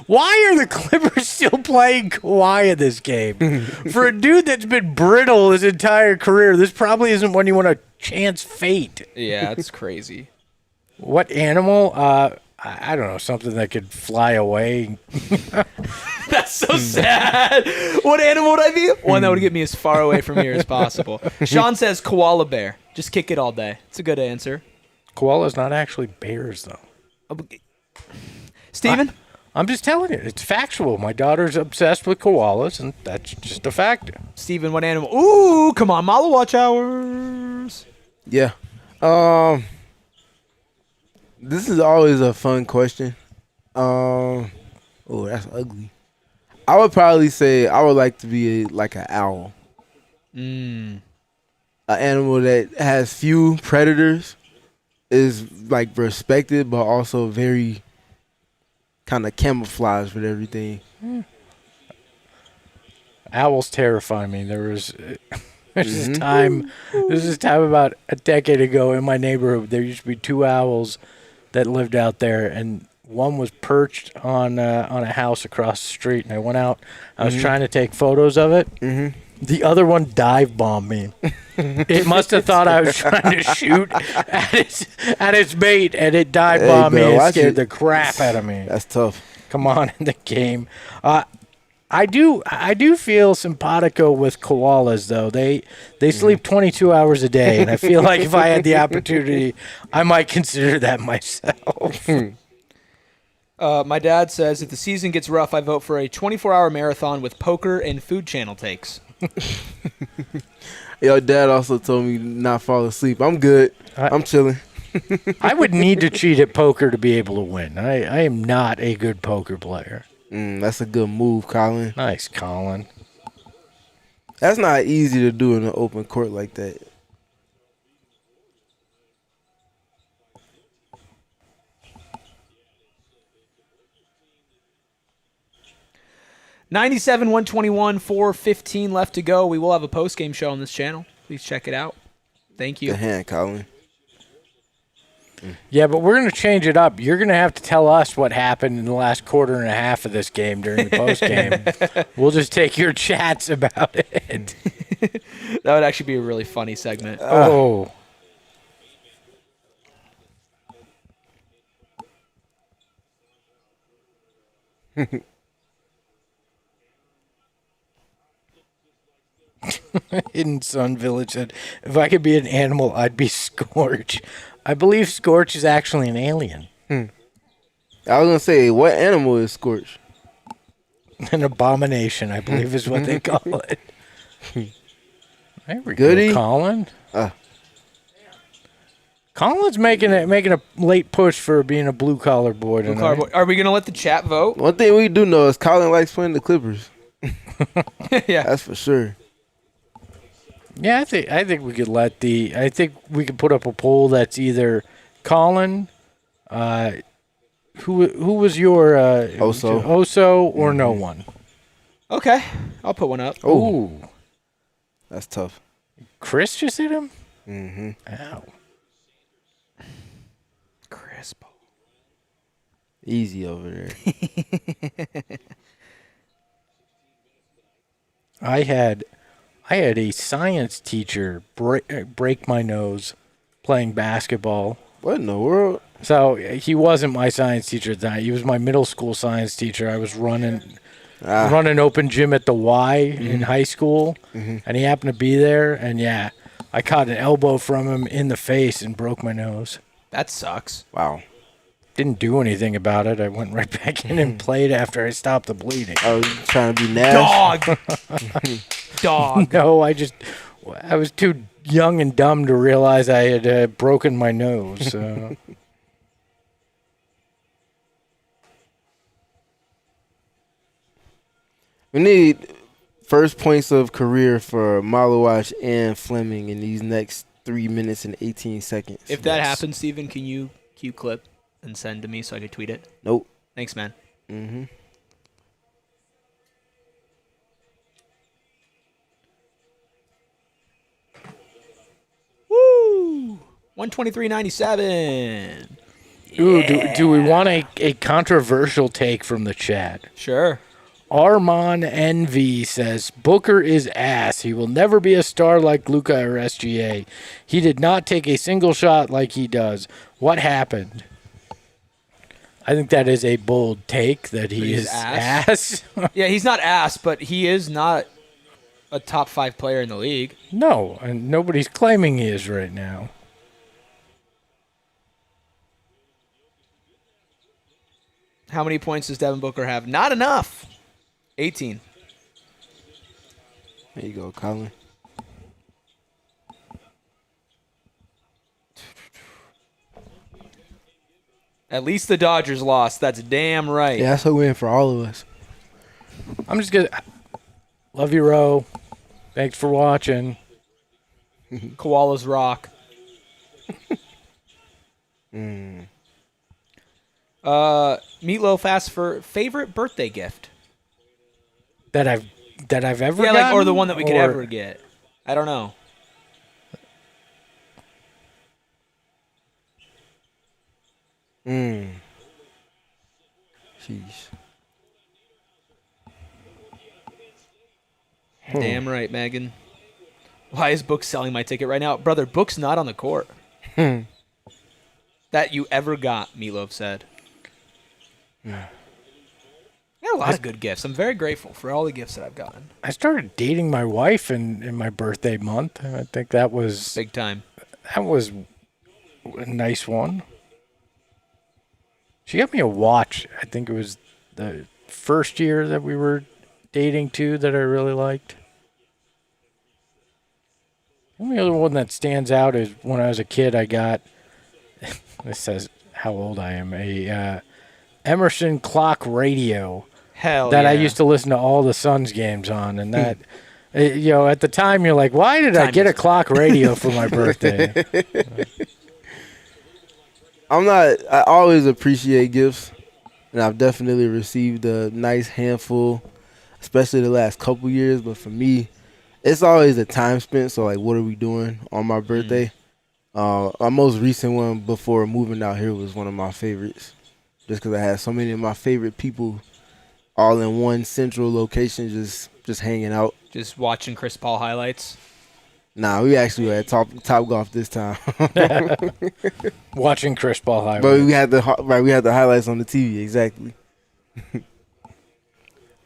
Why are the Clippers still playing Kawhi in this game? For a dude that's been brittle his entire career, this probably isn't one you want to chance fate. Yeah, it's crazy. What animal? I don't know, something that could fly away. That's so sad. What animal would I be? One that would get me as far away from here as possible. Sean says koala bear. Just kick it all day. It's a good answer. Koalas not actually bears, though. Steven? I'm just telling you. It's factual. My daughter's obsessed with koalas, and that's just a fact. Steven, what animal? Ooh, come on, Malo Watch Hours. Yeah. This is always a fun question. Oh, that's ugly. I would probably say I would like to be like an owl. An animal that has few predators, is like respected, but also very kind of camouflaged with everything. Owls terrify me. There's this time about a decade ago in my neighborhood. There used to be two owls that lived out there, and one was perched on a house across the street. And I went out. I was trying to take photos of it. The other one dive bombed me. It must have thought I was trying to shoot at its mate, and it dive bombed me and scared the crap out of me. That's tough. Come on in the game. I do feel simpatico with koalas, though. They sleep 22 hours a day, and I feel like if I had the opportunity, I might consider that myself. My dad says if the season gets rough, I vote for a 24-hour marathon with poker and Food Channel takes. Yo, Dad also told me not fall asleep. I'm good. I'm chilling. I would need to cheat at poker to be able to win. I am not a good poker player. That's a good move, Colin. Nice, Colin. That's not easy to do in an open court like that. $97, $121, $415 left to go. We will have a post-game show on this channel. Please check it out. Thank you. Good hand, Colin. Yeah, but we're going to change it up. You're going to have to tell us what happened in the last quarter and a half of this game during the post-game. We'll just take your chats about it. That would actually be a really funny segment. Oh. Hidden Sun Village said, if I could be an animal, I'd be Scorch. I believe Scorch is actually an alien. I was going to say, what animal is Scorch? An abomination, I believe is what they call it. There we Goody. go, Colin. Colin's making a late push for being a blue-collar boy tonight. Are we going to let the chat vote? One thing we do know is Colin likes playing the Clippers. Yeah. That's for sure. Yeah, I think we could put up a poll that's either Colin, Who was your Oso. Oso or no one? Okay, I'll put one up. Oh, That's tough. Chris just hit him. Mm-hmm. Ow. Crisp. Easy over there. I had a science teacher break my nose playing basketball. What in the world? So he wasn't my science teacher at that. He was my middle school science teacher. I was running open gym at the Y in high school, and he happened to be there. And yeah, I caught an elbow from him in the face and broke my nose. That sucks. Wow. Didn't do anything about it. I went right back in and played after I stopped the bleeding. I was trying to be Nash. Dog. Dog. No, I was too young and dumb to realize I had broken my nose. We need first points of career for Malawach and Fleming in these next 3 minutes and 18 seconds. If that happens, Steven, can you cue clip and send to me so I could tweet it? Nope. Thanks, man. Mm-hmm. Woo! 123.97. Ooh, do we want a controversial take from the chat? Sure. Armon NV says, Booker is ass. He will never be a star like Luka or SGA. He did not take a single shot like he does. What happened? I think that is a bold take that he is ass. Yeah, he's not ass, but he is not a top 5 player in the league. No, and nobody's claiming he is right now. How many points does Devin Booker have? Not enough. 18. There you go, Colin. At least the Dodgers lost. That's damn right. Yeah, that's a win for all of us. I'm just going to... Love you, Ro. Thanks for watching. Koalas rock. Meatloaf asked for favorite birthday gift. That I've ever Yeah, gotten? or the one that we could Or- ever get. I don't know. Sheesh. Damn right, Megan. Why is Book selling my ticket right now? Brother, Book's not on the court. That you ever got, Meatloaf said. I got a lot of good gifts. I'm very grateful for all the gifts that I've gotten. I started dating my wife in my birthday month. I think that was Big time. a nice one. She got me a watch. I think it was the first year that we were dating too that I really liked. The only other one that stands out is when I was a kid I got, this says how old I am, a Emerson clock radio Hell that I yeah. used to listen to all the Suns games on, and that, at the time you're like, why did I get a clock radio for my birthday? I always appreciate gifts, and I've definitely received a nice handful, especially the last couple years. But for me, it's always a time spent. So, like, what are we doing on my birthday? My most recent one before moving out here was one of my favorites, just because I had so many of my favorite people all in one central location, just hanging out. Just watching Chris Paul highlights. Nah, we actually were at Top Golf this time. Watching Chris Paul highlights. But we had the highlights on the TV, exactly.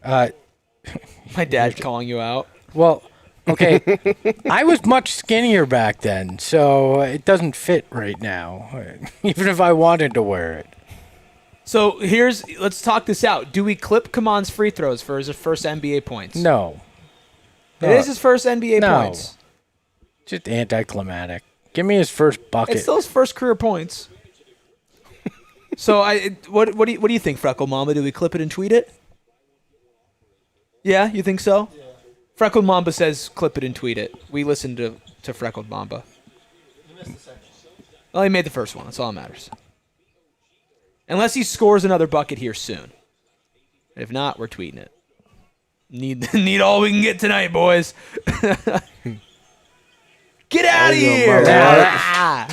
My dad calling you out. Well, okay, I was much skinnier back then, so it doesn't fit right now, even if I wanted to wear it. So let's talk this out. Do we clip Kaman's free throws for his first NBA points? No. It is his first NBA No. points. Just anticlimactic. Give me his first bucket. It's still his first career points. So what do you think, Freckle Mamba? Do we clip it and tweet it? Yeah, you think so? Yeah. Freckled Mamba says clip it and tweet it. We listened to Freckled Mamba. You missed the second. Well, he made the first one. That's all that matters. Unless he scores another bucket here soon. If not, we're tweeting it. Need all we can get tonight, boys. Get out of here! Ah!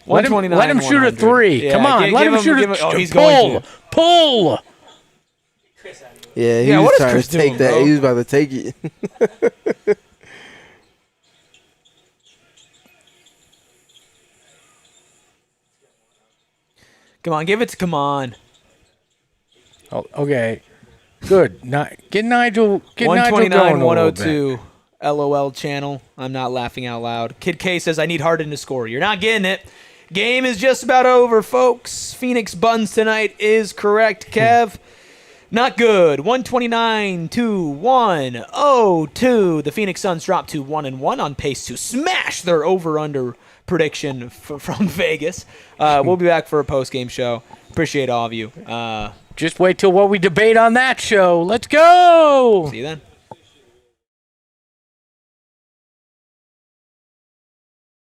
129, let him shoot a 100. three. Yeah, Come on, let him shoot a oh, he's going to. Pull. Yeah, he Yeah, what was is trying Chris to take doing, that. bro? He was about to take it. Come on, give it to come on. Oh, okay. Good. Get Nigel. Get Nigel 129, going a little bit. 102. LOL channel. I'm not laughing out loud. Kid K says, I need Harden to score. You're not getting it. Game is just about over, folks. Phoenix Buns tonight is correct, Kev. Not good. 129 to 102. The Phoenix Suns drop to 1-1 on pace to smash their over-under prediction from Vegas. We'll be back for a post-game show. Appreciate all of you. Just wait till what we debate on that show. Let's go. See you then.